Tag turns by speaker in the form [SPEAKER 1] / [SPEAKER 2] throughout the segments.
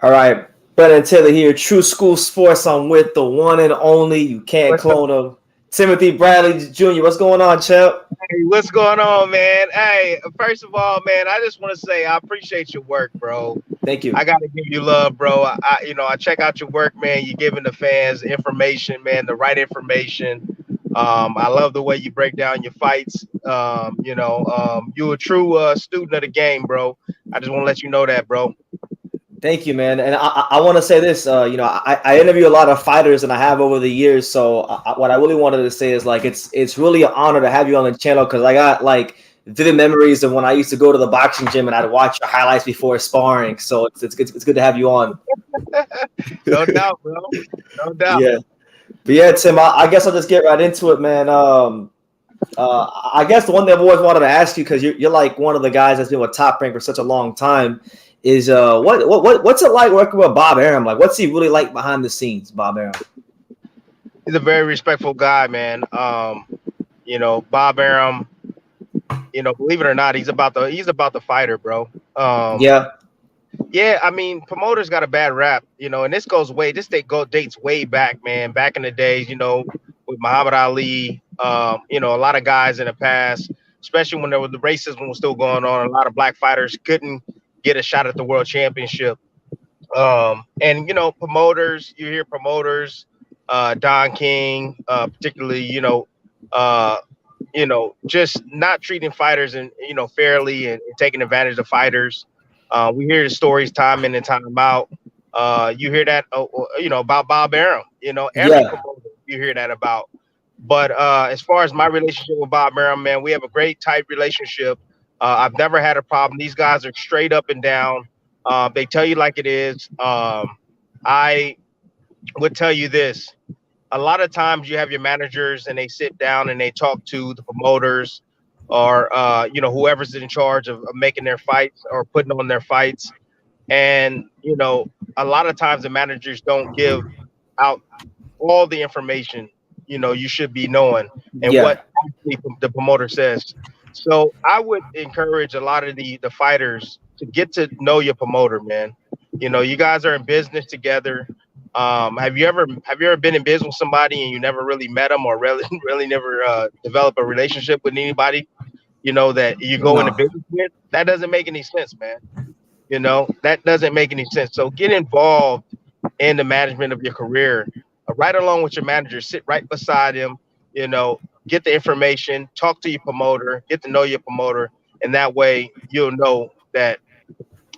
[SPEAKER 1] All right, Brennan Taylor here, True School Sports. I'm with the one and only. You can't
[SPEAKER 2] What's up?
[SPEAKER 1] clone him. Timothy Bradley Jr. What's going on, champ?
[SPEAKER 2] Hey, what's going on, man? Hey, first of all, man, I just want to say I appreciate your work, bro.
[SPEAKER 1] Thank you.
[SPEAKER 2] I gotta give you love, bro. I check out your work, man. You're giving the fans information, man, the right information. I love the way you break down your fights. You're a true student of the game, bro. I just want to let you know that, bro.
[SPEAKER 1] Thank you, man. And I want to say this. I interview a lot of fighters, and I have over the years. So what I really wanted to say is like it's really an honor to have you on the channel because I got like vivid memories of when I used to go to the boxing gym and I'd watch your highlights before sparring. So it's good to have you on.
[SPEAKER 2] No doubt, bro. No doubt.
[SPEAKER 1] Yeah, but yeah, Tim. I guess I'll just get right into it, man. I guess the one thing I've always wanted to ask you because you're like one of the guys that's been with Top Rank for such a long time. Is what's it like working with Bob Arum? Like, what's he really like behind the scenes, Bob Arum?
[SPEAKER 2] He's a very respectful guy, man. Bob Arum, believe it or not, he's about the fighter, bro.
[SPEAKER 1] Yeah,
[SPEAKER 2] Yeah, I mean, promoters got a bad rap, and dates way back, man. Back in the days, with Muhammad Ali, a lot of guys in the past, especially when the racism was still going on, a lot of black fighters couldn't get a shot at the world championship. And promoters, you hear promoters, Don King, particularly, uh, just not treating fighters and fairly and taking advantage of fighters. We hear the stories time in and time out. You hear that, about Bob Arum. Every
[SPEAKER 1] yeah,
[SPEAKER 2] promoter you hear that about. But as far as my relationship with Bob Arum, man, we have a great tight relationship. I've never had a problem. These guys are straight up and down. They tell you like it is. I would tell you this. A lot of times you have your managers and they sit down and they talk to the promoters or whoever's in charge of making their fights or putting on their fights. And a lot of times the managers don't give out all the information you should be knowing and
[SPEAKER 1] yeah,
[SPEAKER 2] what actually the promoter says. So I would encourage a lot of the fighters to get to know your promoter, man. You guys are in business together. Have you ever been in business with somebody and you never really met them or really really never develop a relationship with anybody? That you go into
[SPEAKER 1] no,
[SPEAKER 2] business with. That doesn't make any sense, man. That doesn't make any sense. So get involved in the management of your career, right along with your manager. Sit right beside him. Get the information, talk to your promoter, get to know your promoter, and that way you'll know that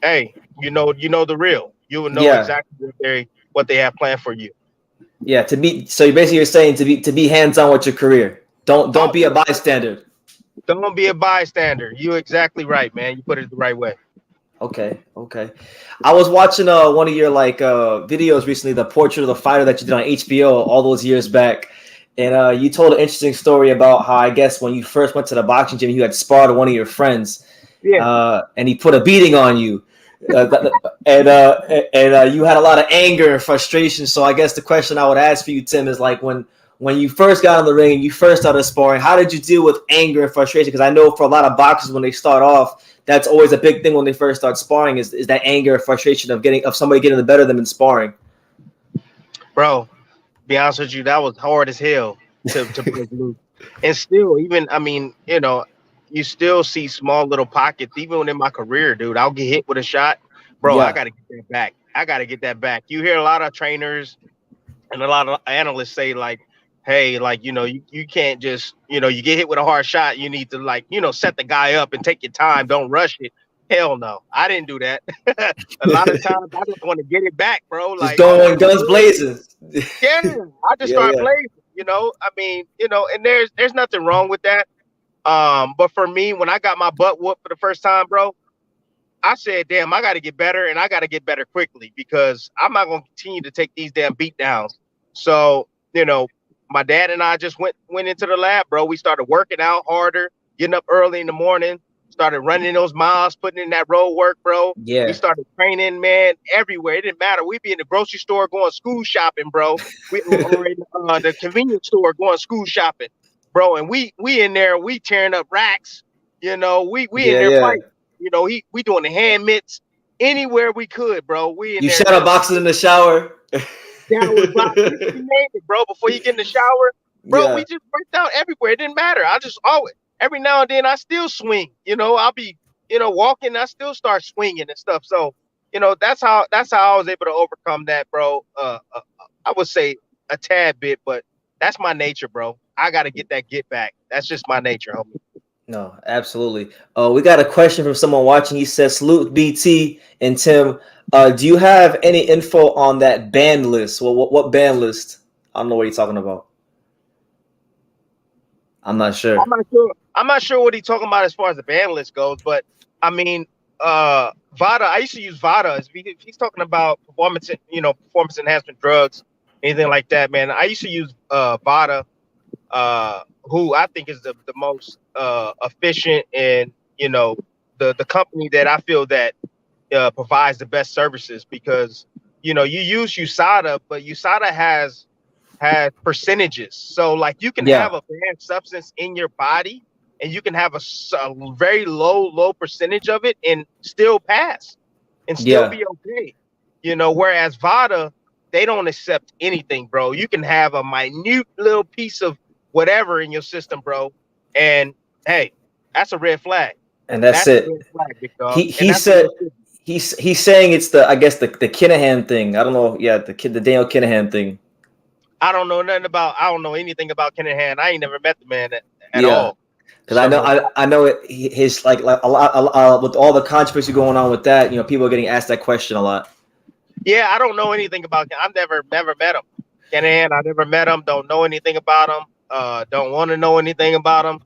[SPEAKER 2] hey, you know the real. You will know
[SPEAKER 1] yeah,
[SPEAKER 2] exactly what they have planned for you.
[SPEAKER 1] yeah. So basically you're saying to be hands on with your career. Don't
[SPEAKER 2] Oh,
[SPEAKER 1] be a bystander.
[SPEAKER 2] don't be a bystander. You're exactly right, man. You put it the right way.
[SPEAKER 1] Okay, okay. I was watching one of your like videos recently, the portrait of the fighter that you did on HBO all those years back, and you told an interesting story about how I guess when you first went to the boxing gym, you had sparred with one of your friends,
[SPEAKER 2] Yeah.
[SPEAKER 1] and he put a beating on you, and you had a lot of anger and frustration. So I guess the question I would ask for you, Tim, is like when you first got in the ring and you first started sparring, how did you deal with anger and frustration? Because I know for a lot of boxers when they start off, that's always a big thing when they first start sparring is that anger and frustration of somebody getting the better of them in sparring.
[SPEAKER 2] Bro, be honest with you, that was hard as hell to break loose. And still, even I mean, you still see small little pockets. Even in my career, dude, I'll get hit with a shot, bro. I
[SPEAKER 1] Yeah,
[SPEAKER 2] gotta get that back. I gotta get that back. You hear a lot of trainers and a lot of analysts say like, hey, like you can't just you get hit with a hard shot. You need to like set the guy up and take your time. Don't rush it. Hell no, I didn't do that. A lot of times I just want to get it back, bro.
[SPEAKER 1] just
[SPEAKER 2] Like,
[SPEAKER 1] going guns blazing.
[SPEAKER 2] yeah, I just
[SPEAKER 1] Yeah,
[SPEAKER 2] start
[SPEAKER 1] yeah,
[SPEAKER 2] blazing. I mean, and there's nothing wrong with that. But for me, when I got my butt whooped for the first time, bro, I said, damn, I got to get better and I got to get better quickly because I'm not going to continue to take these damn beat downs. So, my dad and I just went into the lab, bro. We started working out harder, getting up early in the morning, started running those miles, putting in that road work, bro. We
[SPEAKER 1] yeah,
[SPEAKER 2] started training, man, everywhere. It didn't matter. We'd be in the grocery store going school shopping, bro. Or in the convenience store going school shopping, bro. And we in there, we tearing up racks. We in
[SPEAKER 1] yeah,
[SPEAKER 2] there
[SPEAKER 1] yeah,
[SPEAKER 2] fighting. We doing the hand mitts. anywhere we could, bro. We in
[SPEAKER 1] You
[SPEAKER 2] there
[SPEAKER 1] shadow
[SPEAKER 2] just
[SPEAKER 1] boxing in the shower.
[SPEAKER 2] downward box. You name it, bro. Before you get in the shower, bro,
[SPEAKER 1] Yeah.
[SPEAKER 2] we just worked out everywhere. It didn't matter. I just always every now and then I still swing. I'll be walking. I still start swinging and stuff. So that's how I was able to overcome that, bro. I would say a tad bit, but that's my nature, bro. I got to get back. That's just my nature, homie.
[SPEAKER 1] No, absolutely. We got a question from someone watching. He says, "Salute BT and Tim. Do you have any info on that ban list? Well, what ban list? I don't know what you're talking about. I'm not
[SPEAKER 2] I'm
[SPEAKER 1] sure.
[SPEAKER 2] not sure. I'm not sure what he's talking about as far as the ban list goes, but I mean, Vada. I used to use Vada. If he's talking about performance enhancement drugs, anything like that, man. I used to use Vada, who I think is the most efficient and the company that I feel that provides the best services because you use USADA, but USADA has percentages. So like you can
[SPEAKER 1] Yeah,
[SPEAKER 2] have a banned substance in your body and you can have a very low percentage of it and still pass and still
[SPEAKER 1] yeah,
[SPEAKER 2] be okay. Whereas VADA, they don't accept anything, bro. You can have a minute little piece of whatever in your system, bro. And hey, that's a red flag.
[SPEAKER 1] and that's
[SPEAKER 2] That's a
[SPEAKER 1] it.
[SPEAKER 2] red flag, big dog. And
[SPEAKER 1] He
[SPEAKER 2] that's what
[SPEAKER 1] said
[SPEAKER 2] it should be.
[SPEAKER 1] he's saying it's the I guess the Kinahan thing. I don't know. Yeah, the Daniel Kinahan thing.
[SPEAKER 2] I don't know anything about Kinahan. I ain't never met the man at
[SPEAKER 1] Yeah,
[SPEAKER 2] all.
[SPEAKER 1] because I know
[SPEAKER 2] So
[SPEAKER 1] I know it. His like a lot with all the controversy going on with that. People are getting asked that question a lot.
[SPEAKER 2] yeah, I don't know anything about. I've never met him. Kinahan, I never met him. Don't know anything about him. Don't want to know anything about him.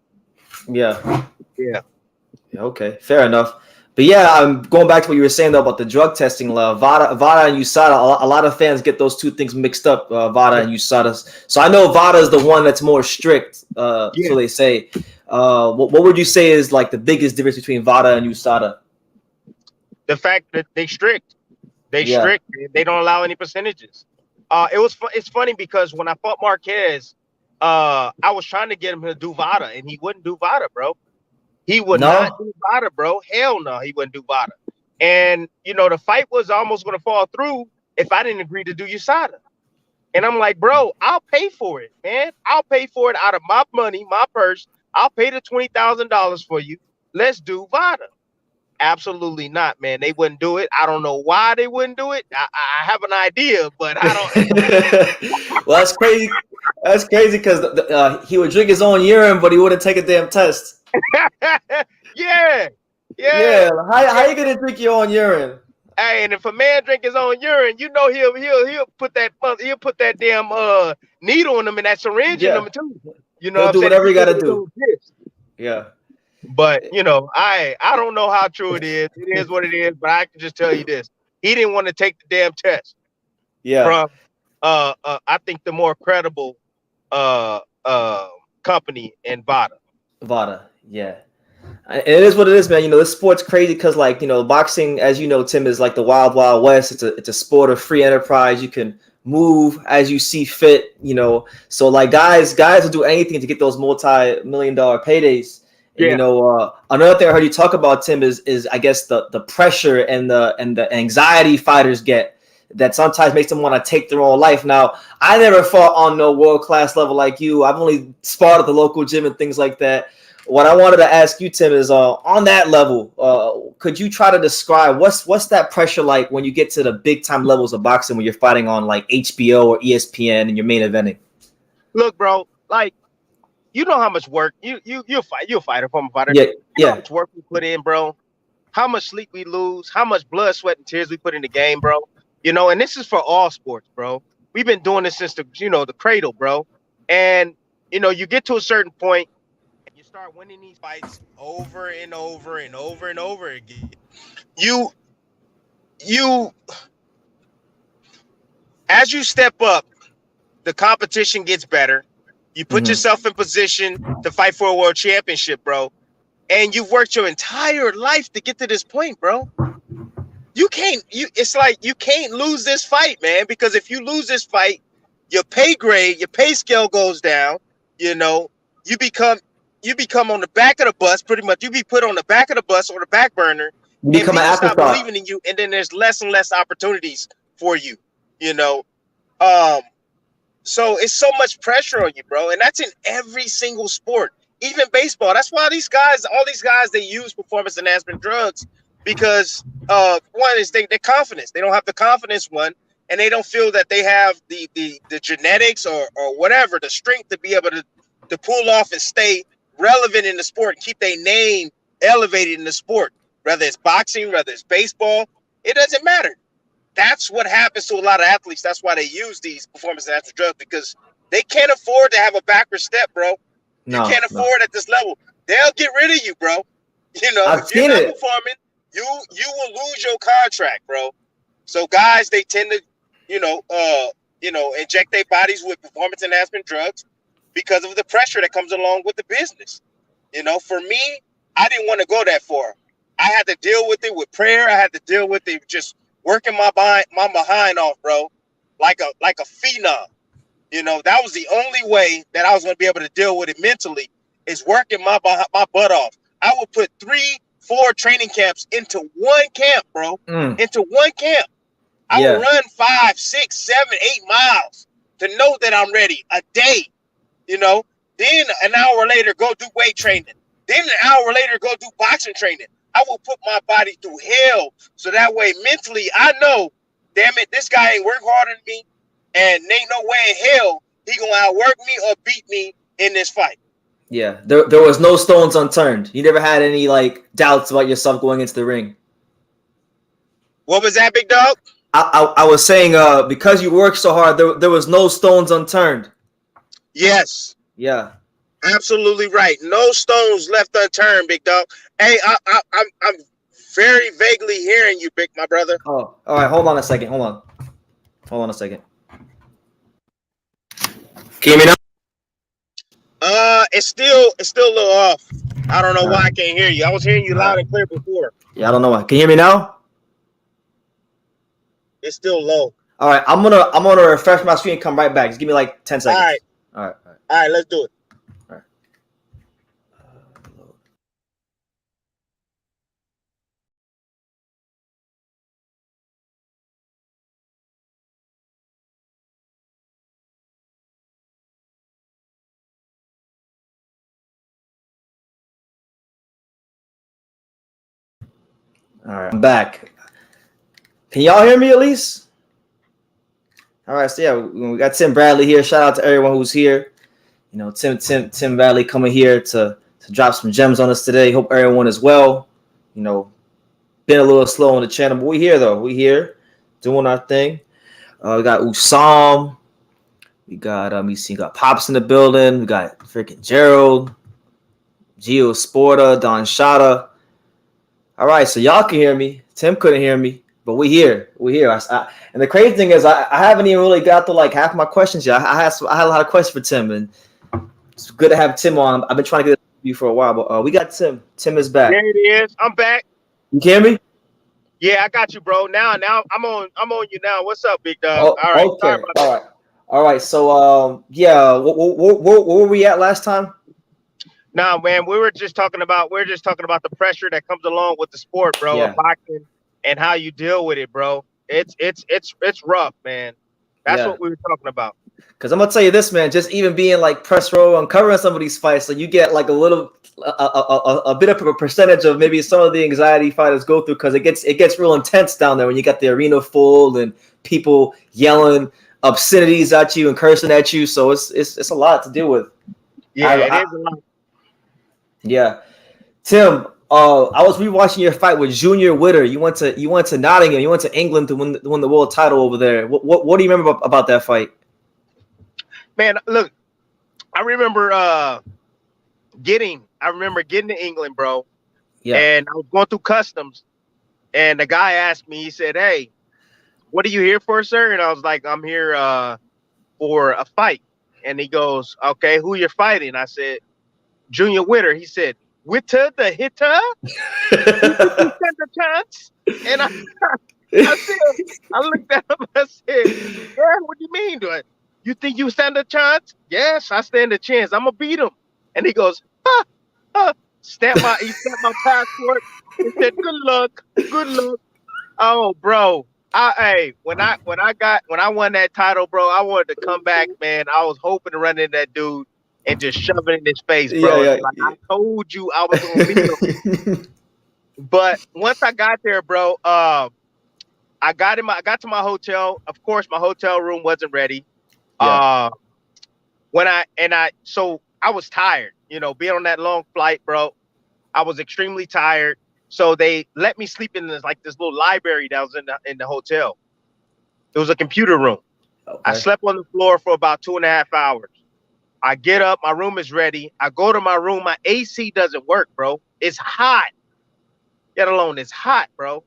[SPEAKER 1] Yeah.
[SPEAKER 2] Yeah,
[SPEAKER 1] Yeah, okay, fair enough. But yeah, I'm going back to what you were saying though about the drug testing. Vada and USADA. A lot of fans get those two things mixed up. Vada and USADA. So I know Vada is the one that's more strict.
[SPEAKER 2] yeah.
[SPEAKER 1] So they say. What would you say is like the biggest difference between Vada and USADA?
[SPEAKER 2] The fact that they
[SPEAKER 1] Yeah.
[SPEAKER 2] strict. They don't allow any percentages. It's funny because when I fought Marquez, I was trying to get him to do Vada, and he wouldn't do Vada, bro. He would not
[SPEAKER 1] No.
[SPEAKER 2] do Vada, bro. Hell no, he wouldn't do Vada. And the fight was almost going to fall through if I didn't agree to do USADA. And I'm like, bro, I'll pay for it, man. I'll pay for it out of my money, my purse. I'll pay the $20,000 for you. Let's do Vada. Absolutely not, man. They wouldn't do it. I don't know why they wouldn't do it. I have an idea, but I don't.
[SPEAKER 1] Well, that's crazy. That's crazy because he would drink his own urine, but he wouldn't take a damn test.
[SPEAKER 2] Yeah, yeah.
[SPEAKER 1] Yeah, how you gonna drink your own urine?
[SPEAKER 2] Hey, and if a man drink his own urine, he'll put that damn needle in him and that syringe in
[SPEAKER 1] Yeah,
[SPEAKER 2] him too. You know
[SPEAKER 1] he'll
[SPEAKER 2] what I'm
[SPEAKER 1] do
[SPEAKER 2] saying?
[SPEAKER 1] whatever
[SPEAKER 2] He
[SPEAKER 1] you
[SPEAKER 2] put
[SPEAKER 1] gotta
[SPEAKER 2] it in his
[SPEAKER 1] do.
[SPEAKER 2] own piss.
[SPEAKER 1] Yeah,
[SPEAKER 2] But I don't know how true it is. It is what it is. But I can just tell you this: he didn't want to take the damn test
[SPEAKER 1] yeah,
[SPEAKER 2] from I think the more credible uh uh company in Vada.
[SPEAKER 1] Vada. Yeah, and it is what it is, man. This sport's crazy because, like, boxing, as you know, Tim, is like the wild, wild west. It's a sport of free enterprise. You can move as you see fit. So like guys will do anything to get those multi-million-dollar paydays. And
[SPEAKER 2] Yeah,
[SPEAKER 1] another thing I heard you talk about, Tim, is I guess the pressure and the anxiety fighters get that sometimes makes them want to take their own life. Now, I never fought on no world class level like you. I've only sparred at the local gym and things like that. What I wanted to ask you, Tim, is on that level, could you try to describe what's that pressure like when you get to the big time levels of boxing when you're fighting on like HBO or ESPN and you're main eventing?
[SPEAKER 2] look, bro, like you know how much work you're a fighter from a fighter.
[SPEAKER 1] Yeah,
[SPEAKER 2] You know how
[SPEAKER 1] yeah,
[SPEAKER 2] much work we put in, bro. How much sleep we lose, how much blood, sweat, and tears we put in the game, bro. And this is for all sports, bro. We've been doing this since the cradle, bro. And you get to a certain point and you start winning these fights over and over and over and over again. You you as you step up, the competition gets better. You put
[SPEAKER 1] hmm
[SPEAKER 2] yourself in position to fight for a world championship, bro. And you've worked your entire life to get to this point, bro. It's like you can't lose this fight, man, because if you lose this fight, your pay grade, your pay scale goes down. You know, you become on the back of the bus, pretty much. You be put on the back of the bus or the back burner,
[SPEAKER 1] You
[SPEAKER 2] and
[SPEAKER 1] become an
[SPEAKER 2] people stop
[SPEAKER 1] afterthought.
[SPEAKER 2] believing in you, and then there's less and less opportunities for you. You know, um, so it's so much pressure on you, bro, and that's in every single sport, even baseball. That's why these guys, all these guys, they use performance enhancement drugs because one is their confidence. They don't have the confidence, one, and they don't feel that they have the genetics or whatever, the strength to be able to pull off and stay relevant in the sport and keep their name elevated in the sport. Whether it's boxing, whether it's baseball, it doesn't matter. That's what happens to a lot of athletes. That's why they use these performance enhancement drugs, because they can't afford to have a backward step, bro. You
[SPEAKER 1] No,
[SPEAKER 2] can't afford at this level. They'll get rid of you, bro. You know,
[SPEAKER 1] I've
[SPEAKER 2] if you're
[SPEAKER 1] seen
[SPEAKER 2] not
[SPEAKER 1] it.
[SPEAKER 2] performing, you will lose your contract, bro. So guys, they tend to, inject their bodies with performance enhancement drugs because of the pressure that comes along with the business. You know, for me, I didn't want to go that far. I had to deal with it with prayer. I had to deal with it just working my behind off, bro, like a phenom. You know, that was the only way that I was going to be able to deal with it mentally, is working my butt off. I would put 3-4 training camps into one camp, bro. Into one camp. I would run 5, 6, 7, 8 miles to know that I'm ready a day. You know, then an hour later go do weight training. Then an hour later go do boxing training. I will put my body through hell so that way mentally I know, damn it, this guy ain't work harder than me, and ain't no way in hell he gonna outwork me or beat me in this fight.
[SPEAKER 1] Yeah, there was no stones unturned. You never had any like doubts about yourself going into the ring.
[SPEAKER 2] What was that, big dog?
[SPEAKER 1] I was saying because you worked so hard, there was no stones unturned.
[SPEAKER 2] Yes.
[SPEAKER 1] Yeah.
[SPEAKER 2] Absolutely right. No stones left unturned, big dog. Hey, I'm very vaguely hearing you, my brother.
[SPEAKER 1] Oh, all right. Hold on a second. Hold on a second. Can you hear me now?
[SPEAKER 2] It's still a little off. I don't know why I can't hear you. I was hearing you loud and clear before.
[SPEAKER 1] Yeah, I don't know why. Can you hear me now?
[SPEAKER 2] It's still low.
[SPEAKER 1] All right, I'm gonna refresh my screen and come right back. Just give me like 10 seconds.
[SPEAKER 2] All right. Let's do it.
[SPEAKER 1] All right. All right, I'm back. Can y'all hear me at least? All right, so yeah, we got Tim Bradley here. Shout out to everyone who's here. You know, Tim Bradley coming here to drop some gems on us today. Hope everyone is well. You know, been a little slow on the channel, but we here though. We here doing our thing. We got Usam. We got got Pops in the building. We got freaking Gerald, Gio Sporta, Don Shada. All right, so y'all can hear me. Tim couldn't hear me, but we here. We here. And the crazy thing is, I haven't even really got to like half my questions yet. I had a lot of questions for Tim, and it's good to have Tim on. I've been trying to get you for a while, but we got Tim. Tim is back.
[SPEAKER 2] There it is. I'm back.
[SPEAKER 1] You hear me?
[SPEAKER 2] Yeah, I got you, bro. Now I'm on you now. What's up, big dog?
[SPEAKER 1] Oh, all right. Okay. All right. So yeah, where were we at last time?
[SPEAKER 2] Nah, man, we were just talking about the pressure that comes along with the sport, bro, of boxing, and how you deal with it, bro. It's rough, man. That's what we were talking about.
[SPEAKER 1] Because I'm gonna tell you this, man. Just even being like press row and covering some of these fights, so you get like a bit of a percentage of maybe some of the anxiety fighters go through, because it gets real intense down there when you got the arena full and people yelling obscenities at you and cursing at you. So it's a lot to deal with.
[SPEAKER 2] Yeah, it is a lot.
[SPEAKER 1] Yeah, Tim. I was rewatching your fight with Junior Witter. You went to Nottingham. You went to England to win the world title over there. What do you remember about that fight?
[SPEAKER 2] Man, look, I remember getting to England, bro. Yeah. And I was going through customs, and the guy asked me. He said, "Hey, what are you here for, sir?" And I was like, "I'm here for a fight." And he goes, "Okay, who you're fighting?" I said, "Junior Witter." He said, "Witter the hitter? You stand a chance?" And I looked at him. I said, "Yeah, what do you mean? You think you stand a chance?" "Yes, I stand a chance. I'm gonna beat him." And he goes, "Ha, ha." He stamped my passport and said, "Good luck, good luck." Oh, bro. When I won that title, bro, I wanted to come back, man. I was hoping to run into that dude and just shove it in his face, bro. And
[SPEAKER 1] Yeah,
[SPEAKER 2] be like,
[SPEAKER 1] yeah.
[SPEAKER 2] I told you I was gonna beat him. But once I got there, bro, I got to my hotel. Of course, my hotel room wasn't ready.
[SPEAKER 1] Yeah.
[SPEAKER 2] Uh, so I was tired, being on that long flight, bro. I was extremely tired. So they let me sleep in this little library that was in the hotel. It was a computer room. I
[SPEAKER 1] Okay.
[SPEAKER 2] slept on the floor for about 2.5 hours. I get up, my room is ready. I go to my room, my AC doesn't work, bro. It's hot. Let alone it's hot, bro.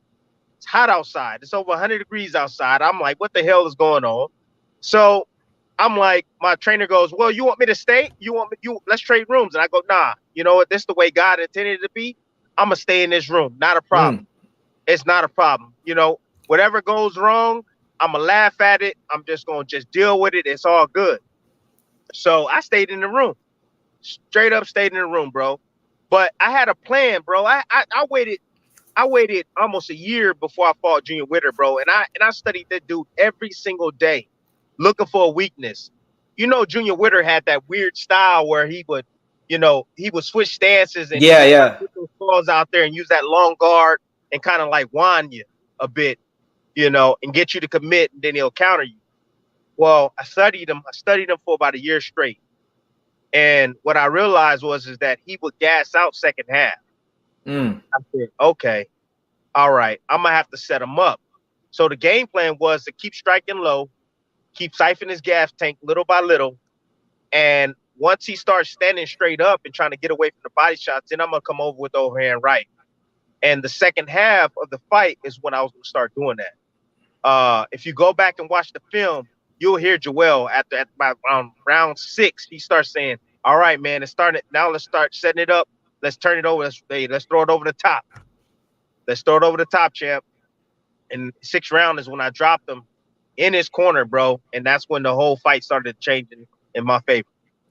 [SPEAKER 2] It's hot outside. It's over 100 degrees outside. I'm like, what the hell is going on? So I'm like, my trainer goes, well, you want me to stay? Let's trade rooms. And I go, nah, you know what? This is the way God intended it to be. I'm going to stay in this room. Not a problem. It's not a problem. Whatever goes wrong, I'm going to laugh at it. I'm just going to just deal with it. It's all good. So I stayed in the room. Straight up stayed in the room, bro. But I had a plan, bro. I waited almost a year before I fought Junior Witter, bro. And I studied that dude every single day, looking for a weakness. Junior Witter had that weird style where he would switch stances and he
[SPEAKER 1] Yeah,
[SPEAKER 2] would try to
[SPEAKER 1] yeah.
[SPEAKER 2] put those claws out there and use that long guard and kind of like wand you a bit, and get you to commit, and then he'll counter you. Well, I studied him. I studied him for about a year straight. And what I realized is that he would gas out second half. I said, okay, all right, I'm gonna have to set him up. So the game plan was to keep striking low, keep siphoning his gas tank little by little, and once he starts standing straight up and trying to get away from the body shots, then I'm gonna come over with overhand right. And the second half of the fight is when I was gonna start doing that. If you go back and watch the film, you'll hear Joel at about round 6. He starts saying, "All right, man, it's starting now. Let's start setting it up. Let's turn it over. Let's throw it over the top. Let's throw it over the top, champ." And 6th round is when I dropped him in his corner, bro. And that's when the whole fight started changing in my favor.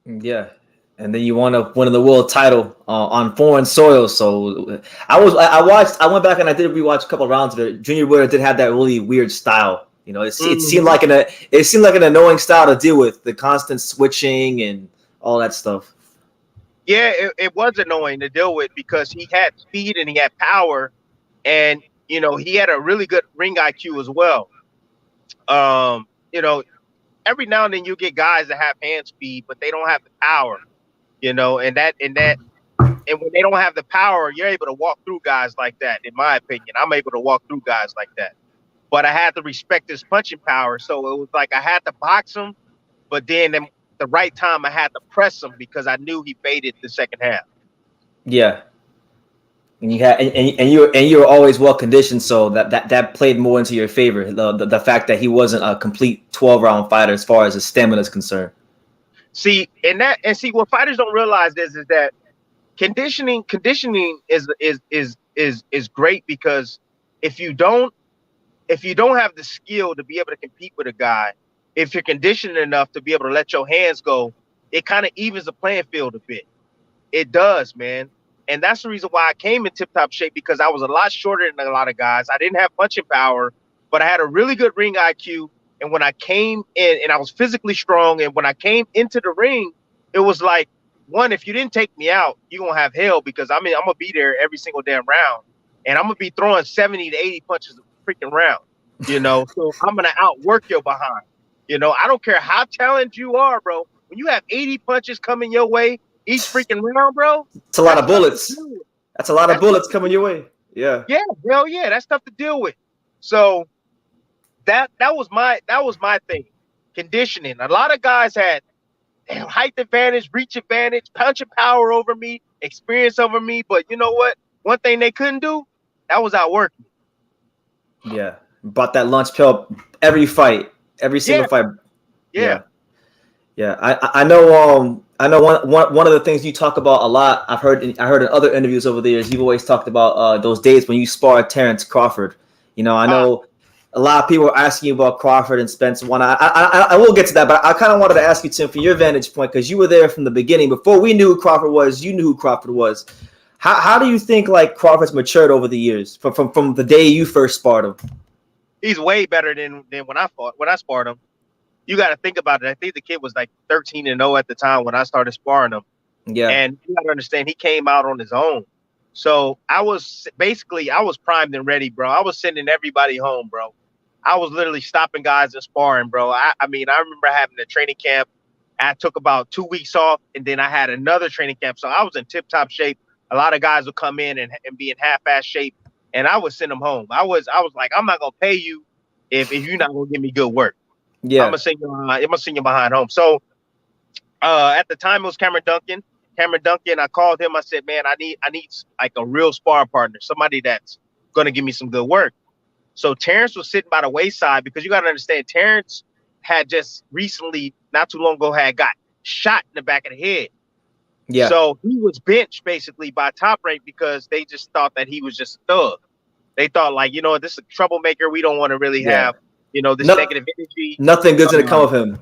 [SPEAKER 1] Yeah. And then you won the world title on foreign soil. So I went back and I did rewatch a couple of rounds of it. Junior Witter did have that really weird style. It seemed like an annoying style to deal with, the constant switching and all that stuff.
[SPEAKER 2] Yeah, it was annoying to deal with because he had speed and he had power, and he had a really good ring IQ as well. Um, you know, every now and then you get guys that have hand speed, but they don't have the power. And when they don't have the power, you're able to walk through guys like that. In my opinion, I'm able to walk through guys like that. But I had to respect his punching power, so it was like I had to box him, but then at the right time I had to press him because I knew he faded the second half.
[SPEAKER 1] Yeah. And you were always well conditioned, so that played more into your favor. The fact that he wasn't a complete 12-round fighter as far as his stamina is concerned.
[SPEAKER 2] See, what fighters don't realize is that conditioning is great, because if you don't have the skill to be able to compete with a guy, if you're conditioned enough to be able to let your hands go, it kind of evens the playing field a bit. It does, man. And that's the reason why I came in tip-top shape, because I was a lot shorter than a lot of guys. I didn't have punching power, but I had a really good ring IQ. And when I came in, and I was physically strong, and when I came into the ring, it was like, one, if you didn't take me out, you're going to have hell, because I'm going to be there every single damn round. And I'm going to be throwing 70 to 80 punches a freaking round, So I'm going to outwork your behind. I don't care how talented you are, bro. When you have 80 punches coming your way each freaking round, bro,
[SPEAKER 1] it's a lot of bullets. That's a lot of bullets coming your way. Yeah.
[SPEAKER 2] Yeah, hell yeah, that's tough to deal with. So that was my thing. Conditioning. A lot of guys had height advantage, reach advantage, punching power over me, experience over me. But you know what? One thing they couldn't do, that was outwork me.
[SPEAKER 1] Yeah. Brought that lunch pill every fight, every single fight.
[SPEAKER 2] Yeah.
[SPEAKER 1] Yeah. I know one of the things you talk about a lot, I heard in other interviews over the years, you've always talked about those days when you sparred Terrence Crawford. I know a lot of people are asking you about Crawford and Spence. I will get to that, but I kind of wanted to ask you, Tim, from your vantage point, because you were there from the beginning. Before we knew who Crawford was, you knew who Crawford was. How do you think like Crawford's matured over the years from the day you first sparred him?
[SPEAKER 2] He's way better than when I sparred him. You got to think about it. I think the kid was like 13-0 at the time when I started sparring him.
[SPEAKER 1] Yeah.
[SPEAKER 2] And you got to understand, he came out on his own. So I was primed and ready, bro. I was sending everybody home, bro. I was literally stopping guys and sparring, bro. I mean, I remember having a training camp. I took about 2 weeks off, and then I had another training camp. So I was in tip-top shape. A lot of guys would come in and be in half-ass shape, and I would send them home. I was like, I'm not gonna pay you if you're not gonna give me good work.
[SPEAKER 1] Yeah.
[SPEAKER 2] I'm gonna send you behind home. So at the time it was Cameron Duncan. I called him. I said, man, I need like a real spar partner, somebody that's gonna give me some good work. So Terrence was sitting by the wayside because you gotta understand, Terrence had just recently, not too long ago, had got shot in the back of the head.
[SPEAKER 1] Yeah.
[SPEAKER 2] So he was benched basically by Top Rank because they just thought that he was just a thug. They thought like, you know, this is a troublemaker. We don't want to really have, you know, this negative energy.
[SPEAKER 1] Nothing good's gonna come of him.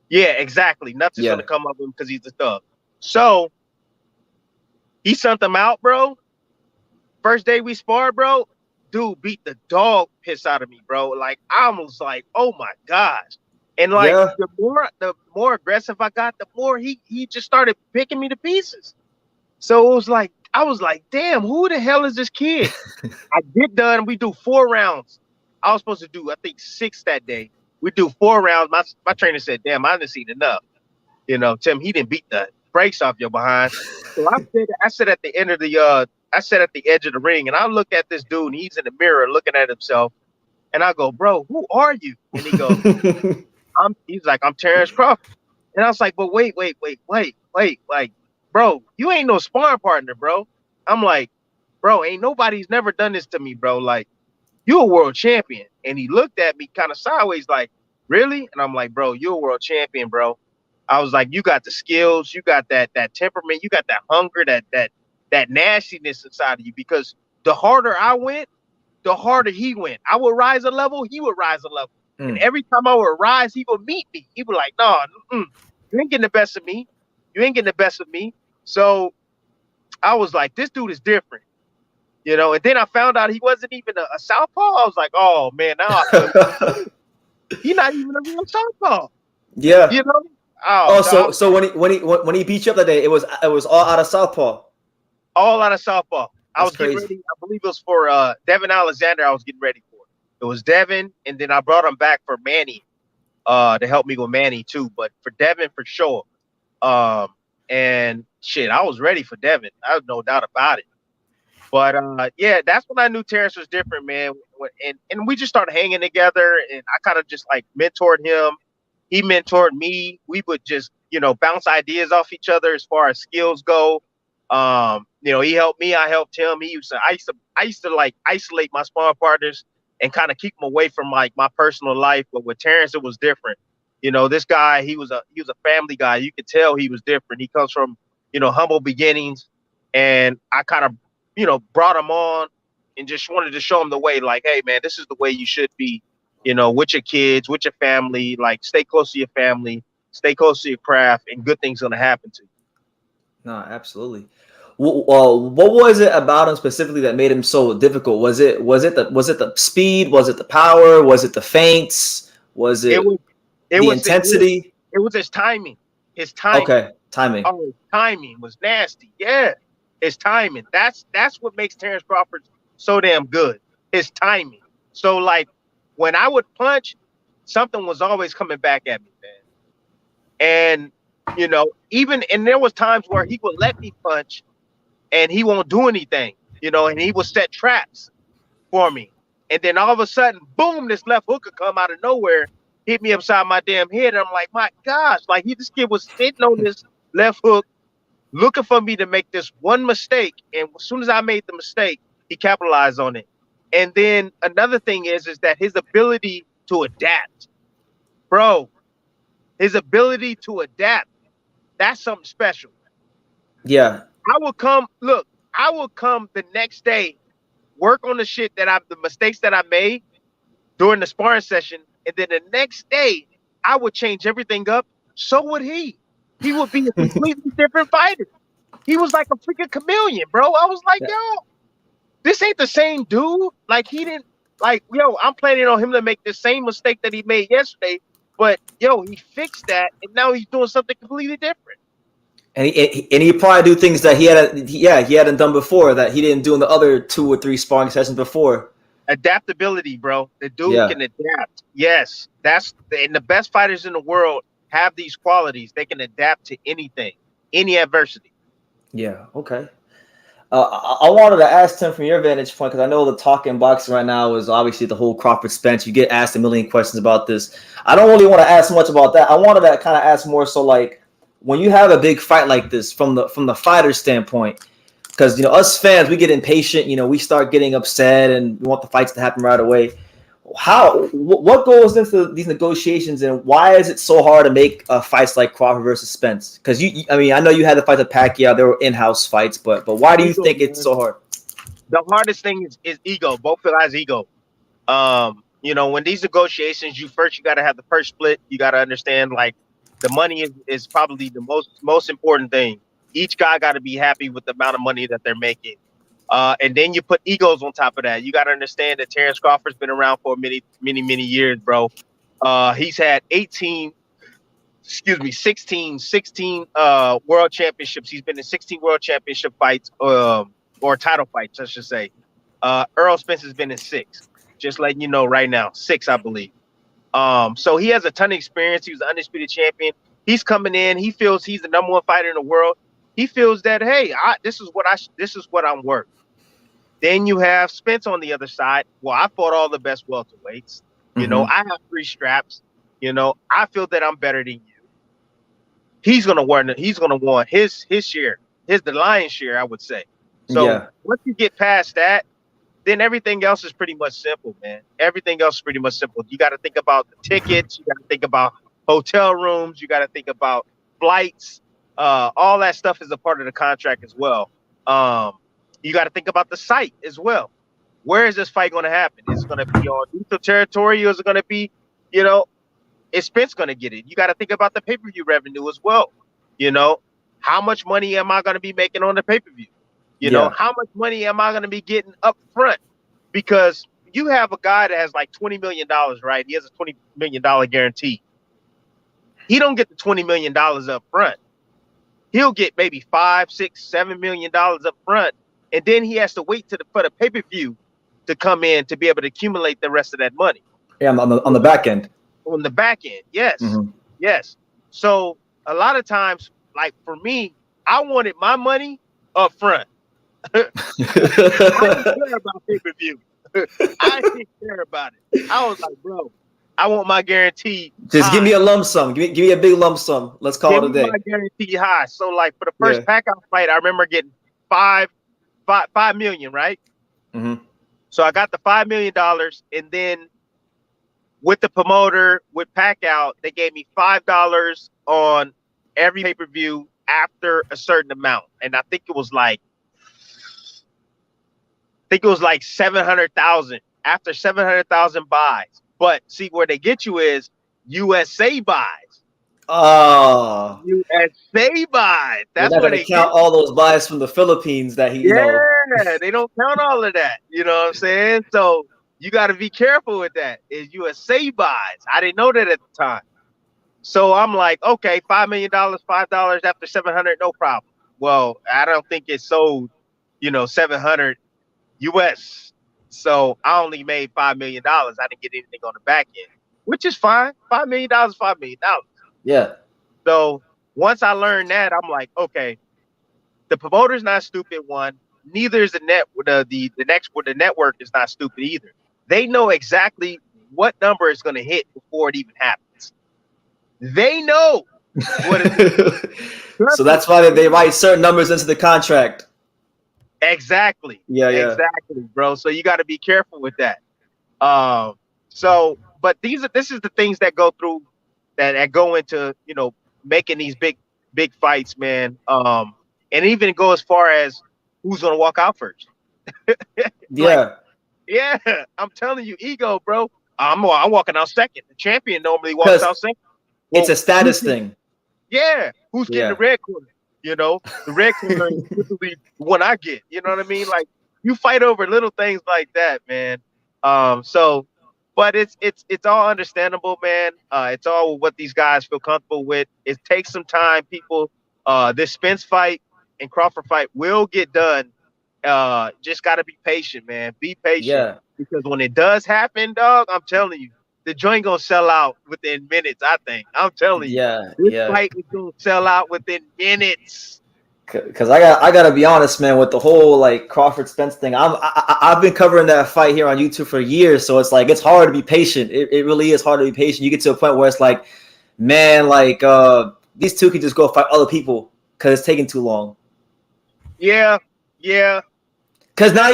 [SPEAKER 2] Yeah, exactly. Nothing's gonna come of him because he's a thug. So he sent them out, bro. First day we sparred, bro, dude beat the dog piss out of me, bro. Like I was like, oh my gosh. And like the more aggressive I got, the more he just started picking me to pieces. So it was like, I was like, damn, who the hell is this kid? I get done. We do 4 rounds. I was supposed to do, I think, 6 that day. We do 4 rounds. My trainer said, damn, I didn't see enough. You know, Tim, he didn't beat the brakes off your behind. So I said at the end of the I sat at the edge of the ring, and I look at this dude, and he's in the mirror looking at himself. And I go, bro, who are you? And he goes, he's like, I'm Terrence Crawford. And I was like, but wait. Like, bro, you ain't no sparring partner, bro. I'm like, bro, ain't nobody's never done this to me, bro. Like, you a world champion. And he looked at me kind of sideways, like, really? And I'm like, bro, you're a world champion, bro. I was like, you got the skills, you got that temperament, you got that hunger, that nastiness inside of you. Because the harder I went, the harder he went. I would rise a level, he would rise a level. And every time I would rise, he would meet me. He would like, no, you ain't getting the best of me. You ain't getting the best of me. So I was like, this dude is different. You know, and then I found out he wasn't even a southpaw. I was like, oh man, now I he's not even a real southpaw.
[SPEAKER 1] Yeah.
[SPEAKER 2] You know?
[SPEAKER 1] So when he beat you up that day, it was all out of southpaw.
[SPEAKER 2] All out of southpaw. I was
[SPEAKER 1] crazy.
[SPEAKER 2] getting ready. I believe it was for Devin Alexander. I was getting ready for. It was Devin, and then I brought him back for Manny, to help me with Manny too. But for Devin, for sure. And shit, I was ready for Devin. I have no doubt about it. But yeah, that's when I knew Terrence was different, man. And we just started hanging together, and I kind of just like mentored him. He mentored me. We would just, you know, bounce ideas off each other as far as skills go. You know, he helped me, I helped him. I used to like isolate my sparring partners and kind of keep them away from like my personal life. But with Terrence, it was different. You know, this guy, he was a family guy. You could tell he was different. He comes from, you know, humble beginnings, and I kind of, you know, brought him on and just wanted to show him the way. Like, hey, man, this is the way you should be. You know, with your kids, with your family. Like, stay close to your family, stay close to your craft, and good things gonna happen to you.
[SPEAKER 1] No, absolutely. What was it about him specifically that made him so difficult? Was it the speed? Was it the power? Was it the feints? Was it the intensity?
[SPEAKER 2] It was his timing. His timing.
[SPEAKER 1] Okay, timing.
[SPEAKER 2] Oh, his timing was nasty. Yeah, his timing. That's what makes Terrence Crawford so damn good. His timing. So like when I would punch, something was always coming back at me, man. And you know, and there was times where he would let me punch and he won't do anything, you know, and he would set traps for me. And then all of a sudden, boom, this left hook would come out of nowhere, hit me upside my damn head. And I'm like, my gosh, like this kid was sitting on this left hook, looking for me to make this one mistake. And as soon as I made the mistake, he capitalized on it. And then another thing is that his ability to adapt, bro, his ability to adapt, that's something special.
[SPEAKER 1] Yeah.
[SPEAKER 2] I will come the next day, work on the mistakes that I made during the sparring session. And then the next day, I would change everything up. So would he. He would be a completely different fighter. He was like a freaking chameleon, bro. I was like, yo, this ain't the same dude. Like he didn't like, yo, I'm planning on him to make the same mistake that he made yesterday. But yo, he fixed that, and now he's doing something completely different.
[SPEAKER 1] And he probably do things that he hadn't done before, that he didn't do in the other 2 or 3 sparring sessions before.
[SPEAKER 2] Adaptability, bro. The dude
[SPEAKER 1] Yeah.
[SPEAKER 2] can adapt. Yes, and the best fighters in the world have these qualities. They can adapt to anything, any adversity.
[SPEAKER 1] Yeah. Okay. I wanted to ask Tim from your vantage point, because I know the talk in boxing right now is obviously the whole Crawford-Spence. You get asked a million questions about this. I don't really want to ask much about that. I wanted to kind of ask more so, like, when you have a big fight like this from the fighter standpoint, because, you know, us fans, we get impatient. You know, we start getting upset and we want the fights to happen right away. What goes into these negotiations, and why is it so hard to make fights like Crawford versus Spence? Because I mean, I know you had the fight with Pacquiao; they were in-house fights, but why do you think it's so hard?
[SPEAKER 2] The hardest thing is ego. Both guys' ego. You know, when these negotiations, you got to have the first split. You got to understand, like, the money is probably the most important thing. Each guy got to be happy with the amount of money that they're making. And then you put egos on top of that. You got to understand that Terrence Crawford's been around for many years, bro. He's had 16 world championships. He's been in 16 world championship fights, or title fights, I should say. Errol Spence has been in 6. Just letting you know right now, 6, I believe. So he has a ton of experience. He was the undisputed champion. He's coming in. He feels he's the number 1 fighter in the world. He feels that, hey, this is what I'm worth. Then you have Spence on the other side. Well, I fought all the best welterweights. You know, I have 3 straps. You know, I feel that I'm better than you. He's gonna want his share, the lion's share, I would say. So once you get past that, then everything else is pretty much simple, man. Everything else is pretty much simple. You got to think about the tickets. You got to think about hotel rooms. You got to think about flights. All that stuff is a part of the contract as well. You got to think about the site as well. Where is this fight going to happen? Is it going to be on neutral territory, or is it going to be, you know, is Spence going to get it? You got to think about the pay-per-view revenue as well. You know, how much money am I going to be making on the pay-per-view? You know, how much money am I going to be getting up front? Because you have a guy that has like $20 million, right? He has a $20 million guarantee. He don't get the $20 million up front. He'll get maybe $5, $6, $7 million up front. And then he has to wait for the pay-per-view to come in to be able to accumulate the rest of that money.
[SPEAKER 1] Yeah, on the back end.
[SPEAKER 2] On the back end, yes. Yes. So a lot of times, like for me, I wanted my money up front. I didn't care about pay-per-view. I didn't care about it. I was like, bro, I want my guarantee.
[SPEAKER 1] Just high. Give me a lump sum. Give me a big lump sum. Let's call it a day.
[SPEAKER 2] My guarantee high. So, like, for the first Pacquiao fight, I remember getting $5 million, right? So I got the $5 million, and then with the promoter, with Pacquiao, they gave me $5 on every pay-per-view after a certain amount, and I think it was like 700,000 after 700,000 buys. But see, where they get you is USA buys.
[SPEAKER 1] Oh,
[SPEAKER 2] USA buys. That's where they
[SPEAKER 1] count all those buys from the Philippines that he.
[SPEAKER 2] Yeah, they don't count all of that. You know what I'm saying? So you got to be careful with that. Is USA buys? I didn't know that at the time. So I'm like, okay, $5 million, $5 after 700, no problem. Well, I don't think it sold, 700 US. So I only made $5 million. I didn't get anything on the back end, which is fine. $5 million, $5 million.
[SPEAKER 1] Yeah.
[SPEAKER 2] So once I learned that, I'm like, okay, the promoter's not stupid. One, neither is the network is not stupid either. They know exactly what number is going to hit before it even happens. They know what it
[SPEAKER 1] So that's why they write certain numbers into the contract.
[SPEAKER 2] Exactly.
[SPEAKER 1] Yeah.
[SPEAKER 2] Exactly, bro. So you got to be careful with that. But this is the things that go through that go into, making these big fights, man. And even go as far as who's going to walk out first.
[SPEAKER 1] Yeah.
[SPEAKER 2] Yeah, I'm telling you, ego, bro. I'm walking out second. The champion normally walks out second.
[SPEAKER 1] It's a status thing.
[SPEAKER 2] Yeah. Who's getting the red corner? You know, the red corner is typically the one I get. You know what I mean? Like you fight over little things like that, man. So, but it's all understandable, man. It's all what these guys feel comfortable with. It takes some time, people. This Spence fight and Crawford fight will get done. Just got to be patient, man. Be patient
[SPEAKER 1] Yeah,
[SPEAKER 2] because when it does happen, dog, I'm telling you, the joint gonna sell out within minutes. I think. I'm telling you,
[SPEAKER 1] yeah,
[SPEAKER 2] this
[SPEAKER 1] yeah.
[SPEAKER 2] fight is gonna sell out within minutes.
[SPEAKER 1] Because I gotta be honest, man, with the whole like Crawford Spence thing. I've been covering that fight here on YouTube for years, so it's like it's hard to be patient. It really is hard to be patient. You get to a point where it's like, man, like these two can just go fight other people because it's taking too long.
[SPEAKER 2] Yeah, yeah.
[SPEAKER 1] Because now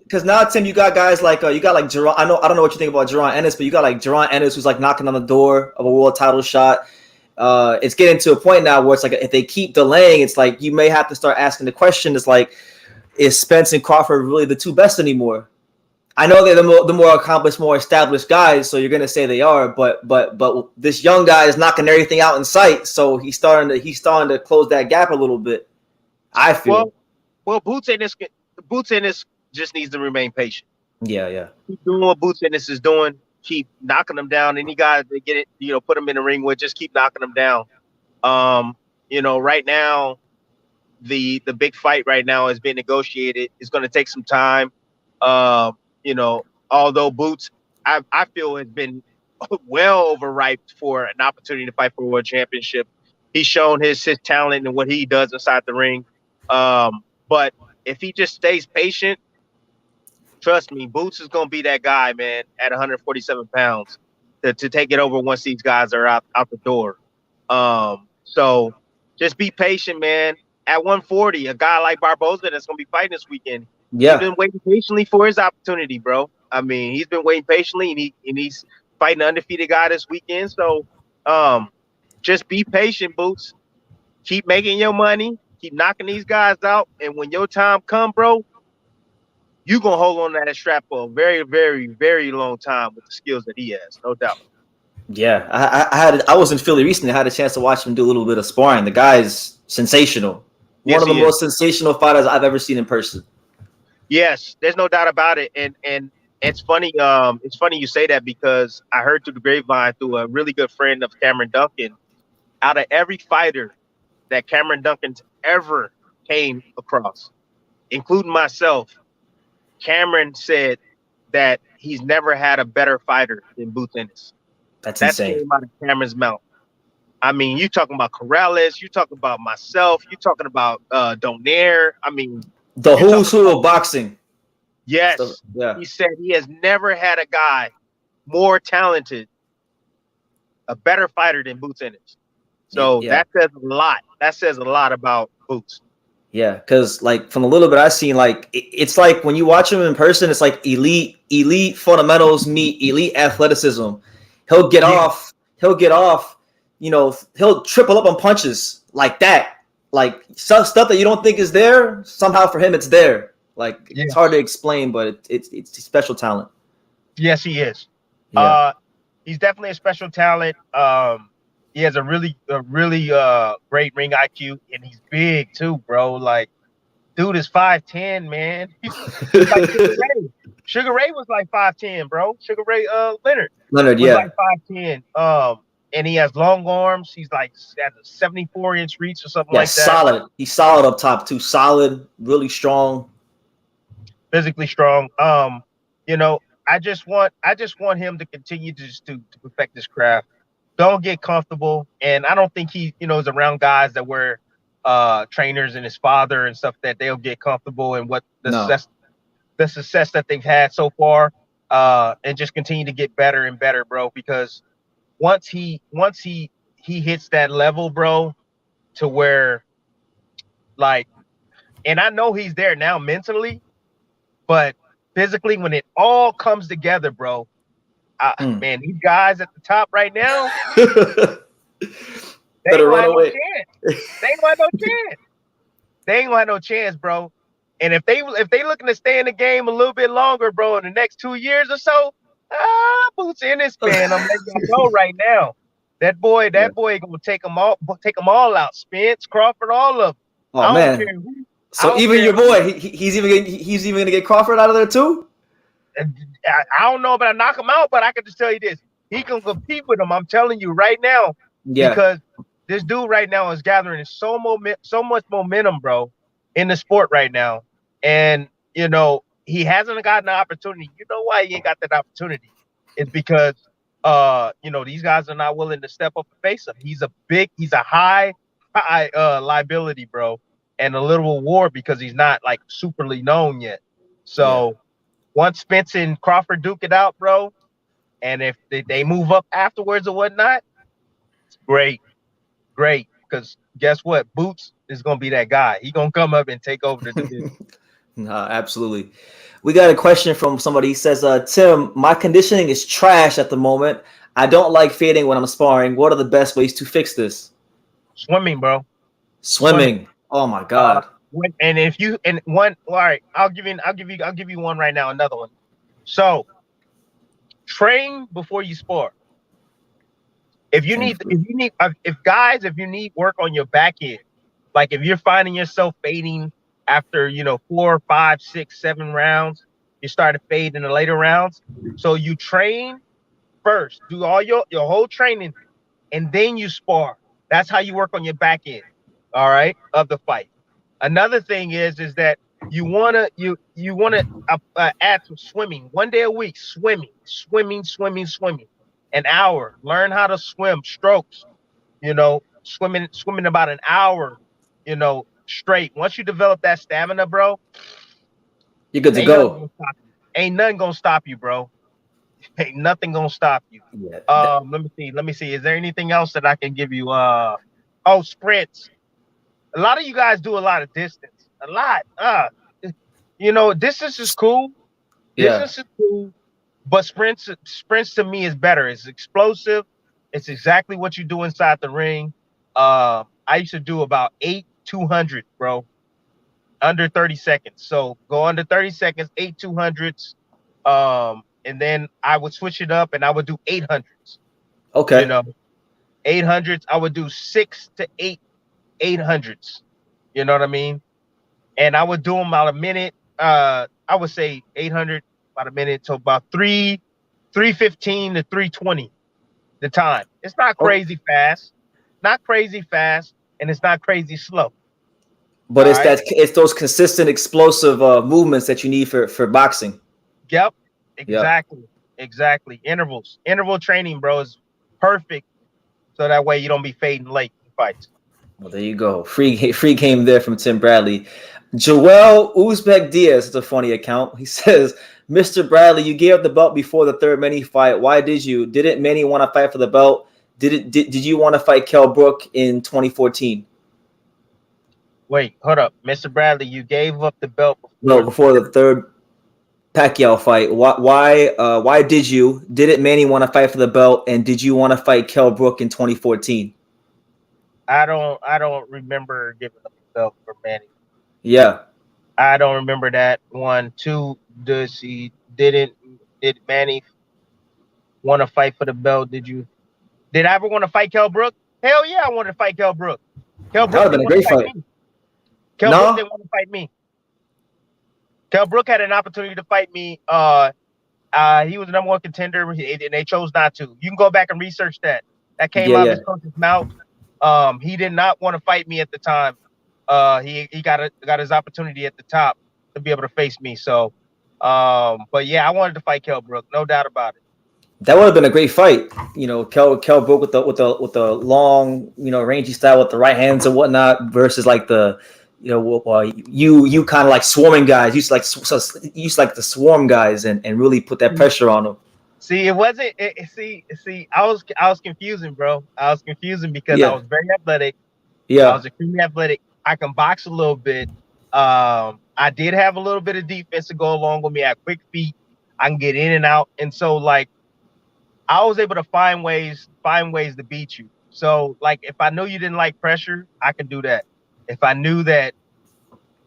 [SPEAKER 1] because now Tim, you got guys like you got like Jaron. I don't know what you think about Jaron Ennis, but you got like Jaron Ennis who's like knocking on the door of a world title shot. It's getting to a point now where it's like if they keep delaying, it's like you may have to start asking the question. It's like, is Spence and Crawford really the two best anymore? I know they're the more accomplished, more established guys, so you're gonna say they are, but this young guy is knocking everything out in sight, so he's starting to close that gap a little bit. I feel.
[SPEAKER 2] Well, Boots Ennis just needs to remain patient.
[SPEAKER 1] Yeah.
[SPEAKER 2] Keep doing what Boots Ennis is doing. Keep knocking them down. Any guy that get it, put them in the ring with, just keep knocking them down. Right now, the big fight right now is being negotiated. It's going to take some time. Although Boots, I feel has been well overripe for an opportunity to fight for a world championship. He's shown his talent and what he does inside the ring. But if he just stays patient, trust me, Boots is going to be that guy, man, at 147 pounds to take it over once these guys are out the door. So just be patient, man. At 140, a guy like Barboza that's going to be fighting this weekend, he's been waiting patiently for his opportunity, bro. I mean, he's been waiting patiently, and he's fighting an undefeated guy this weekend. So just be patient, Boots. Keep making your money. Keep knocking these guys out. And when your time come, bro, you going to hold on to that strap for a very, very, very long time with the skills that he has, no doubt.
[SPEAKER 1] Yeah, I was in Philly recently. I had a chance to watch him do a little bit of sparring. The guy's sensational.
[SPEAKER 2] Yes,
[SPEAKER 1] One of the
[SPEAKER 2] he
[SPEAKER 1] most sensational fighters I've ever seen in person.
[SPEAKER 2] Yes, there's no doubt about it. And it's funny. It's funny you say that because I heard through the grapevine through a really good friend of Cameron Duncan. Out of every fighter that Cameron Duncan's ever came across, including myself, Cameron said that he's never had a better fighter than Boots Ennis.
[SPEAKER 1] That's
[SPEAKER 2] That
[SPEAKER 1] insane.
[SPEAKER 2] came out of Cameron's mouth. I mean, you talking about Corrales, you talking about myself, you talking about Donaire. I mean,
[SPEAKER 1] the who's who of boxing.
[SPEAKER 2] Yes.
[SPEAKER 1] So, yeah.
[SPEAKER 2] He said he has never had a guy more talented, a better fighter than Boots Ennis. So that says a lot. That says a lot about Boots.
[SPEAKER 1] Yeah, because like from the little bit I've seen, like it's like when you watch him in person, it's like elite fundamentals meet elite athleticism. He'll get off, he'll triple up on punches like that. Like stuff that you don't think is there, somehow for him it's there. Like it's hard to explain, but it's special talent.
[SPEAKER 2] Yes, he is.
[SPEAKER 1] Yeah.
[SPEAKER 2] He's definitely a special talent. He has a really great ring IQ, and he's big too, bro. Like, dude is 5'10", man. He's like Sugar Ray. Sugar Ray was like 5'10", bro. Sugar Ray Leonard was like 5'10". And he has long arms. He's like has a 74-inch reach or something like that.
[SPEAKER 1] Solid. He's solid up top too. Solid, really strong,
[SPEAKER 2] physically strong. I just want him to continue to perfect his craft. Don't get comfortable, and I don't think he is around guys that were trainers and his father and stuff that they'll get comfortable in what the success that they've had so far, and just continue to get better and better, bro. Because once he hits that level, bro, to where like, and I know he's there now mentally, but physically when it all comes together, bro. Man, these guys at the top right now, they ain't gonna have no chance. They ain't gonna have no chance. They ain't gonna have no chance, bro. And if they looking to stay in the game a little bit longer, bro, in the next 2 years or so, Boots Ennis, man, I'm letting y'all know right now.
[SPEAKER 1] Yeah.
[SPEAKER 2] That boy gonna take them all out. Spence, Crawford, all of them.
[SPEAKER 1] Oh
[SPEAKER 2] I don't care
[SPEAKER 1] man.
[SPEAKER 2] who. I
[SPEAKER 1] So
[SPEAKER 2] don't
[SPEAKER 1] even
[SPEAKER 2] care
[SPEAKER 1] your
[SPEAKER 2] who.
[SPEAKER 1] boy, he's even gonna get Crawford out of there too.
[SPEAKER 2] I don't know about I knock him out, but I can just tell you this: he can compete with him. I'm telling you right now,
[SPEAKER 1] Yeah.
[SPEAKER 2] because this dude right now is gathering so much momentum, bro, in the sport right now, and he hasn't gotten the opportunity. You know why he ain't got that opportunity? It's because these guys are not willing to step up and face him. He's a high liability, bro, and a little reward because he's not like superly known yet.
[SPEAKER 1] Yeah.
[SPEAKER 2] So once Spence and Crawford duke it out, bro, and if they move up afterwards or whatnot, great, great. Because guess what? Boots is gonna be that guy. He gonna come up and take over the division.
[SPEAKER 1] Absolutely. We got a question from somebody. He says, Tim, my conditioning is trash at the moment. I don't like fading when I'm sparring. What are the best ways to fix this?
[SPEAKER 2] Swimming, bro. Swimming.
[SPEAKER 1] Swimming. Oh my
[SPEAKER 2] Uh,
[SPEAKER 1] God.
[SPEAKER 2] and if you and one, all right, I'll give you one right now. Another one. So train before you spar. If you
[SPEAKER 1] Train
[SPEAKER 2] need,
[SPEAKER 1] for-
[SPEAKER 2] if you need work on your back end, like if you're finding yourself fading after 4, 5, 6, 7 rounds, you start to fade in the later rounds. So you train first, do all your whole training, and then you spar. That's how you work on your back end, all right, of the fight. Another thing is that you wanna add some swimming 1 day a week, swimming, an hour. Learn how to swim, strokes. Swimming about an hour, straight. Once you develop that stamina, bro,
[SPEAKER 1] You're good to
[SPEAKER 2] ain't nothing
[SPEAKER 1] go.
[SPEAKER 2] gonna stop you. Ain't nothing gonna stop you, bro. Ain't nothing gonna stop you.
[SPEAKER 1] Yeah.
[SPEAKER 2] Let me see. Is there anything else that I can give you? Oh, sprints. A lot of you guys do a lot of distance. A lot. Distance is cool.
[SPEAKER 1] Yeah.
[SPEAKER 2] Distance is cool, but sprints to me is better. It's explosive. It's exactly what you do inside the ring. I used to do about 8 200, bro, under 30 seconds. So go under 30 seconds, 8 200s. And then I would switch it up and I would do 800s. You
[SPEAKER 1] Okay.
[SPEAKER 2] know, 800s. I would do 6 to 8 800s. You know what I mean? And I would do them about a minute. I would say 800 about a minute to about 315 to 320 the time. It's not
[SPEAKER 1] Oh,
[SPEAKER 2] crazy fast, and it's not crazy slow.
[SPEAKER 1] but
[SPEAKER 2] All right.
[SPEAKER 1] it's those consistent explosive movements that you need for boxing.
[SPEAKER 2] Yep.
[SPEAKER 1] Yeah.
[SPEAKER 2] Exactly. Interval training, bro, is perfect. So that way you don't be fading late in fights.
[SPEAKER 1] Well, there you go. Free game there from Tim Bradley. Joel Uzbek Diaz is a funny account. He says, Mr. Bradley, you gave up the belt before the third Manny fight. Why did you? Didn't Manny want to fight for the belt? Did you want to fight Kell Brook in 2014?
[SPEAKER 2] Wait, hold up, Mr. Bradley. You gave up the belt
[SPEAKER 1] No,
[SPEAKER 2] before the
[SPEAKER 1] before
[SPEAKER 2] third.
[SPEAKER 1] the third Pacquiao fight. Why did you? Didn't Manny want to fight for the belt? And did you want to fight Kell Brook in 2014?
[SPEAKER 2] I don't remember giving up the belt for Manny.
[SPEAKER 1] Yeah.
[SPEAKER 2] I don't remember that. One, two. Did Manny want to fight for the belt? Did I ever want to fight Kell Brook? Hell yeah, I wanted to fight Kell Brook. Kell
[SPEAKER 1] That would
[SPEAKER 2] Brook
[SPEAKER 1] have been
[SPEAKER 2] didn't
[SPEAKER 1] a
[SPEAKER 2] want to
[SPEAKER 1] great
[SPEAKER 2] fight
[SPEAKER 1] fight.
[SPEAKER 2] me. Kell Brook
[SPEAKER 1] No?
[SPEAKER 2] didn't want to fight me. Kell Brook had an opportunity to fight me. He was the number one contender, and they chose not to. You can go back and research that. That came
[SPEAKER 1] Yeah,
[SPEAKER 2] out of
[SPEAKER 1] yeah.
[SPEAKER 2] his coach's mouth. He did not want to fight me at the time. He got his opportunity at the top to be able to face me. So, but yeah, I wanted to fight Kell Brook, no doubt about it.
[SPEAKER 1] That would have been a great fight. Kell Brook with the long, rangy style with the right hands and whatnot versus like the you kind of like swarming guys. You used to like the swarm guys and really put that pressure on them.
[SPEAKER 2] See, it wasn't. See, I was confusing, bro. I was confusing because I
[SPEAKER 1] Yeah,
[SPEAKER 2] was very athletic. I
[SPEAKER 1] yeah.
[SPEAKER 2] was extremely athletic. I can box a little bit. I did have a little bit of defense to go along with me. I had quick feet. I can get in and out, and so like I was able to find ways to beat you. So like if I knew you didn't like pressure, I can do that. If I knew that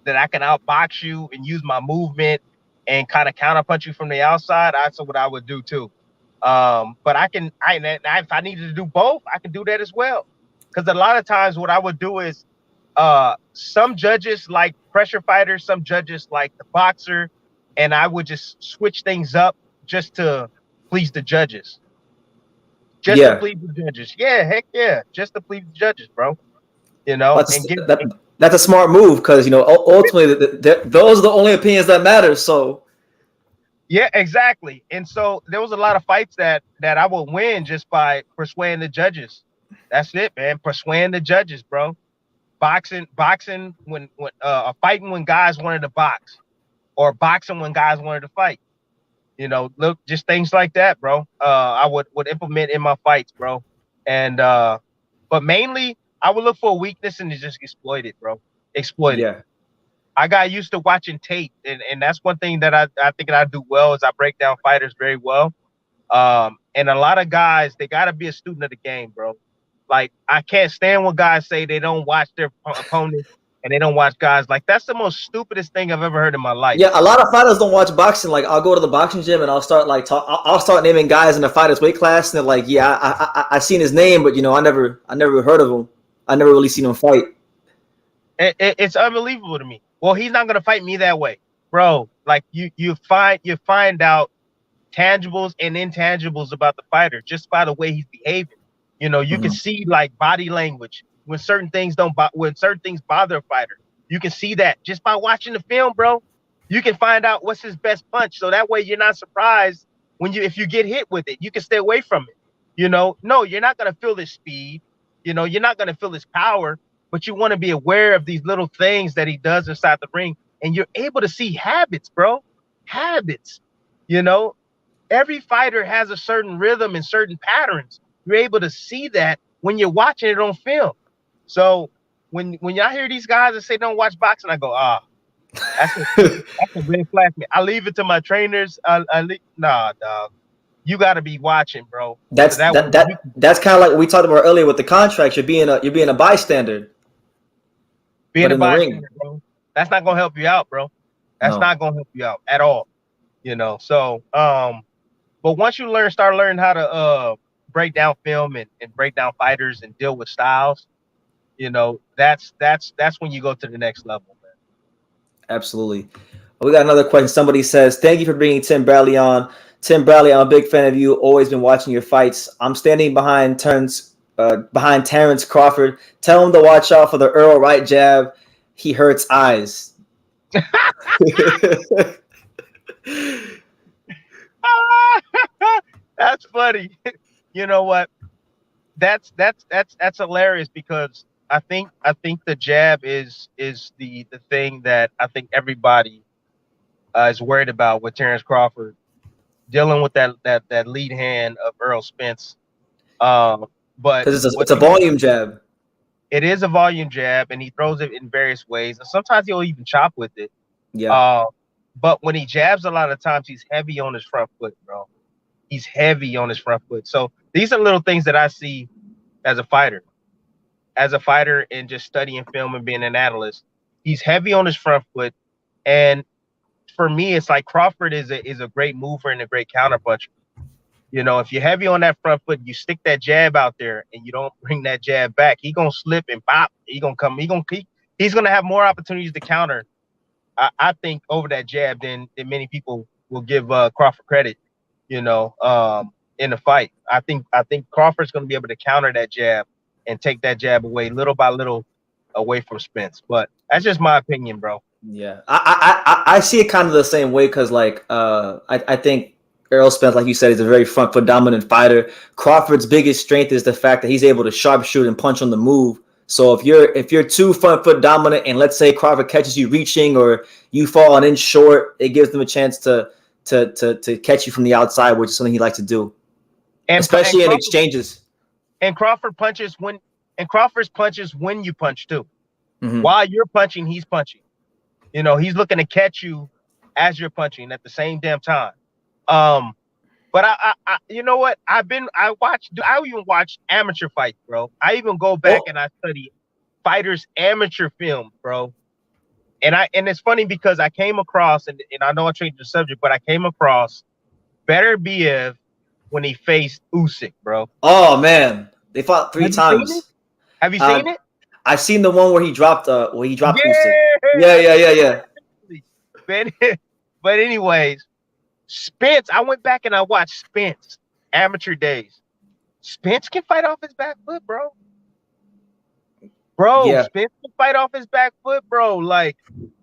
[SPEAKER 2] I can outbox you and use my movement and kind of counterpunch you from the outside, that's what I would do too. But if I needed to do both, I can do that as well. Because a lot of times, what I would do is, some judges like pressure fighters, some judges like the boxer, and I would just switch things up just to please the judges. Just to
[SPEAKER 1] Yeah,
[SPEAKER 2] please the judges. Yeah, heck yeah, just to please the judges, bro. You know,
[SPEAKER 1] that's
[SPEAKER 2] and give.
[SPEAKER 1] that's a smart move because ultimately those are the only opinions that matter. So
[SPEAKER 2] Yeah, exactly. And so there was a lot of fights that I would win just by persuading the judges. That's it, man. Persuading the judges, bro. Boxing when fighting when guys wanted to box, or boxing when guys wanted to fight. Look, just things like that, bro. I would implement in my fights, bro. And but mainly I would look for a weakness and to just exploit it, bro. Exploit it.
[SPEAKER 1] yeah,
[SPEAKER 2] I got used to watching tape, and that's one thing that I think I do well is I break down fighters very well. And a lot of guys, they got to be a student of the game, bro. Like, I can't stand when guys say they don't watch their opponents and they don't watch guys. Like, that's the most stupidest thing I've ever heard in my life.
[SPEAKER 1] yeah. A lot of fighters don't watch boxing. Like I'll go to the boxing gym and I'll start like I'll start naming guys in the fighters weight class, and they're like, yeah, I seen his name, but I never heard of him. I never really seen him fight.
[SPEAKER 2] It's unbelievable to me. Well, he's not gonna fight me that way, bro. Like, you find out tangibles and intangibles about the fighter just by the way he's behaving. You can see like body language when certain things bother a fighter. You can see that just by watching the film, bro. You can find out what's his best punch, so that way you're not surprised if you get hit with it. You can stay away from it. No, you're not gonna feel his speed. You're not gonna feel his power, but you want to be aware of these little things that he does inside the ring, and you're able to see habits, bro. Habits. You know, every fighter has a certain rhythm and certain patterns. You're able to see that when you're watching it on film. So when y'all hear these guys that say don't watch boxing, I go, that's a red flag. I leave it to my trainers. Nah, dog. You got to be watching, bro. So
[SPEAKER 1] That's
[SPEAKER 2] that way,
[SPEAKER 1] that's kind of like what we talked about earlier with the contracts. You're being a bystander,
[SPEAKER 2] being
[SPEAKER 1] but
[SPEAKER 2] a
[SPEAKER 1] in the ring,
[SPEAKER 2] bystander, bro, that's not gonna help you out, bro. That's
[SPEAKER 1] no.
[SPEAKER 2] not gonna help you out at all. So but once you start learning how to break down film and break down fighters and deal with styles, that's when you go to the next level, man.
[SPEAKER 1] Absolutely. We got another question. Somebody says, "Thank you for bringing Tim Bradley on. Tim Bradley, I'm a big fan of you. Always been watching your fights. I'm standing behind Terrence Crawford. Tell him to watch out for the Earl right jab. He hurts eyes."
[SPEAKER 2] That's funny. You know what? That's hilarious because I think the jab is the thing that I think everybody is worried about with Terrence Crawford dealing with that lead hand of Earl Spence. But
[SPEAKER 1] Because it's
[SPEAKER 2] what
[SPEAKER 1] a volume jab.
[SPEAKER 2] it is a volume jab, and he throws it in various ways, and sometimes he'll even chop with it.
[SPEAKER 1] Yeah.
[SPEAKER 2] Uh, but when he jabs, a lot of times he's heavy on his front foot, bro. He's heavy on his front foot. So these are little things that I see as a fighter. As a fighter and just studying film and being an analyst, he's heavy on his front foot. And for me, it's like Crawford is a great mover and a great counterpuncher. If you're heavy on that front foot, you stick that jab out there and you don't bring that jab back, he gonna slip and pop. He's gonna have more opportunities to counter. I think over that jab than many people will give Crawford credit. In the fight, I think Crawford's gonna be able to counter that jab and take that jab away little by little away from Spence. But that's just my opinion, bro.
[SPEAKER 1] Yeah, I see it kind of the same way because I think Errol Spence, like you said, is a very front foot dominant fighter. Crawford's biggest strength is the fact that he's able to sharpshoot and punch on the move. So if you're too front foot dominant and let's say Crawford catches you reaching or you fall on in short, it gives them a chance to catch you from the outside, which is something he likes to do,
[SPEAKER 2] And
[SPEAKER 1] especially in exchanges.
[SPEAKER 2] and Crawford punches when and Crawford's punches when you punch too.
[SPEAKER 1] Mm-hmm.
[SPEAKER 2] While you're punching, he's punching. He's looking to catch you as you're punching at the same damn time. But you know what? I even watch amateur fights, bro. I even go back and I study fighters' amateur film, bro. And it's funny because I came across, and I know I changed the subject, but I came across Better Biev when he faced Usyk, bro.
[SPEAKER 1] Oh man, they fought 3
[SPEAKER 2] Have you seen it?
[SPEAKER 1] times.
[SPEAKER 2] Have you seen it?
[SPEAKER 1] I've seen the one where he dropped Usyk.
[SPEAKER 2] Yeah,
[SPEAKER 1] Yeah.
[SPEAKER 2] but but anyways, Spence. I went back and I watched Spence amateur days. Spence can fight off his back foot, bro.
[SPEAKER 1] Yeah.
[SPEAKER 2] Spence can fight off his back foot, bro. Like,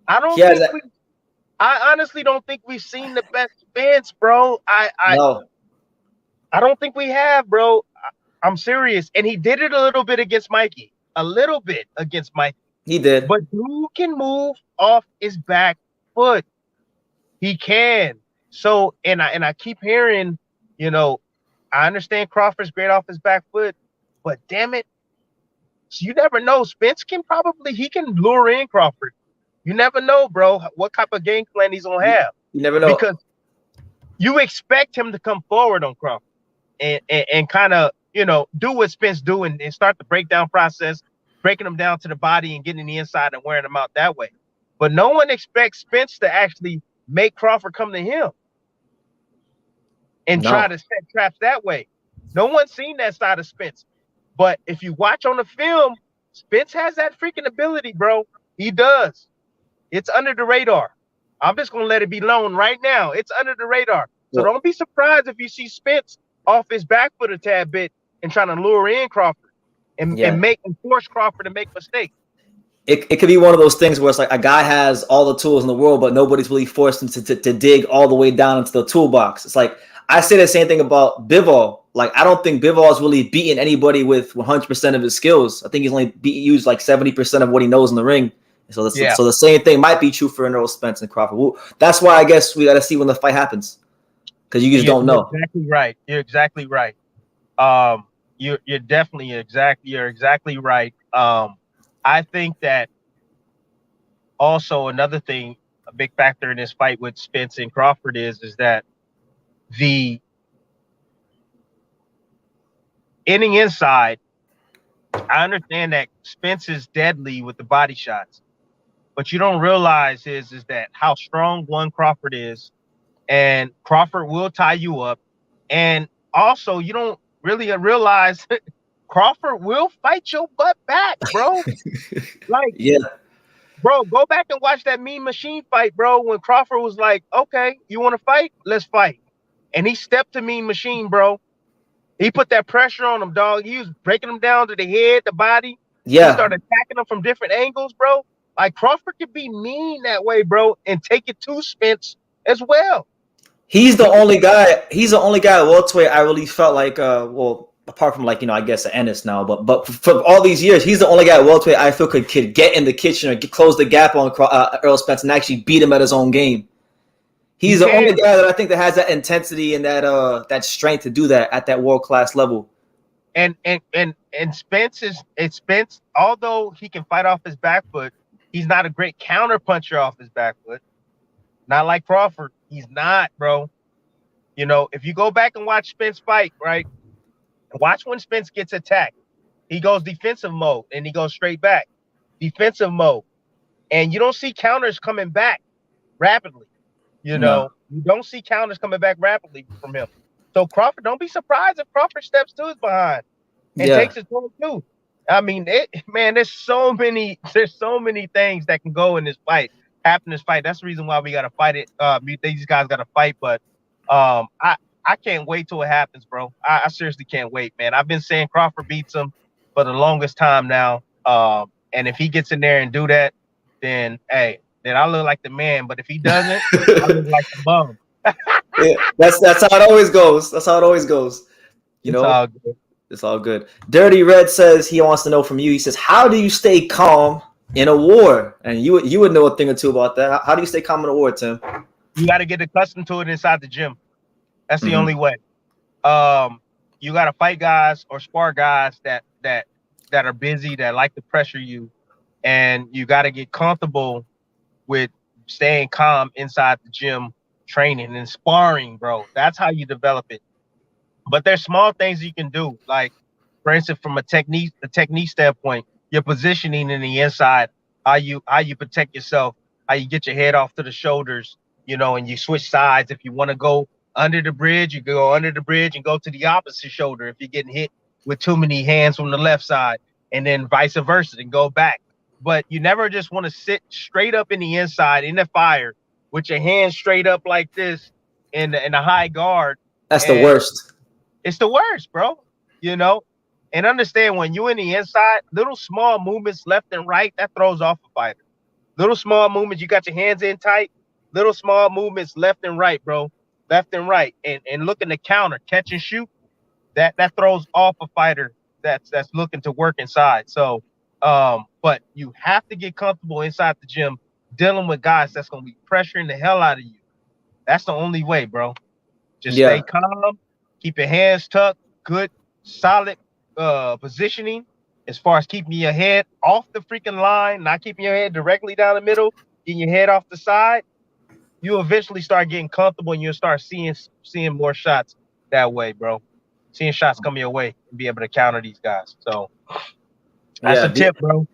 [SPEAKER 2] I honestly don't think we've seen the best Spence, bro.
[SPEAKER 1] No,
[SPEAKER 2] I don't think we have, bro. I'm serious. And he did it a little bit against Mikey. A little bit against Mikey.
[SPEAKER 1] he did.
[SPEAKER 2] But who can move off his back foot? He can. So, and I keep hearing, I understand Crawford's great off his back foot, but damn it, so you never know. Spence can lure in Crawford. You never know, bro, what type of game plan he's gonna have.
[SPEAKER 1] You never know.
[SPEAKER 2] Because you expect him to come forward on Crawford and kind of, do what Spence do and start the breakdown process, breaking him down to the body and getting the inside and wearing him out that way. But no one expects Spence to actually make Crawford come to him and try to set traps that way. No one's seen that side of Spence. But if you watch on the film, Spence has that freaking ability, bro. He does. It's under the radar. I'm just going to let it be known right now. It's under the radar. So don't be surprised if you see Spence off his back foot a tad bit and trying to lure in Crawford and force Crawford to make mistakes.
[SPEAKER 1] It could be one of those things where it's like a guy has all the tools in the world, but nobody's really forced him to dig all the way down into the toolbox. It's like I say the same thing about Bivol. Like I don't think Bivol has really beaten anybody with 100% of his skills. I think he's only used like 70% of what he knows in the ring. So the same thing might be true for Retrospection and Crawford. Well, that's why I guess we got to see when the fight happens because you just don't know.
[SPEAKER 2] Exactly right. You're exactly right. You're exactly right. I think that also another thing, a big factor in this fight with Spence and Crawford is that the inning inside, I understand that Spence is deadly with the body shots, but you don't realize is that how strong Crawford is, and Crawford will tie you up, and also you don't really realize Crawford will fight your butt back, bro. Bro, go back and watch that Mean Machine fight, bro, when Crawford was like, okay, you want to fight? Let's fight. And he stepped to Mean Machine, bro. He put that pressure on him, dog. He was breaking him down to the head, the body.
[SPEAKER 1] Yeah.
[SPEAKER 2] He started attacking him from different angles, bro. Like, Crawford could be mean that way, bro, and take it to Spence as well.
[SPEAKER 1] He's the only guy at welterweight I really felt like, apart from I guess Ennis now, but for all these years, he's the only guy at welterweight I feel could get in the kitchen or close the gap on Retrospection and actually beat him at his own game. He's the only guy that I think that has that intensity and that strength to do that at that world class level.
[SPEAKER 2] And Spence although he can fight off his back foot, he's not a great counter puncher off his back foot. Not like Crawford. He's not, bro. If you go back and watch Spence fight, right? Watch when Spence gets attacked. He goes defensive mode and he goes straight back. Defensive mode. And you don't see counters coming back rapidly. You don't see counters coming back rapidly from him. So Crawford, don't be surprised if Crawford steps to his behind and takes it to him too. I mean, there's so many things that can go in this fight, happen in this fight. That's the reason why we gotta fight it. These guys gotta fight, but I can't wait till it happens, bro. I seriously can't wait, man. I've been saying Crawford beats him for the longest time now. And if he gets in there and do that, then I look like the man. But if he doesn't, I look like the bum.
[SPEAKER 1] Yeah, that's how it always goes. That's how it always goes. It's all good. Dirty Red says he wants to know from you. He says, how do you stay calm in a war? And you would know a thing or two about that. How do you stay calm in a war, Tim?
[SPEAKER 2] You got to get accustomed to it inside the gym. That's the only way. You got to fight guys or spar guys that are busy, that like to pressure you, and you got to get comfortable with staying calm inside the gym, training and sparring, bro. That's how you develop it. But there's small things you can do, like, for instance, from the technique standpoint, your positioning in the inside, how you protect yourself, how you get your head off to the shoulders, and you switch sides if you want to go under the bridge. You go under the bridge and go to the opposite shoulder if you're getting hit with too many hands from the left side, and then vice versa and go back. But you never just want to sit straight up in the inside in the fire with your hands straight up like this in a high guard.
[SPEAKER 1] That's the
[SPEAKER 2] And
[SPEAKER 1] worst.
[SPEAKER 2] it's the worst, bro. You know, and understand when you in the inside, little small movements left and right, that throws off a fighter. Little small movements, you got your hands in tight, little small movements left and right, bro. Left and right. And looking to counter, catch and shoot, that throws off a fighter that's looking to work inside. So but you have to get comfortable inside the gym dealing with guys that's gonna be pressuring the hell out of you. That's the only way, bro. Just stay
[SPEAKER 1] Yeah.
[SPEAKER 2] calm, keep your hands tucked, good, solid positioning as far as keeping your head off the freaking line, not keeping your head directly down the middle, getting your head off the side. You'll eventually start getting comfortable and you'll start seeing more shots that way, bro. Seeing shots come your way and be able to counter these guys. So that's
[SPEAKER 1] Yeah.
[SPEAKER 2] a tip, bro.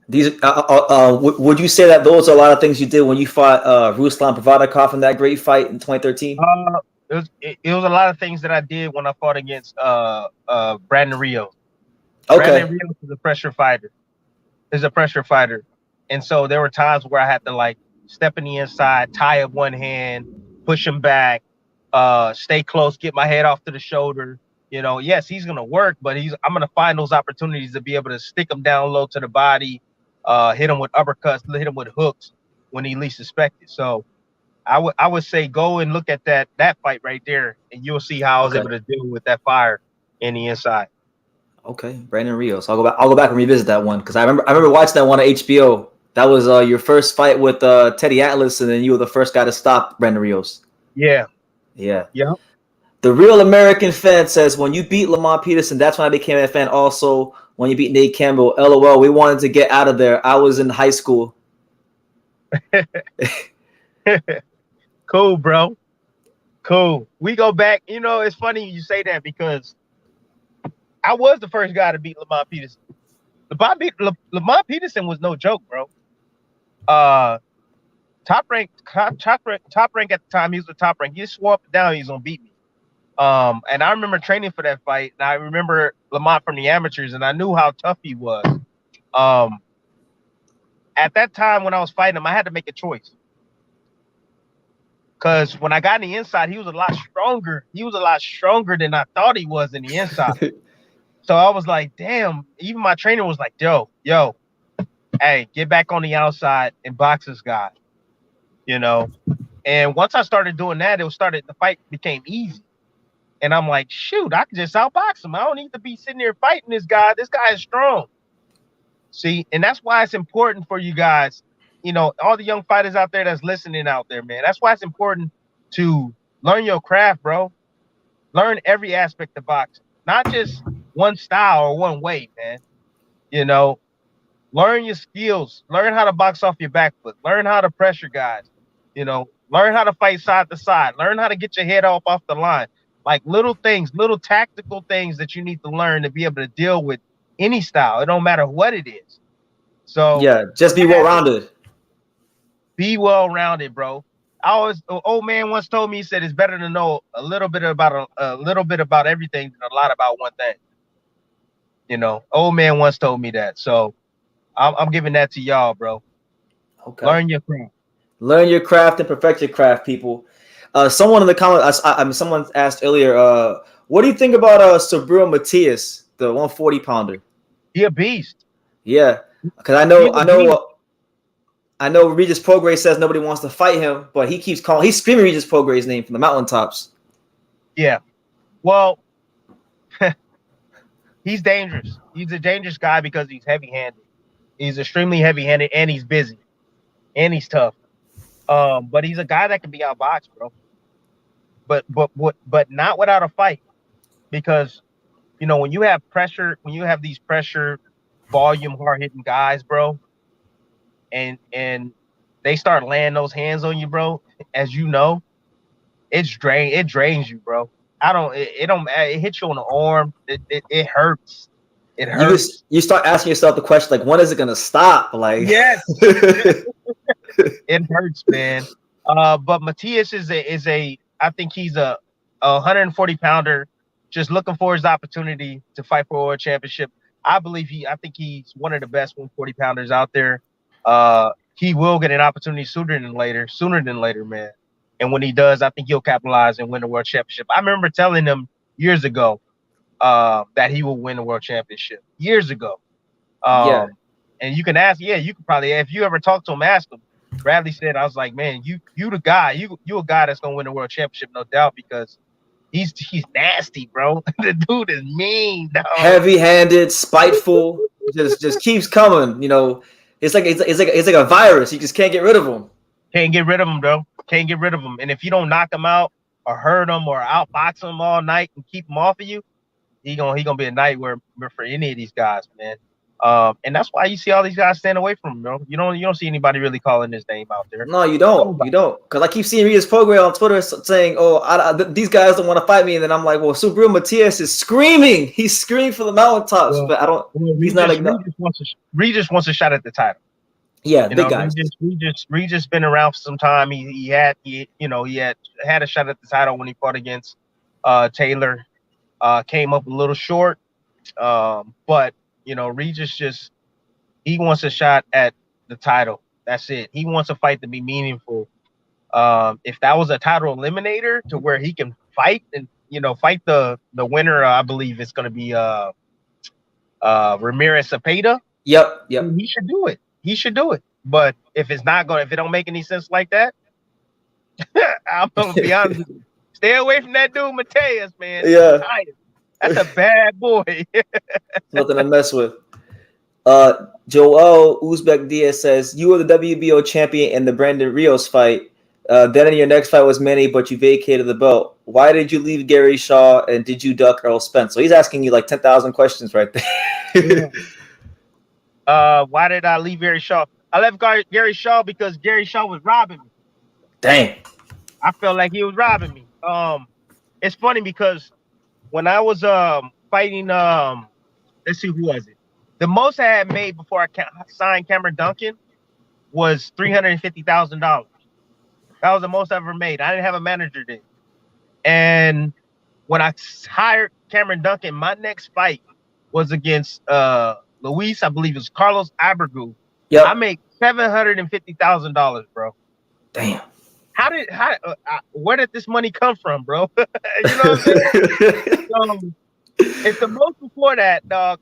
[SPEAKER 1] These would you say that those are a lot of things you did when you fought Ruslan Provodnikov in that great fight in 2013?
[SPEAKER 2] It was a lot of things that I did when I fought against Brandon Rios.
[SPEAKER 1] Okay.
[SPEAKER 2] Brandon Rios is a pressure fighter. And so there were times where I had to like step in the inside, tie up one hand, push him back, stay close, get my head off to the shoulder. You know, yes, he's gonna work, but I'm gonna find those opportunities to be able to stick him down low to the body, hit him with uppercuts, hit him with hooks when he least expected. So I would say go and look at that fight right there, and you'll see how I was able to deal with that fire in the inside.
[SPEAKER 1] Okay, Brandon Rios. I'll go back and revisit that one because I remember watching that one on HBO. That was your first fight with Teddy Atlas, and then you were the first guy to stop Brandon Rios.
[SPEAKER 2] Yeah.
[SPEAKER 1] Yeah.
[SPEAKER 2] Yeah.
[SPEAKER 1] The Real American Fan says, when you beat Lamont Peterson, that's when I became a fan. Also, when you beat Nate Campbell, LOL, we wanted to get out of there. I was in high school.
[SPEAKER 2] Cool, bro. Cool. We go back. You know, it's funny you say that because I was the first guy to beat Lamont Peterson. Lamont Peterson was no joke, bro. Top rank at the time. He was the top rank. He swore up and down he's gonna beat me. And I remember training for that fight, and I remember Lamont from the amateurs, and I knew how tough he was. At that time when I was fighting him, I had to make a choice. Because when I got in the inside, he was a lot stronger. He was a lot stronger than I thought he was in the inside. So I was like, damn. Even my trainer was like, yo, hey, get back on the outside and box this guy. You know? And once I started doing that, the fight became easy. And I'm like, shoot, I can just outbox him. I don't need to be sitting there fighting this guy. This guy is strong. See, and that's why it's important for you guys, you know, all the young fighters out there that's listening out there, man. That's why it's important to learn your craft, bro. Learn every aspect of boxing, not just one style or one way, man. You know, learn your skills. Learn how to box off your back foot. Learn how to pressure guys. You know, learn how to fight side to side. Learn how to get your head off the line. Like little things, little tactical things that you need to learn to be able to deal with any style. It don't matter what it is. So
[SPEAKER 1] yeah, just be well-rounded.
[SPEAKER 2] Be well-rounded, bro. Old man once told me, he said it's better to know a little bit about everything than a lot about one thing. You know, old man once told me that. So I'm giving that to y'all, bro.
[SPEAKER 1] Okay.
[SPEAKER 2] Learn your craft.
[SPEAKER 1] Learn your craft and perfect your craft, people. Someone in the comments, someone asked earlier, what do you think about Subriel Matias, the 140 pounder?
[SPEAKER 2] He a beast.
[SPEAKER 1] Yeah, because I know Regis Prograis says nobody wants to fight him, but he's screaming Regis Prograis' name from the mountaintops.
[SPEAKER 2] Yeah, well, he's dangerous. He's a dangerous guy because he's heavy-handed. He's extremely heavy-handed, and he's busy, and he's tough. But he's a guy that can be outboxed, bro. But not without a fight, because you know when you have these pressure, volume, hard-hitting guys, bro, and they start laying those hands on you, bro. As you know, it drains you, bro. It hits you on the arm. It hurts. It hurts.
[SPEAKER 1] You start asking yourself the question, like, when is it gonna stop? Like,
[SPEAKER 2] yes, it hurts, man. But Matias is a I think he's a a 140 pounder, just looking for his opportunity to fight for a world championship. I think he's one of the best 140 pounders out there. He will get an opportunity sooner than later, man. And when he does, I think he'll capitalize and win the world championship. I remember telling him years ago that he will win the world championship years ago.
[SPEAKER 1] Yeah.
[SPEAKER 2] And you can ask, you could probably, if you ever talk to him, ask him. Bradley said, I was like, man, you the guy, you a guy that's gonna win the world championship, no doubt, because he's nasty, bro. The dude is mean, dog.
[SPEAKER 1] Heavy-handed, spiteful, just keeps coming. You know, it's like a virus. You just can't get rid of him.
[SPEAKER 2] Can't get rid of him, bro. Can't get rid of him. And if you don't knock him out or hurt him or outbox him all night and keep him off of you, he gonna be a nightmare for any of these guys, man. And that's why you see all these guys stand away from him, bro. You don't see anybody really calling his name out there.
[SPEAKER 1] No, you don't. You don't. Because I keep seeing Regis Prograis on Twitter saying, "Oh, these guys don't want to fight me," and then I'm like, "Well, Subriel Matias is screaming. He's screaming for the mountaintops, but I don't. He's not like
[SPEAKER 2] Regis wants a shot at the title.
[SPEAKER 1] Yeah, big guys.
[SPEAKER 2] Regis been around for some time. He had a shot at the title when he fought against Taylor. Came up a little short, but Regis he wants a shot at the title. That's it. He wants a fight to be meaningful. If that was a title eliminator to where he can fight and fight the winner, I believe it's going to be Ramirez Cepeda.
[SPEAKER 1] Yep.
[SPEAKER 2] He should do it. But if it don't make any sense like that, I'm gonna be honest with you. Stay away from that dude, Mateus, man.
[SPEAKER 1] Yeah.
[SPEAKER 2] That's a bad boy.
[SPEAKER 1] Nothing to mess with. Joel Uzbek Diaz says, you were the WBO champion in the Brandon Rios fight. Then in your next fight was Manny, but you vacated the belt. Why did you leave Gary Shaw and did you duck Errol Spence? So he's asking you like 10,000 questions right there.
[SPEAKER 2] Why did I leave Gary Shaw? I left Gary Shaw because Gary Shaw was robbing me.
[SPEAKER 1] Dang.
[SPEAKER 2] I felt like he was robbing me. It's funny because when I was fighting, let's see, who was it? The most I had made before I signed Cameron Duncan was $350,000. That was the most I ever made. I didn't have a manager then. And when I hired Cameron Duncan, my next fight was against Luis, I believe it was Carlos Abregu.
[SPEAKER 1] Yep.
[SPEAKER 2] I made $750,000, bro.
[SPEAKER 1] Damn.
[SPEAKER 2] Where did this money come from, bro? You know what I'm saying? It's the most before that, dog.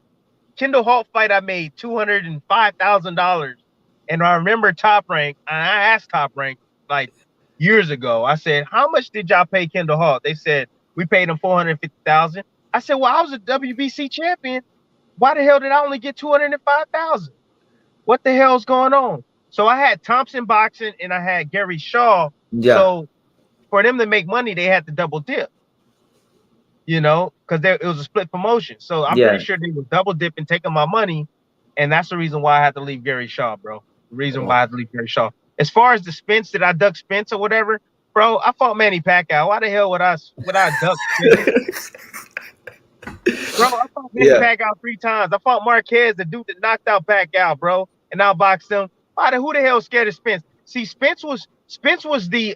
[SPEAKER 2] Kendall Holt fight, I made $205,000. And I remember Top Rank, and I asked Top Rank like years ago. I said, how much did y'all pay Kendall Holt? They said, we paid him $450,000. I said, well, I was a WBC champion. Why the hell did I only get $205,000? What the hell's going on? So I had Thompson Boxing and I had Gary Shaw.
[SPEAKER 1] Yeah.
[SPEAKER 2] So for them to make money, they had to double dip. Because it was a split promotion. So I'm pretty sure they were double dipping, taking my money. And that's the reason why I had to leave Gary Shaw, bro. The reason why I had to leave Gary Shaw. As far as the Spence, did I duck Spence or whatever? Bro, I fought Manny Pacquiao. Why the hell would I duck Spence? Bro, I fought Manny Pacquiao 3 times. I fought Marquez, the dude that knocked out Pacquiao, bro, and outboxed him. Who the hell scared of Spence? See, Spence was the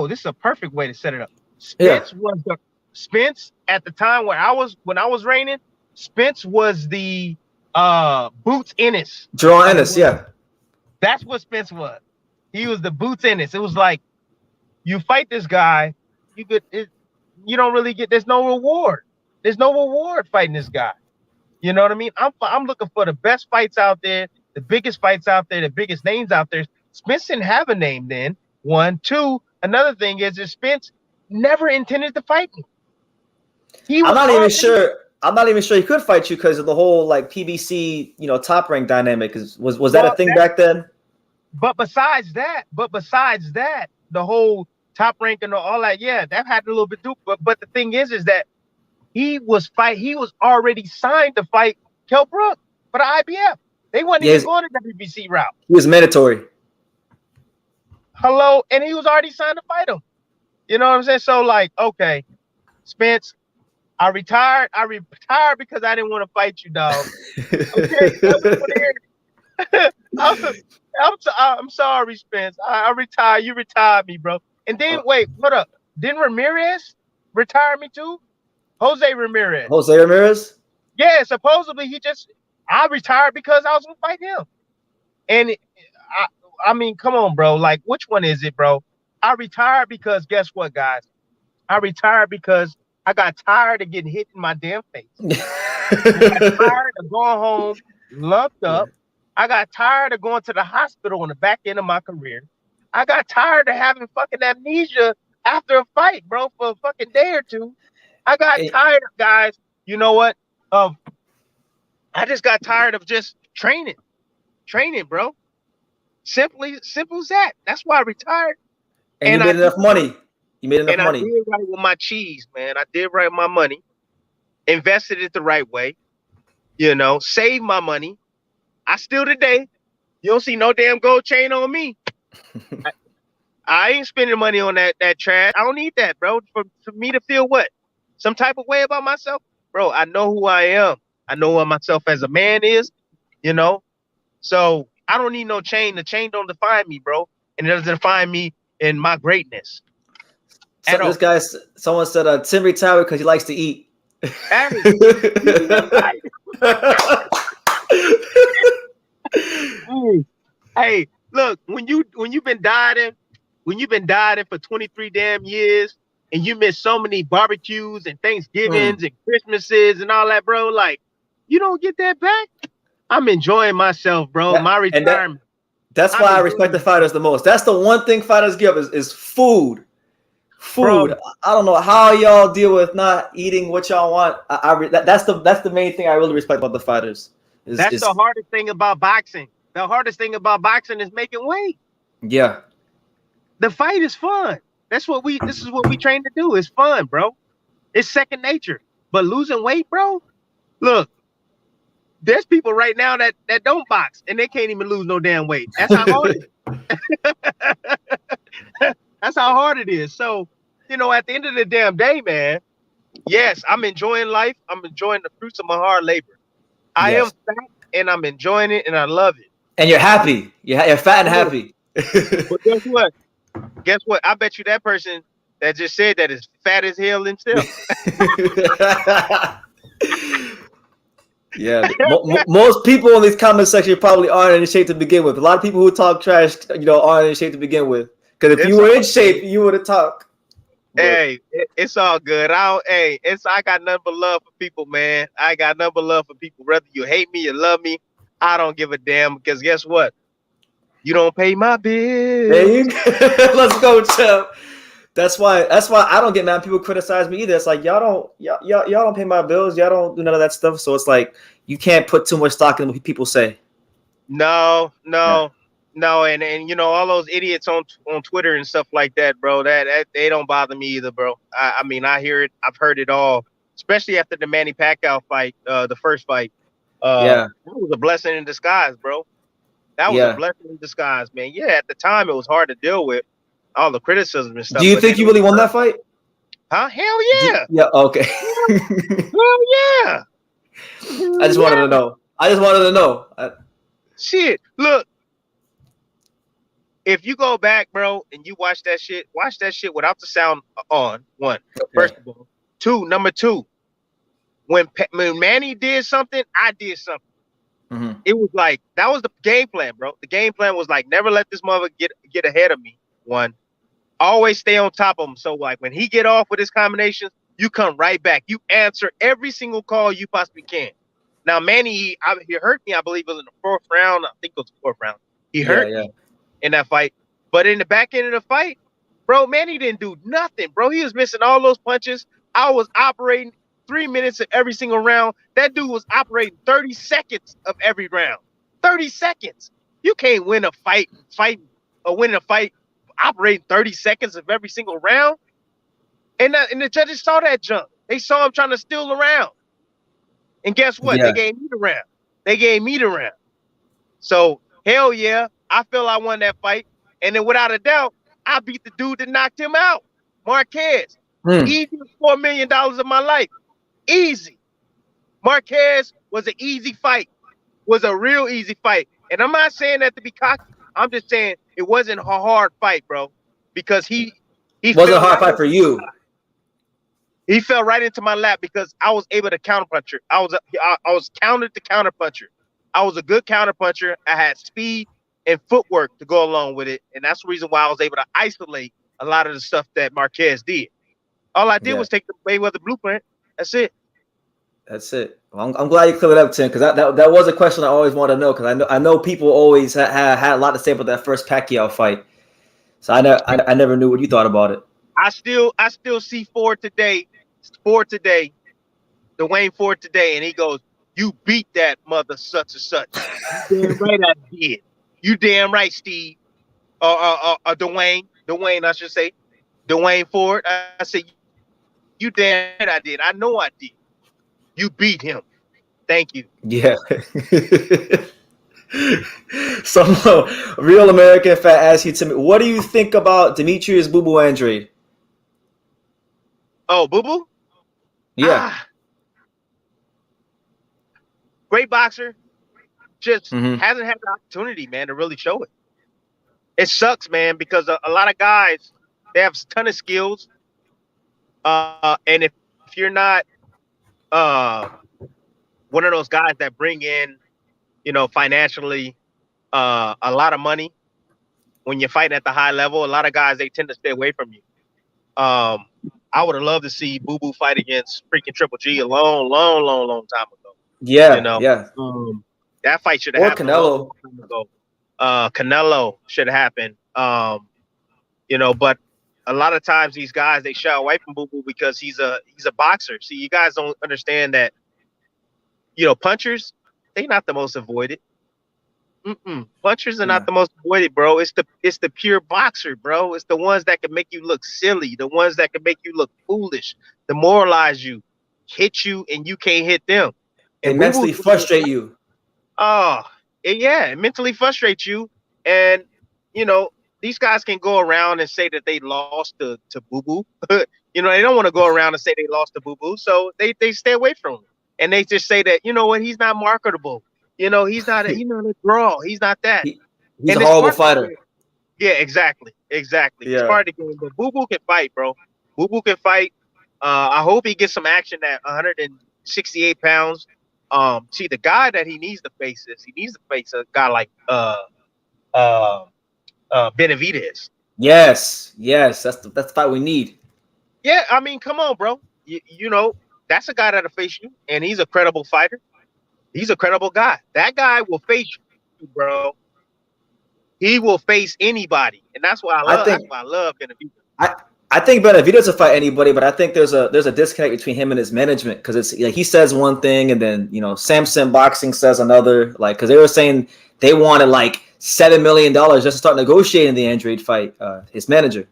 [SPEAKER 2] this is a perfect way to set it up. Spence at the time when I was reigning, Spence was the Boots Ennis.
[SPEAKER 1] Jaron Ennis, yeah.
[SPEAKER 2] That's what Spence was. He was the Boots Ennis. It was like you fight this guy, you don't really get. There's no reward. There's no reward fighting this guy. You know what I mean? I'm looking for the best fights out there, the biggest fights out there, the biggest names out there. Spence didn't have a name then. 1, 2. Another thing is Spence never intended to fight me. I'm not even
[SPEAKER 1] sure he could fight you because of the whole like PBC, Top Rank dynamic. Was that a thing back then?
[SPEAKER 2] But besides that, the whole Top Rank and all that, that had a little bit to do. But the thing is that he was already signed to fight Kell Brook for the IBF. They wasn't even going the WBC route.
[SPEAKER 1] He was mandatory.
[SPEAKER 2] Hello, and he was already signed to fight him. You know what I'm saying? So like, okay, Spence, I retired because I didn't want to fight you, dog. Okay, I'm sorry, Spence. I retired. You retired me, bro. And then wait, hold up. Didn't Ramirez retire me too? Jose Ramirez.
[SPEAKER 1] Jose Ramirez?
[SPEAKER 2] Yeah, supposedly I retired because I was gonna fight him. And I mean, come on, bro. Like, which one is it, bro? I retired because guess what, guys? I retired because I got tired of getting hit in my damn face. I got tired of going home lumped up. I got tired of going to the hospital on the back end of my career. I got tired of having fucking amnesia after a fight, bro, for a fucking day or two. I got tired of, guys, you know what? I just got tired of just training, bro. Simple as that. That's why I retired.
[SPEAKER 1] And you made enough money. You made enough money.
[SPEAKER 2] I did right with my cheese, man. I did right with my money. Invested it the right way. You know, saved my money. I still today, you don't see no damn gold chain on me. I ain't spending money on that trash. I don't need that, bro. For me to feel what? Some type of way about myself? Bro, I know who I am. I know what myself as a man is, you know? So I don't need no chain. The chain don't define me, bro. And it doesn't define me in my greatness.
[SPEAKER 1] So this guy, someone said Tim retired because he likes to eat.
[SPEAKER 2] Hey, look, when you've been dieting for 23 damn years and you miss so many barbecues and Thanksgivings and Christmases and all that, bro, like, you don't get that back. I'm enjoying myself, bro. My retirement.
[SPEAKER 1] That's why I respect the fighters the most. That's the one thing fighters give is food. Food. Bro, I don't know how y'all deal with not eating what y'all want. That's the main thing I really respect about the fighters.
[SPEAKER 2] That's the hardest thing about boxing. The hardest thing about boxing is making weight.
[SPEAKER 1] Yeah.
[SPEAKER 2] The fight is fun. This is what we train to do. It's fun, bro. It's second nature. But losing weight, bro, look, there's people right now that don't box and they can't even lose no damn weight. That's how hard it is. That's how hard it is. So, you know, at the end of the damn day, man, yes, I'm enjoying life. I'm enjoying the fruits of my hard labor. I am fat and I'm enjoying it and I love it.
[SPEAKER 1] And you're happy. You're fat and happy.
[SPEAKER 2] But guess what? I bet you that person that just said that is fat as hell himself.
[SPEAKER 1] Yeah, most people in these comment section probably aren't in shape to begin with. A lot of people who talk trash, aren't in shape to begin with. Because if you were in shape, you would have talked.
[SPEAKER 2] Hey, it's all good. I got nothing but love for people, man. I got nothing but love for people. Whether you hate me or love me, I don't give a damn. Because guess what? You don't pay my bills.
[SPEAKER 1] Let's go, Chubb. That's why I don't get mad. People criticize me either. It's like y'all don't pay my bills. Y'all don't do none of that stuff. So it's like you can't put too much stock in what people say.
[SPEAKER 2] No. And all those idiots on Twitter and stuff like that, bro. That they don't bother me either, bro. I mean, I hear it. I've heard it all, especially after the Manny Pacquiao fight, the first fight. That was a blessing in disguise, bro. That was a blessing in disguise, man. Yeah, at the time it was hard to deal with all the criticism and stuff.
[SPEAKER 1] Do you think you really won that fight?
[SPEAKER 2] Huh? Hell yeah.
[SPEAKER 1] Yeah. Okay.
[SPEAKER 2] Hell yeah.
[SPEAKER 1] I just wanted to know.
[SPEAKER 2] Shit. Look. If you go back, bro, and you watch that shit without the sound on, one. Okay. First of all. Number two, when Manny did something, I did something. Mm-hmm. It was like, that was the game plan, bro. The game plan was like, never let this mother get ahead of me, one. Always stay on top of him. So, like, when he get off with his combinations, you come right back. You answer every single call you possibly can. Now, Manny, he hurt me, I believe it was in the fourth round. I think it was the fourth round. He hurt me in that fight. But in the back end of the fight, bro, Manny didn't do nothing, bro. He was missing all those punches. I was operating 3 minutes of every single round. That dude was operating 30 seconds of every round. 30 seconds. You can't win a fight operating 30 seconds of every single round. And the judges saw that jump. They saw him trying to steal the round. And guess what? Yeah. They gave me the round. So, hell yeah, I feel I won that fight. And then without a doubt, I beat the dude that knocked him out, Marquez. Easy $4 million of my life. Easy. Marquez was an easy fight. Was a real easy fight. And I'm not saying that to be cocky. I'm just saying it wasn't a hard fight, bro. Because he He
[SPEAKER 1] Wasn't a
[SPEAKER 2] fell
[SPEAKER 1] hard
[SPEAKER 2] right
[SPEAKER 1] fight for you.
[SPEAKER 2] He fell right into my lap because I was able to counterpuncher. I was countered the counterpuncher. I was a good counterpuncher. I had speed and footwork to go along with it, and that's the reason why I was able to isolate a lot of the stuff that Marquez did. All I did
[SPEAKER 1] Yeah.
[SPEAKER 2] was take the Mayweather blueprint. That's it.
[SPEAKER 1] That's it. Well, I'm glad you cleared it up, Tim, because that was a question I always wanted to know. Because I know people always had a lot to say about that first Pacquiao fight. So I never knew what you thought about it.
[SPEAKER 2] I still see Ford today, Dwayne Ford today, and he goes, "You beat that mother such and such." You damn right I did. You damn right, Steve. Dwayne, I should say, Dwayne Ford. I said, "You damn right I did. I know I did. You beat him. Thank you."
[SPEAKER 1] Yeah. Some real American fan asks you, Tim, what do you think about Demetrius Boo Boo Andrade?
[SPEAKER 2] Oh, Boo Boo.
[SPEAKER 1] Yeah.
[SPEAKER 2] Ah, great boxer. Just
[SPEAKER 1] Mm-hmm.
[SPEAKER 2] hasn't had the opportunity, man, to really show it. It sucks, man, because a lot of guys they have a ton of skills, and if you're not uh, one of those guys that bring in, financially, a lot of money when you're fighting at the high level, a lot of guys they tend to stay away from you. Um, I would have loved to see Boo Boo fight against freaking Triple G a long time ago. You
[SPEAKER 1] Yeah.
[SPEAKER 2] know,
[SPEAKER 1] Yeah.
[SPEAKER 2] that fight should have
[SPEAKER 1] Or
[SPEAKER 2] happened a long
[SPEAKER 1] Canelo.
[SPEAKER 2] time ago. Canelo should have happened. But a lot of times these guys they shy away from Boo Boo because he's a boxer. See, you guys don't understand that. Punchers they not the most avoided. Punchers are not
[SPEAKER 1] Nah.
[SPEAKER 2] the most avoided, bro. It's the pure boxer, bro. It's the ones that can make you look silly, the ones that can make you look foolish, demoralize you, hit you, and you can't hit them.
[SPEAKER 1] They
[SPEAKER 2] And Boo Boo,
[SPEAKER 1] mentally frustrate you.
[SPEAKER 2] oh, yeah, it mentally frustrates you. And you know, these guys can go around and say that they lost to Boo Boo. They don't want to go around and say they lost to Boo Boo, so they stay away from him. And they just say that, he's not marketable. He's not a draw. He's not that.
[SPEAKER 1] He, he's a
[SPEAKER 2] And it's
[SPEAKER 1] horrible
[SPEAKER 2] part of the
[SPEAKER 1] fighter.
[SPEAKER 2] game. Yeah, exactly. Exactly. It's
[SPEAKER 1] Yeah.
[SPEAKER 2] part of the game. But Boo Boo can fight, bro. Boo Boo can fight. I hope he gets some action at 168 pounds. See, the guy that he needs to face is he needs to face a guy like uh, Benavidez.
[SPEAKER 1] Yes. Yes. That's the fight we need.
[SPEAKER 2] Yeah, I mean, come on, bro. That's a guy that'll face you, and he's a credible fighter. He's a credible guy. That guy will face you, bro. He will face anybody, and that's why I
[SPEAKER 1] I
[SPEAKER 2] love.
[SPEAKER 1] think
[SPEAKER 2] That's why I love Benavidez.
[SPEAKER 1] I think Benavidez will fight anybody, but I think there's a disconnect between him and his management because it's like he says one thing and then Samson Boxing says another. Like because they were saying they wanted like $7 million just to start negotiating the Andrade fight. His manager.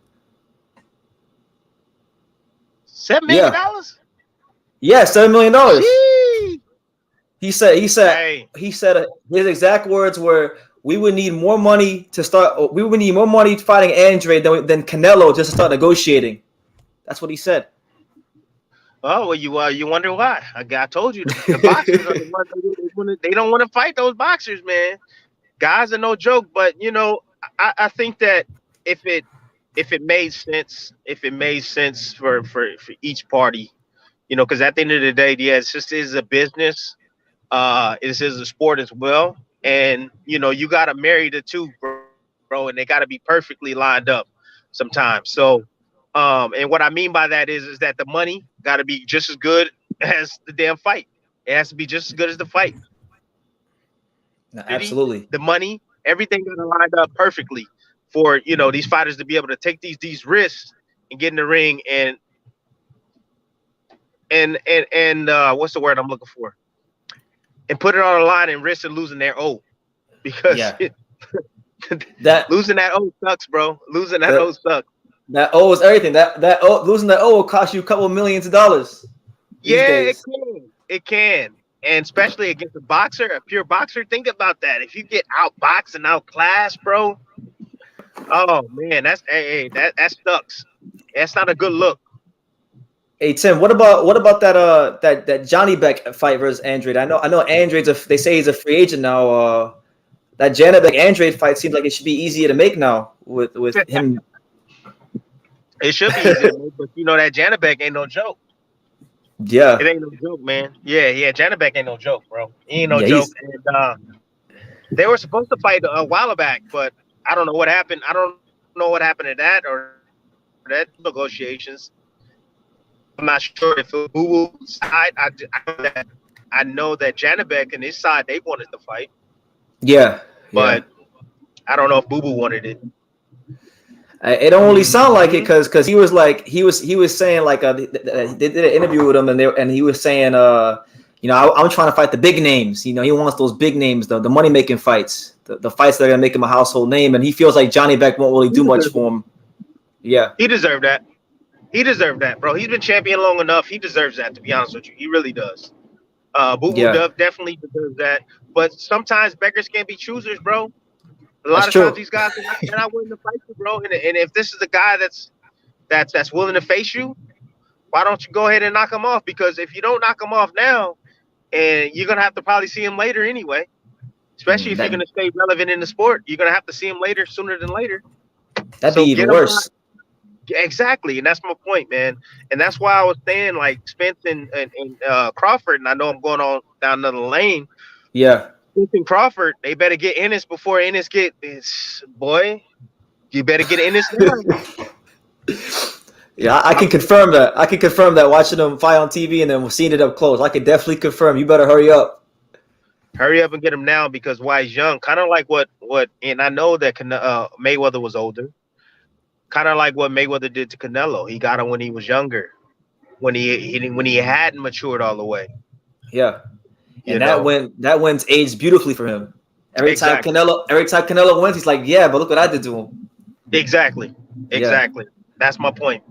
[SPEAKER 2] $7 million?
[SPEAKER 1] Yeah, yeah, $7 million.
[SPEAKER 2] Gee.
[SPEAKER 1] He said
[SPEAKER 2] Hey,
[SPEAKER 1] his exact words were, "We would need more money to start. We would need more money fighting Andrade than Canelo just to start negotiating." That's what he said.
[SPEAKER 2] oh well, you wonder why? I told you the boxers are the ones they don't want to fight those boxers, man. Guys are no joke, but I think that if it if it made sense for each party, because at the end of the day, yeah, it's just is a business. This is a sport as well, and you got to marry the two, bro, and they got to be perfectly lined up sometimes. So, and what I mean by that is that the money got to be just as good as the damn fight. It has to be just as good as the fight.
[SPEAKER 1] No,
[SPEAKER 2] City,
[SPEAKER 1] absolutely.
[SPEAKER 2] the money, everything got to line up perfectly for these fighters to be able to take these risks and get in the ring and what's the word I'm looking for? And put it on the line and risk of losing their O because
[SPEAKER 1] Yeah, that
[SPEAKER 2] losing that O sucks, bro. Losing that O
[SPEAKER 1] that
[SPEAKER 2] sucks.
[SPEAKER 1] that O is everything. Losing that O will cost you a couple millions of dollars these
[SPEAKER 2] Yeah, it
[SPEAKER 1] days.
[SPEAKER 2] can. It can. And especially against a boxer, a pure boxer. Think about that. If you get outboxed and outclassed, bro. Oh man, that sucks. That's not a good look.
[SPEAKER 1] Hey Tim, what about that Johnny Beck fight versus Andrade? I know Andrade's they say he's a free agent now. That Janet Beck Andrade fight seems like it should be easier to make now with him.
[SPEAKER 2] It should be easy to make, but you know that Janabek ain't no joke. It
[SPEAKER 1] Yeah,
[SPEAKER 2] ain't no joke, man. Yeah. Janabek ain't no joke, bro. He ain't no
[SPEAKER 1] yeah,
[SPEAKER 2] joke.
[SPEAKER 1] he's
[SPEAKER 2] And they were supposed to fight a while back, but I don't know what happened. I don't know what happened to that or that negotiations. I'm not sure if it was Boo Boo side. I know that Janabek and his side they wanted to fight,
[SPEAKER 1] yeah, yeah.
[SPEAKER 2] but I don't know if Boo Boo wanted it.
[SPEAKER 1] It don't really sound like it
[SPEAKER 2] Hmm.
[SPEAKER 1] because he was like he was saying like they did an interview with him and he was saying you know I'm trying to fight the big names. You know he wants those big names, the money making fights, the fights that are gonna make him a household name, and he feels like Johnny Beck won't really
[SPEAKER 2] He
[SPEAKER 1] do much
[SPEAKER 2] deserved
[SPEAKER 1] for
[SPEAKER 2] that.
[SPEAKER 1] him. Yeah,
[SPEAKER 2] He deserved that. He deserved that, bro. He's been champion long enough. He deserves that. To be honest with you, he really does. Boo Boo
[SPEAKER 1] yeah,
[SPEAKER 2] Dub definitely deserves that. But sometimes beggars can't be choosers, bro. A
[SPEAKER 1] that's
[SPEAKER 2] lot of times
[SPEAKER 1] true.
[SPEAKER 2] these guys they're not willing to fight you, bro. And if this is a guy that's willing to face you, why don't you go ahead and knock him off? Because if you don't knock him off now, and you're gonna have to probably see him later anyway. Especially if you're
[SPEAKER 1] That
[SPEAKER 2] gonna stay relevant in the sport, you're gonna have to see him later, sooner than later.
[SPEAKER 1] that'd be
[SPEAKER 2] So
[SPEAKER 1] even
[SPEAKER 2] get him out.
[SPEAKER 1] worse.
[SPEAKER 2] Exactly, and that's my point, man. And that's why I was saying like Spence and Crawford, and I know I'm going on down another lane.
[SPEAKER 1] Yeah,
[SPEAKER 2] Spence and Crawford, they better get Ennis before Ennis get this boy. You better get Ennis now.
[SPEAKER 1] yeah. I can
[SPEAKER 2] I'm
[SPEAKER 1] confirm that. I can confirm that watching them fight on TV and then seeing it up close. I can definitely confirm. You better hurry up.
[SPEAKER 2] hurry up and get him now because why he's young. Kind of like what, and I know that Mayweather was older. Kind of like what Mayweather did to Canelo. He got him when he was younger, when he hadn't matured all the way.
[SPEAKER 1] Yeah.
[SPEAKER 2] You
[SPEAKER 1] And
[SPEAKER 2] know
[SPEAKER 1] that wins aged beautifully for him.
[SPEAKER 2] exactly,
[SPEAKER 1] Every time Canelo wins, he's like, yeah, but look what I did to him.
[SPEAKER 2] exactly,
[SPEAKER 1] Yeah,
[SPEAKER 2] exactly. That's my point.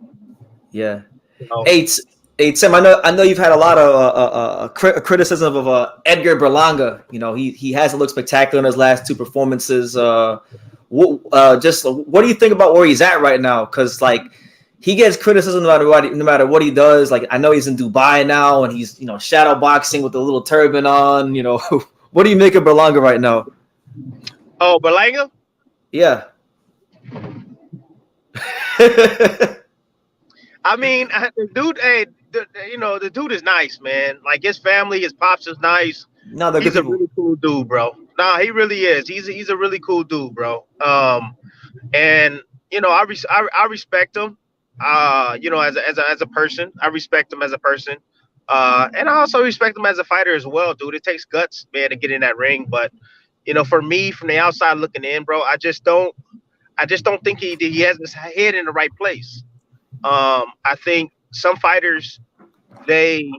[SPEAKER 1] yeah.
[SPEAKER 2] You know,
[SPEAKER 1] Hey, hey Tim, I know you've had a lot of criticism of Edgar Berlanga. You know, he hasn't looked spectacular in his last two performances. Just what do you think about where he's at right now? Because like he gets criticism no matter what he does. Like I know he's in Dubai now and he's shadow boxing with a little turban on. You know, what do you make of Berlanga right now?
[SPEAKER 2] oh, Berlanga.
[SPEAKER 1] Yeah.
[SPEAKER 2] I mean, the dude. Hey, the dude is nice, man. Like his family, his pops is nice.
[SPEAKER 1] No, they're good
[SPEAKER 2] He's a
[SPEAKER 1] people.
[SPEAKER 2] really cool dude, bro. Nah, he really is. He's a really cool dude, bro. And I respect him. As a person, I respect him as a person. And I also respect him as a fighter as well, dude. It takes guts, man, to get in that ring. But for me, from the outside looking in, bro, I just don't think he has his head in the right place. I think some fighters they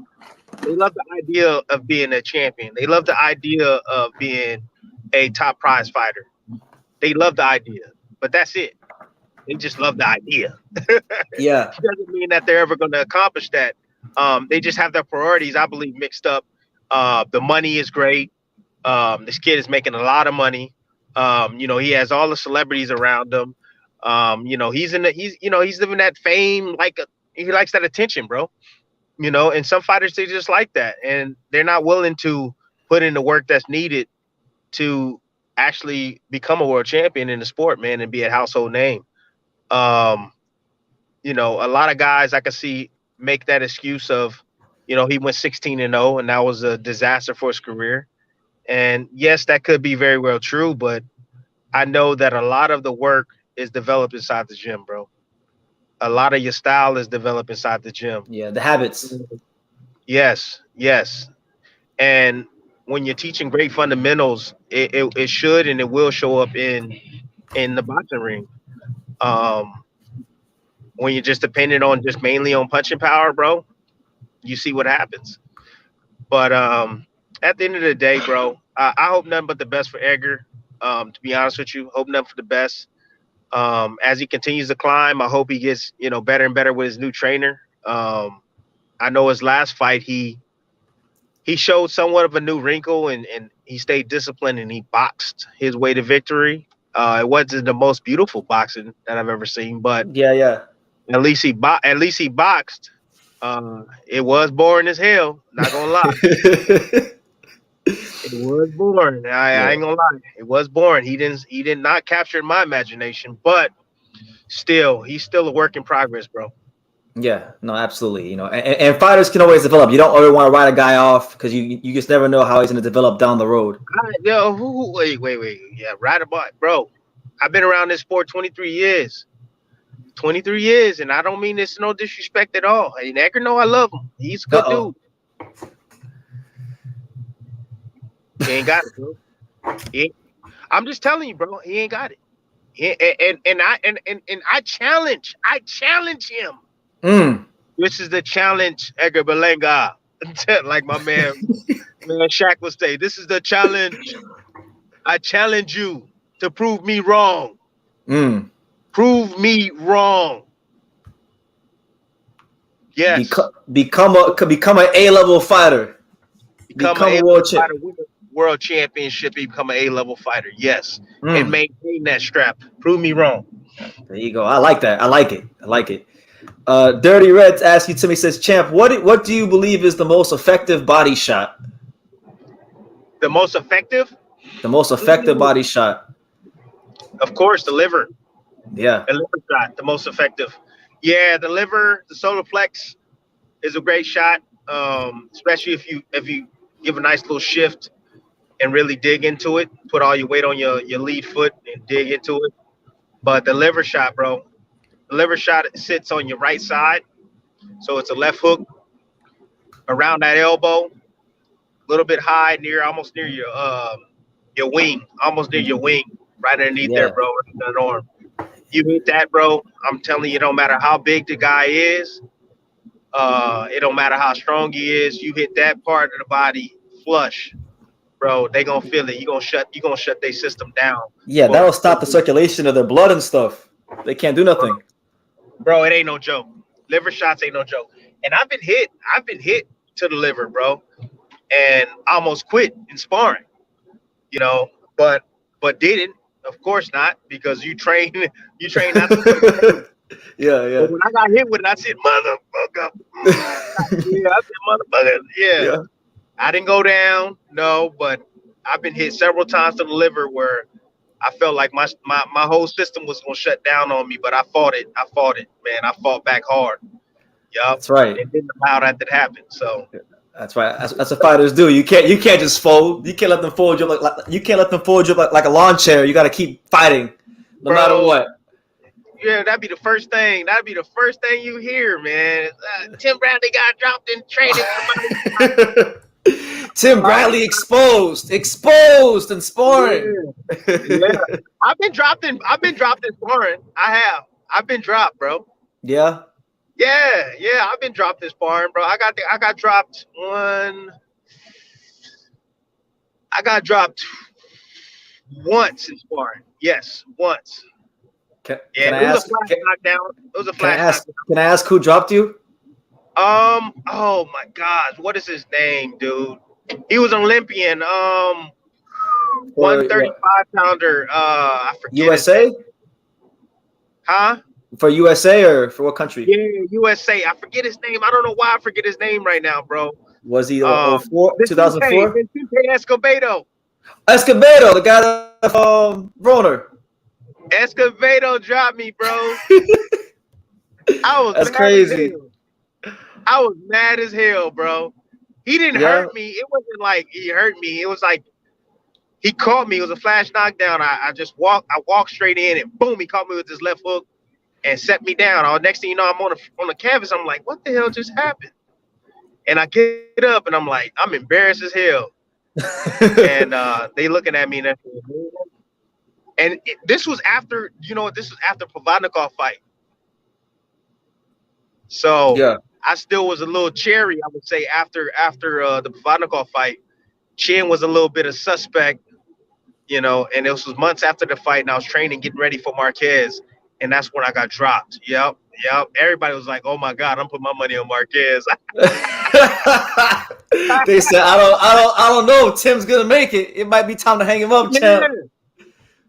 [SPEAKER 2] they love the idea of being a champion. They love the idea of being a top prize fighter. They love the idea, but that's it. They just love the idea.
[SPEAKER 1] Yeah.
[SPEAKER 2] Doesn't mean that they're ever going to accomplish that. They just have their priorities, I believe, mixed up. The money is great. This kid is making a lot of money. He has all the celebrities around him. He's living that fame he likes that attention, bro. And some fighters they just like that, and they're not willing to put in the work that's needed to actually become a world champion in the sport, man, and be a household name. Um, a lot of guys I can see make that excuse of, he went 16-0 and that was a disaster for his career. And yes, that could be very well true, but I know that a lot of the work is developed inside the gym, bro. A lot of your style is developed inside the gym.
[SPEAKER 1] Yeah. The habits.
[SPEAKER 2] Yes, yes. And when you're teaching great fundamentals, it should and it will show up in the boxing ring. Um, when you're just dependent on just mainly on punching power, bro, you see what happens. But at the end of the day, bro, I hope nothing but the best for Edgar. To be honest with you, hope nothing for the best. As he continues to climb, I hope he gets better and better with his new trainer. I know his last fight he showed somewhat of a new wrinkle and he stayed disciplined and he boxed his way to victory. It wasn't the most beautiful boxing that I've ever seen, but
[SPEAKER 1] Yeah. Yeah.
[SPEAKER 2] at least he boxed. It was boring as hell. Not gonna lie, it was boring. I
[SPEAKER 1] Yeah.
[SPEAKER 2] ain't gonna lie, it was boring. He did not capture my imagination, but He's still a work in progress, bro.
[SPEAKER 1] Yeah, no, absolutely. And fighters can always develop. You don't always want to write a guy off because you just never know how he's going to develop down the road.
[SPEAKER 2] Yo, wait. Yeah, right about, bro. I've been around this sport 23 years. 23 years, and I don't mean this no disrespect at all. Hey, Necker, know I love him. He's a good
[SPEAKER 1] Uh-oh.
[SPEAKER 2] dude. He ain't got it, bro. I'm just telling you, bro. He ain't got it. And I challenge him.
[SPEAKER 1] Mm.
[SPEAKER 2] This is the challenge, Edgar Belenga. Like my man Shaq would say, this is the challenge. I challenge you to prove me wrong.
[SPEAKER 1] Mm.
[SPEAKER 2] Prove me wrong. Yes.
[SPEAKER 1] Become an A-level fighter.
[SPEAKER 2] Become a world fighter. Win the world championship. Become an A-level fighter. Yes. And maintain that strap. Prove me wrong.
[SPEAKER 1] There you go. I like that. I like it. Dirty Reds asks you to me, says, Champ, what do you believe is the most effective body shot?
[SPEAKER 2] The most effective?
[SPEAKER 1] The most effective body shot.
[SPEAKER 2] Of course, the liver.
[SPEAKER 1] Yeah.
[SPEAKER 2] The liver shot, the most effective. Yeah, the liver, the solar plex is a great shot. Especially if you give a nice little shift and really dig into it, put all your weight on your lead foot and dig into it. But the liver shot, bro, the liver shot sits on your right side. So it's a left hook around that elbow, a little bit high, almost near your wing, right underneath there, bro, that arm. You hit that, bro. I'm telling you, it don't matter how big the guy is. It don't matter how strong he is. You hit that part of the body flush, bro. They gonna feel it. You gonna shut their system down.
[SPEAKER 1] Yeah, that'll stop the circulation of their blood and stuff. They can't do nothing.
[SPEAKER 2] Bro, it ain't no joke. Liver shots ain't no joke. And I've been hit to the liver, bro, and almost quit in sparring. But didn't. Of course not, because you train not to.
[SPEAKER 1] Yeah.
[SPEAKER 2] But when I got hit with it, I said, motherfucker. I said, motherfucker. Yeah. I didn't go down, no, but I've been hit several times to the liver where I felt like my whole system was gonna shut down on me, but I fought it, man. I fought back hard. Yup.
[SPEAKER 1] That's right.
[SPEAKER 2] It didn't allow that to happen. So
[SPEAKER 1] that's right. That's what fighters do. You can't just fold. You can't let them fold you like a lawn chair. You got to keep fighting, no matter what.
[SPEAKER 2] Yeah, that'd be the first thing. You hear, man. Tim Bradley got dropped in training.
[SPEAKER 1] Tim Bradley exposed in sparring.
[SPEAKER 2] Yeah. I've been dropped in sparring. I have. I've been dropped, bro.
[SPEAKER 1] Yeah.
[SPEAKER 2] Yeah. I've been dropped in sparring, bro. I got dropped once in sparring. Yes, once.
[SPEAKER 1] Can I ask?
[SPEAKER 2] Knockdown. It was a flash knockdown.
[SPEAKER 1] Can I ask who dropped you?
[SPEAKER 2] Oh my gosh, what is his name, dude? He was an Olympian. 135-pounder. I forget.
[SPEAKER 1] USA?
[SPEAKER 2] Huh?
[SPEAKER 1] For USA or for what country?
[SPEAKER 2] Yeah, USA. I forget his name. I don't know why I forget his name right now, bro.
[SPEAKER 1] Was he 2004?
[SPEAKER 2] Escobedo.
[SPEAKER 1] Escobedo, the guy that Broner.
[SPEAKER 2] Escobedo dropped me, bro.
[SPEAKER 1] That's crazy.
[SPEAKER 2] I was mad as hell, bro. He didn't hurt me. It wasn't like he hurt me. It was like he caught me. It was a flash knockdown. I walked straight in and boom, he caught me with his left hook and set me down. Next thing you know, I'm on the canvas. I'm like, what the hell just happened? And I get up and I'm like, I'm embarrassed as hell. And they looking at me and this was after, Provodnikov fight. So
[SPEAKER 1] yeah.
[SPEAKER 2] I still was a little cherry, I would say, after the Provodnikov fight. Chin was a little bit of suspect, and this was months after the fight, and I was training, getting ready for Marquez, and that's when I got dropped. Yep. Everybody was like, "Oh my God, I'm putting my money on Marquez."
[SPEAKER 1] They said, "I don't know. Tim's gonna make it. It might be time to hang him up, champ."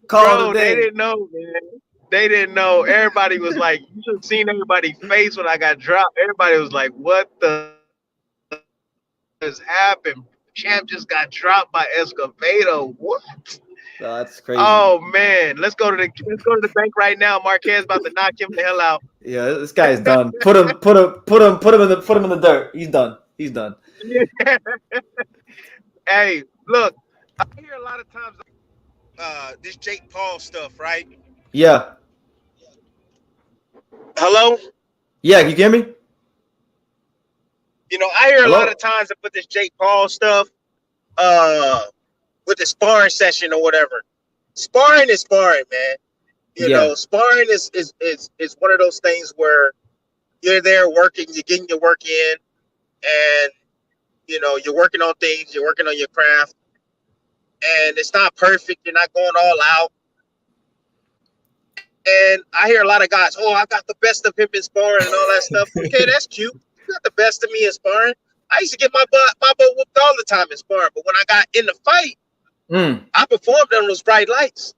[SPEAKER 2] Bro, they didn't know, man. They didn't know. Everybody was like, you should have seen everybody's face when I got dropped. Everybody was like, what the has happened? Champ just got dropped by Escobedo. What?
[SPEAKER 1] No, that's crazy.
[SPEAKER 2] Oh man, let's go to the bank right now. Marquez about to knock him the hell out.
[SPEAKER 1] Yeah, this guy is done. Put him in the dirt. He's done. He's done.
[SPEAKER 2] Hey, look, I hear a lot of times this Jake Paul stuff, right?
[SPEAKER 1] Yeah.
[SPEAKER 2] Hello?
[SPEAKER 1] Yeah, you hear me?
[SPEAKER 2] I hear a lot
[SPEAKER 1] Hello?
[SPEAKER 2] of times with this Jake Paul stuff, uh, with the sparring session or whatever. Sparring is sparring, man.
[SPEAKER 1] Yeah.
[SPEAKER 2] Sparring is one of those things where you're there working, you're getting your work in, and you're working on things, you're working on your craft, and it's not perfect. You're not going all out. And I hear a lot of guys, oh, I got the best of him in sparring and all that stuff. Okay, that's cute. You got the best of me in sparring. I used to get my butt whooped all the time in sparring, but when I got in the fight, I performed on those bright lights.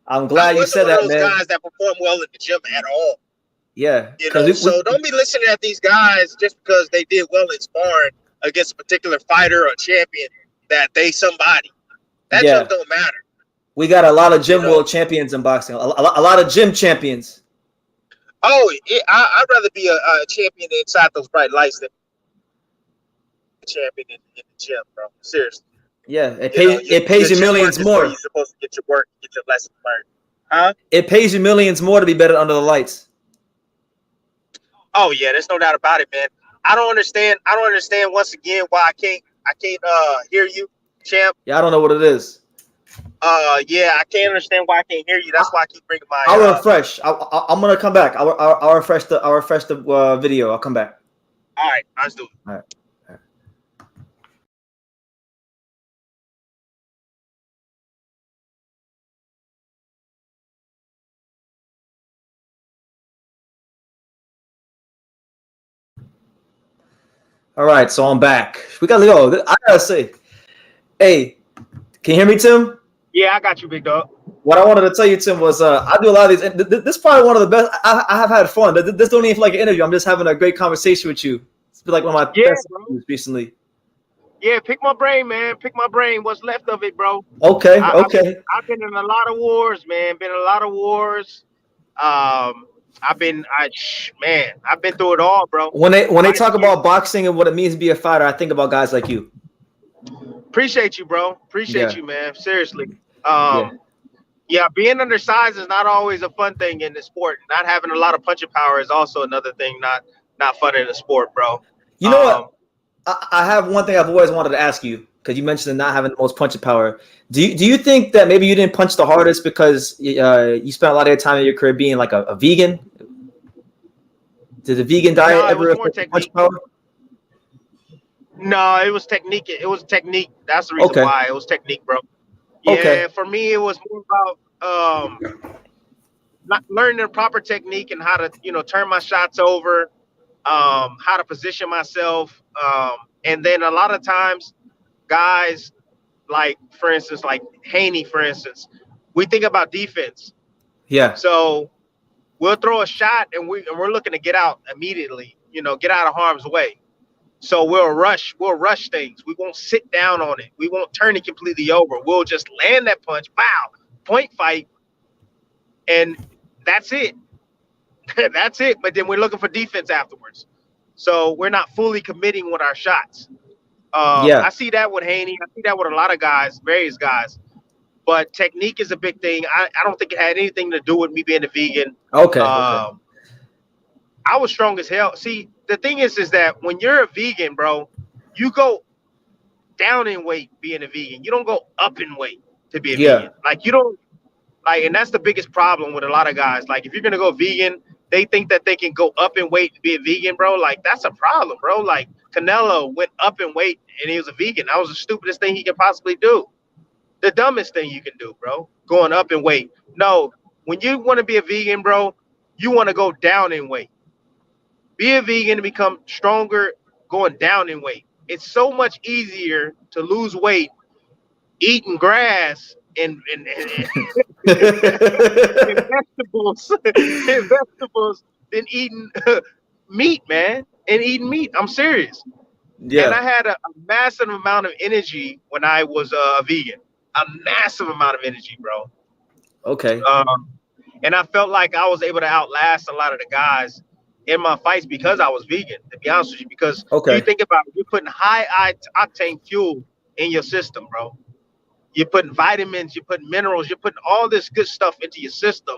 [SPEAKER 1] I'm glad
[SPEAKER 2] I
[SPEAKER 1] you
[SPEAKER 2] wasn't
[SPEAKER 1] said
[SPEAKER 2] one of
[SPEAKER 1] that,
[SPEAKER 2] those
[SPEAKER 1] man.
[SPEAKER 2] guys that perform well in the gym at all.
[SPEAKER 1] Yeah.
[SPEAKER 2] So don't be listening at these guys just because they did well in sparring against a particular fighter or champion that they somebody. That junk don't matter.
[SPEAKER 1] We got a lot of gym world champions in boxing. A lot of gym champions.
[SPEAKER 2] Oh, I'd rather be a champion inside those bright lights than a champion in the gym, bro. Seriously.
[SPEAKER 1] Yeah, it pays you millions more.
[SPEAKER 2] You're supposed to get your work, get your lessons learned. Huh?
[SPEAKER 1] It pays you millions more to be better under the lights.
[SPEAKER 2] Oh yeah, there's no doubt about it, man. I don't understand once again why I can't hear you, champ.
[SPEAKER 1] Yeah, I don't know what it is.
[SPEAKER 2] Yeah, I can't understand why I can't hear you. That's why I keep bringing my.
[SPEAKER 1] I'll refresh. I'm gonna come back. I'll refresh the video. I'll come back.
[SPEAKER 2] All right, let's do it.
[SPEAKER 1] All right. All right, so I'm back. We gotta go. I gotta say, hey, can you hear me, Tim?
[SPEAKER 2] Yeah, I got you, big dog.
[SPEAKER 1] What I wanted to tell you, Tim, was I do a lot of these. This is probably one of the best. I have had fun. This don't even feel like an interview. I'm just having a great conversation with you. It's been like one of my best interviews recently.
[SPEAKER 2] Yeah, pick my brain, man. Pick my brain. What's left of it, bro?
[SPEAKER 1] Okay.
[SPEAKER 2] I've been in a lot of wars, man. Been in a lot of wars. I've been through it all, bro.
[SPEAKER 1] When they talk about boxing and what it means to be a fighter, I think about guys like you.
[SPEAKER 2] Appreciate you, bro. Appreciate you, man. Seriously. Yeah, being undersized is not always a fun thing in the sport. Not having a lot of punching power is also another thing not fun in the sport, bro.
[SPEAKER 1] You know what? I have one thing I've always wanted to ask you, because you mentioned not having the most punching power. Do you think that maybe you didn't punch the hardest because you spent a lot of your time in your career being like a vegan? Did the vegan diet ever affect punch power?
[SPEAKER 2] No, it was technique. It was technique. That's the reason why. It was technique, bro. Yeah, for me, it was more about not learning the proper technique and how to, turn my shots over, how to position myself. And then a lot of times, guys, like, for instance, like Haney, for instance, we think about defense.
[SPEAKER 1] Yeah.
[SPEAKER 2] So we'll throw a shot and we're looking to get out immediately, get out of harm's way. So we'll rush things. We won't sit down on it. We won't turn it completely over. We'll just land that punch, pow, point fight, and that's it. That's it. But then we're looking for defense afterwards. So we're not fully committing with our shots. I see that with Haney. I see that with a lot of guys, various guys. But technique is a big thing. I don't think it had anything to do with me being a vegan.
[SPEAKER 1] Okay.
[SPEAKER 2] I was strong as hell. See, the thing is that when you're a vegan, bro, you go down in weight being a vegan. You don't go up in weight to be a vegan. Like, you don't, like, and that's the biggest problem with a lot of guys. Like, if you're going to go vegan, they think that they can go up in weight to be a vegan, bro. Like, that's a problem, bro. Like, Canelo went up in weight and he was a vegan. That was the stupidest thing he could possibly do. The dumbest thing you can do, bro, going up in weight. No, when you want to be a vegan, bro, you want to go down in weight. Be a vegan and become stronger going down in weight. It's so much easier to lose weight eating grass and vegetables than eating meat, man. And eating meat. I'm serious. Yeah. And I had a massive amount of energy when I was a vegan. a massive amount of energy, bro.
[SPEAKER 1] Okay.
[SPEAKER 2] Um, and I felt like I was able to outlast a lot of the guys in my fights because I was vegan. To be honest with you, because you
[SPEAKER 1] Okay.
[SPEAKER 2] think about it, you're putting high octane fuel in your system, bro. You're putting vitamins, you're putting minerals, you're putting all this good stuff into your system.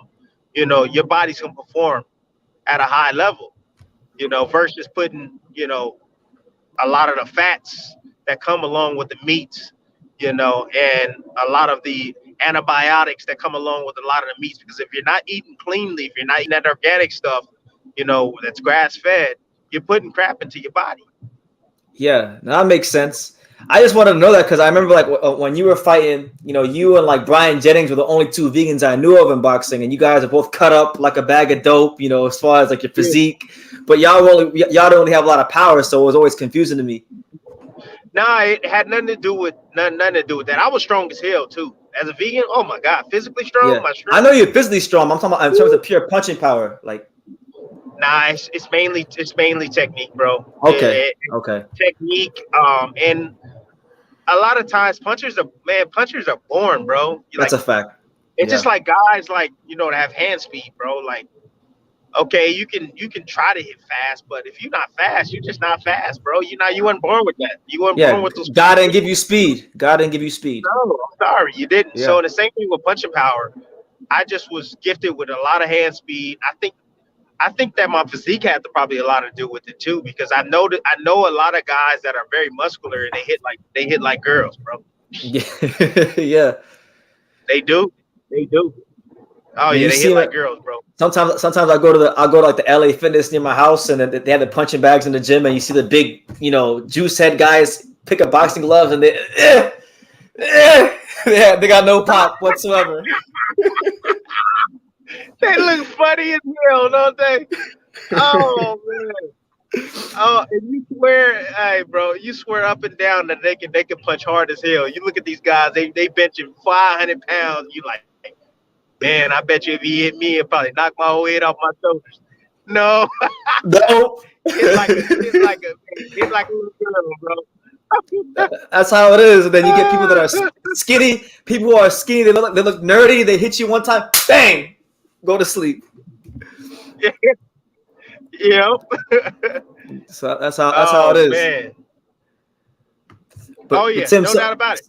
[SPEAKER 2] Your body's gonna perform at a high level. Versus putting a lot of the fats that come along with the meats, and a lot of the antibiotics that come along with a lot of the meats. Because if you're not eating cleanly, if you're not eating that organic stuff, that's grass fed, you're putting crap into your body.
[SPEAKER 1] Yeah, now that makes sense. I just wanted to know that because I remember like when you were fighting, you and like Brian Jennings were the only two vegans I knew of in boxing, and you guys are both cut up like a bag of dope, as far as like your
[SPEAKER 2] Yeah.
[SPEAKER 1] physique. But y'all don't really have a lot of power, so it was always confusing to me.
[SPEAKER 2] Nah, it had nothing to do with nothing to do with that. I was strong as hell too. As a vegan, oh my god, physically strong,
[SPEAKER 1] Yeah,
[SPEAKER 2] my
[SPEAKER 1] I
[SPEAKER 2] strength.
[SPEAKER 1] know you're physically strong. I'm talking about in terms of pure punching power. Like,
[SPEAKER 2] Nah, it's mainly technique, bro.
[SPEAKER 1] okay, okay,
[SPEAKER 2] Technique, and a lot of times punchers are born, bro. You
[SPEAKER 1] that's
[SPEAKER 2] like
[SPEAKER 1] a fact.
[SPEAKER 2] it's just
[SPEAKER 1] Yeah,
[SPEAKER 2] like guys like that have hand speed, bro. Like, okay, you can try to hit fast, but if you're not fast, you're just not fast, bro. You weren't born with that. You weren't born
[SPEAKER 1] yeah.
[SPEAKER 2] with those.
[SPEAKER 1] God didn't give you speed. God didn't give you speed.
[SPEAKER 2] No, I'm sorry, you didn't.
[SPEAKER 1] Yeah.
[SPEAKER 2] So the same thing with punching power. I just was gifted with a lot of hand speed. I think that my physique had probably a lot to do with it too, because I know a lot of guys that are very muscular and they hit like girls, bro.
[SPEAKER 1] Yeah, yeah.
[SPEAKER 2] They do, they do. Oh
[SPEAKER 1] Man,
[SPEAKER 2] yeah,
[SPEAKER 1] you
[SPEAKER 2] they hit
[SPEAKER 1] see
[SPEAKER 2] like
[SPEAKER 1] it.
[SPEAKER 2] girls, bro.
[SPEAKER 1] Sometimes I'll go to like the LA Fitness near my house, and then they have the punching bags in the gym, and you see the big, juice head guys pick up boxing gloves, and they got no pop whatsoever.
[SPEAKER 2] They look funny as hell, don't they? Oh man. Oh, and you swear, hey, bro, you swear up and down that they can punch hard as hell. You look at these guys, they benching 500 pounds. You like, man, I bet you if he hit me, it probably knock my whole head off my shoulders. No,
[SPEAKER 1] No.
[SPEAKER 2] it's like a little girl, bro.
[SPEAKER 1] That's how it is. And then you get people that are skinny. People who are skinny, they look nerdy. They hit you one time, bang, go to sleep.
[SPEAKER 2] Yep.
[SPEAKER 1] So that's how it
[SPEAKER 2] Oh
[SPEAKER 1] is.
[SPEAKER 2] man.
[SPEAKER 1] But,
[SPEAKER 2] Oh
[SPEAKER 1] but
[SPEAKER 2] yeah,
[SPEAKER 1] Tim,
[SPEAKER 2] no doubt about it.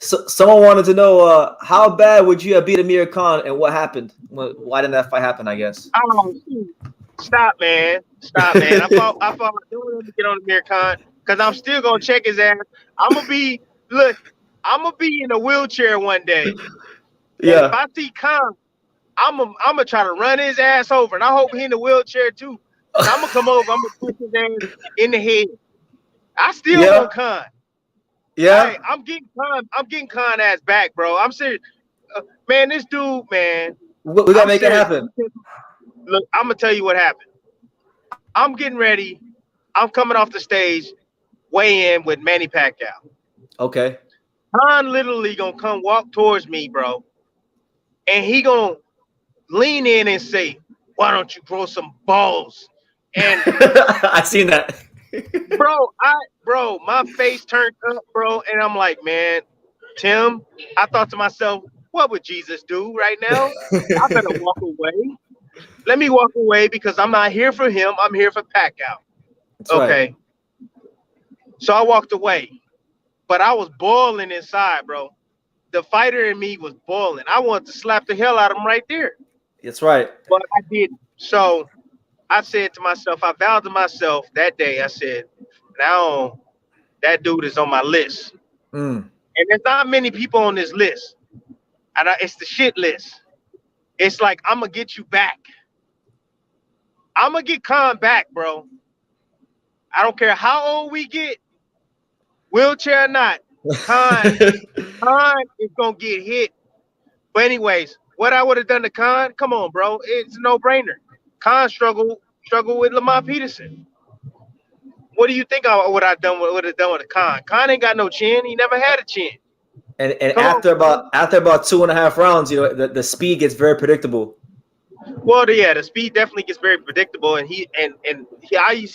[SPEAKER 1] someone wanted to know how bad would you have beat Amir Khan and what happened? Why didn't that fight happen? I guess.
[SPEAKER 2] Oh, shoot. Stop, man. Stop, man. I fought doing to get on the Amir Khan because I'm still gonna check his ass. I'm gonna be in a wheelchair one day. And if
[SPEAKER 1] Yeah.
[SPEAKER 2] I see Khan, I'm gonna try to run his ass over, and I hope he in the wheelchair too. And I'm gonna come over. I'm gonna push his ass in the head. I still
[SPEAKER 1] Yeah.
[SPEAKER 2] want Khan.
[SPEAKER 1] Yeah.
[SPEAKER 2] Hey, I'm getting Khan. I'm getting Khan ass back, bro. I'm serious. Man, this dude, man.
[SPEAKER 1] We gotta
[SPEAKER 2] I'm
[SPEAKER 1] make it
[SPEAKER 2] serious.
[SPEAKER 1] happen.
[SPEAKER 2] Look, I'm gonna tell you what happened. I'm getting ready. I'm coming off the stage, weigh in with Manny Pacquiao.
[SPEAKER 1] Okay.
[SPEAKER 2] Khan literally gonna come walk towards me, bro, and he gonna lean in and say, "Why don't you grow some balls?" And
[SPEAKER 1] I seen that.
[SPEAKER 2] my face turned up, bro, and I'm like, man, Tim, I thought to myself, what would Jesus do right now? I better walk away. Let me walk away because I'm not here for him. I'm here for Pacquiao.
[SPEAKER 1] That's right.
[SPEAKER 2] Okay. So I walked away, but I was boiling inside, bro. The fighter in me was boiling. I wanted to slap the hell out of him right there,
[SPEAKER 1] That's right.
[SPEAKER 2] but I didn't. So I said to myself, I vowed to myself that day, I said, now that dude is on my list.
[SPEAKER 1] Mm.
[SPEAKER 2] And there's not many people on this list. And it's the shit list. It's like, I'm going to get you back. I'm going to get Khan back, bro. I don't care how old we get, wheelchair or not. Khan is going to get hit. But anyways, what I would have done to Khan, come on, bro. It's a no-brainer. Khan struggled with Lamar Peterson. What do you think I would have done with Khan? Khan ain't got no chin. He never had a chin.
[SPEAKER 1] And
[SPEAKER 2] Come
[SPEAKER 1] after
[SPEAKER 2] on.
[SPEAKER 1] about 2.5 rounds, the speed gets very predictable.
[SPEAKER 2] Well, yeah, the speed definitely gets very predictable, and he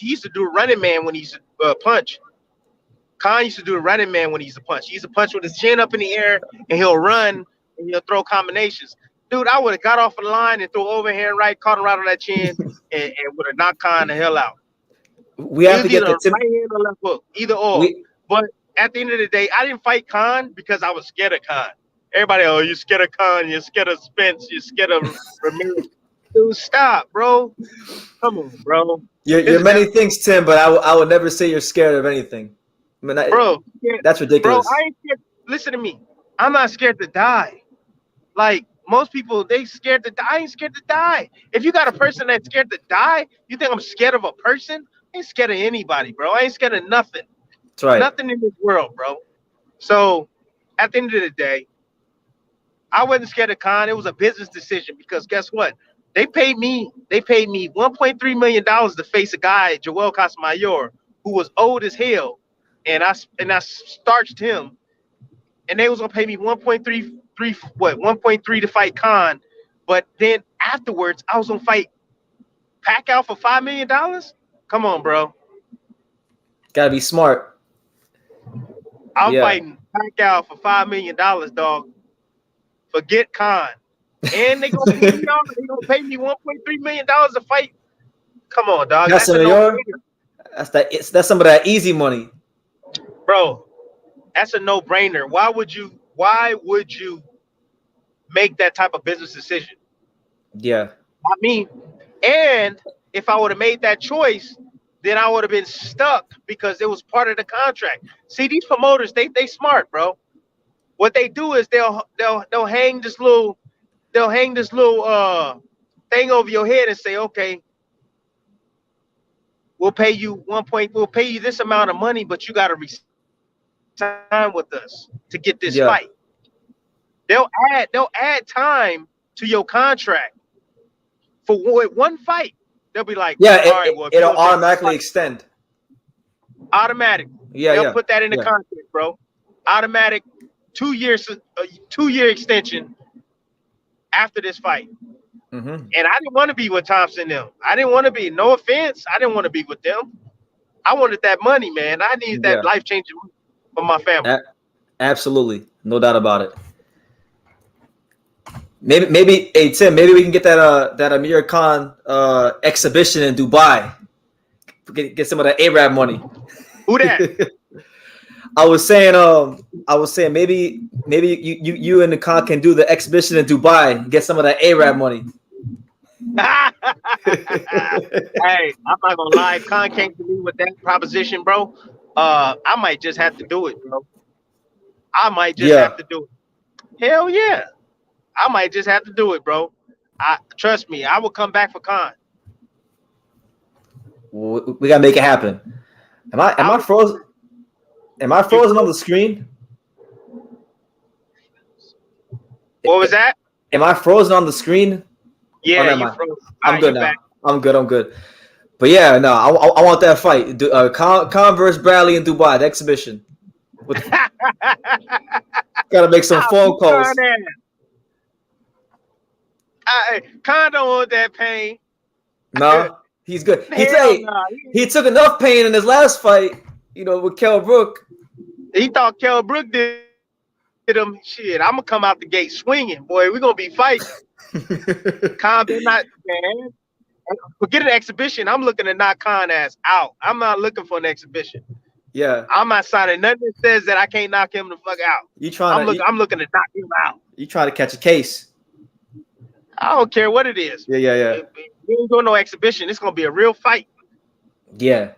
[SPEAKER 2] used to do Running Man when he used to punch. Khan used to do the running man when he used to punch. He used to punch with his chin up in the air, and he'll run and he'll throw combinations. Dude, I would have got off the line and threw overhand right, caught him right on that chin, and would have knocked Khan the hell out.
[SPEAKER 1] We
[SPEAKER 2] It
[SPEAKER 1] have
[SPEAKER 2] was
[SPEAKER 1] to get
[SPEAKER 2] either
[SPEAKER 1] the tip.
[SPEAKER 2] right hand or left hook, either or.
[SPEAKER 1] We
[SPEAKER 2] But at the end of the day, I didn't fight Khan because I was scared of Khan. Everybody, oh, you're scared of Khan, you're scared of Spence, you're scared of Ramirez. Dude, stop, bro. Come on, bro.
[SPEAKER 1] you're many things, Tim, but I would never say you're scared of anything. I mean,
[SPEAKER 2] Bro,
[SPEAKER 1] that's ridiculous.
[SPEAKER 2] Bro, I ain't scared. Listen to me. I'm not scared to die. Like most people, they scared to die. I ain't scared to die. If you got a person that's scared to die, you think I'm scared of a person? I ain't scared of anybody, bro. I ain't scared of nothing.
[SPEAKER 1] That's right.
[SPEAKER 2] Nothing in this world, bro. So at the end of the day, I wasn't scared of Khan. It was a business decision because guess what? They paid me $1.3 million to face a guy, Joel Casamayor, who was old as hell. And I starched him, and they was gonna pay me 1.3 to fight Khan, but then afterwards I was gonna fight Pacquiao for $5 million. Come on, bro.
[SPEAKER 1] Gotta be smart.
[SPEAKER 2] I'm fighting Pacquiao for $5 million, dog. Forget Khan, and they gonna pay me off. They gonna pay me $1.3 million to fight. Come on, dog. That's a no-brainer.
[SPEAKER 1] That's some of that easy money.
[SPEAKER 2] Bro, that's a no-brainer. Why would you make that type of business decision?
[SPEAKER 1] Yeah.
[SPEAKER 2] I mean, and if I would have made that choice, then I would have been stuck because it was part of the contract. See, these promoters, they smart, bro. What they do is they'll hang this little thing over your head and say, okay, we'll pay you this amount of money, but you got to time with us to get this fight. They'll add time to your contract for one fight. They'll be like,
[SPEAKER 1] all right, well, it'll automatically extend.
[SPEAKER 2] Automatic. They'll put that in the contract, bro. Automatic 2 years, 2-year extension after this fight.
[SPEAKER 1] Mm-hmm.
[SPEAKER 2] And I didn't want to be with Thompson them. I didn't want to be. No offense, I didn't want to be with them. I wanted that money, man. I needed that life-changing money for my family.
[SPEAKER 1] Absolutely, no doubt about it. Maybe, hey Tim, maybe we can get that Amir Khan exhibition in Dubai. Get some of that Arab money.
[SPEAKER 2] Who that?
[SPEAKER 1] I was saying maybe you and the Khan can do the exhibition in Dubai and get some of that Arab money.
[SPEAKER 2] Hey, I'm not gonna lie. If Khan came to me with that proposition, bro, I might just have to do it, bro. I might just have to do it. Hell yeah. I might just have to do it, bro. Trust me, I will come back for Khan.
[SPEAKER 1] We gotta make it happen. Am I frozen? Am I frozen on the screen?
[SPEAKER 2] What was that?
[SPEAKER 1] Am I frozen on the screen?
[SPEAKER 2] Yeah, you frozen.
[SPEAKER 1] I'm good now. Back. I'm good. But yeah, no, I want that fight. Khan versus Bradley in Dubai, the exhibition. Gotta make some phone calls.
[SPEAKER 2] Khan don't want that pain.
[SPEAKER 1] No, he's good. He took enough pain in his last fight, with Kell Brook.
[SPEAKER 2] He thought Kell Brook did him. Shit, I'm gonna come out the gate swinging, boy. We're gonna be fighting. Khan better not, man. Forget an exhibition. I'm looking to knock Khan ass out. I'm not looking for an exhibition.
[SPEAKER 1] Yeah,
[SPEAKER 2] I'm not signing nothing that says that I can't knock him the fuck out. I'm looking to knock him out.
[SPEAKER 1] You trying to catch a case?
[SPEAKER 2] I don't care what it is.
[SPEAKER 1] Yeah.
[SPEAKER 2] We ain't doing no exhibition. It's gonna be a real fight.
[SPEAKER 1] Yeah.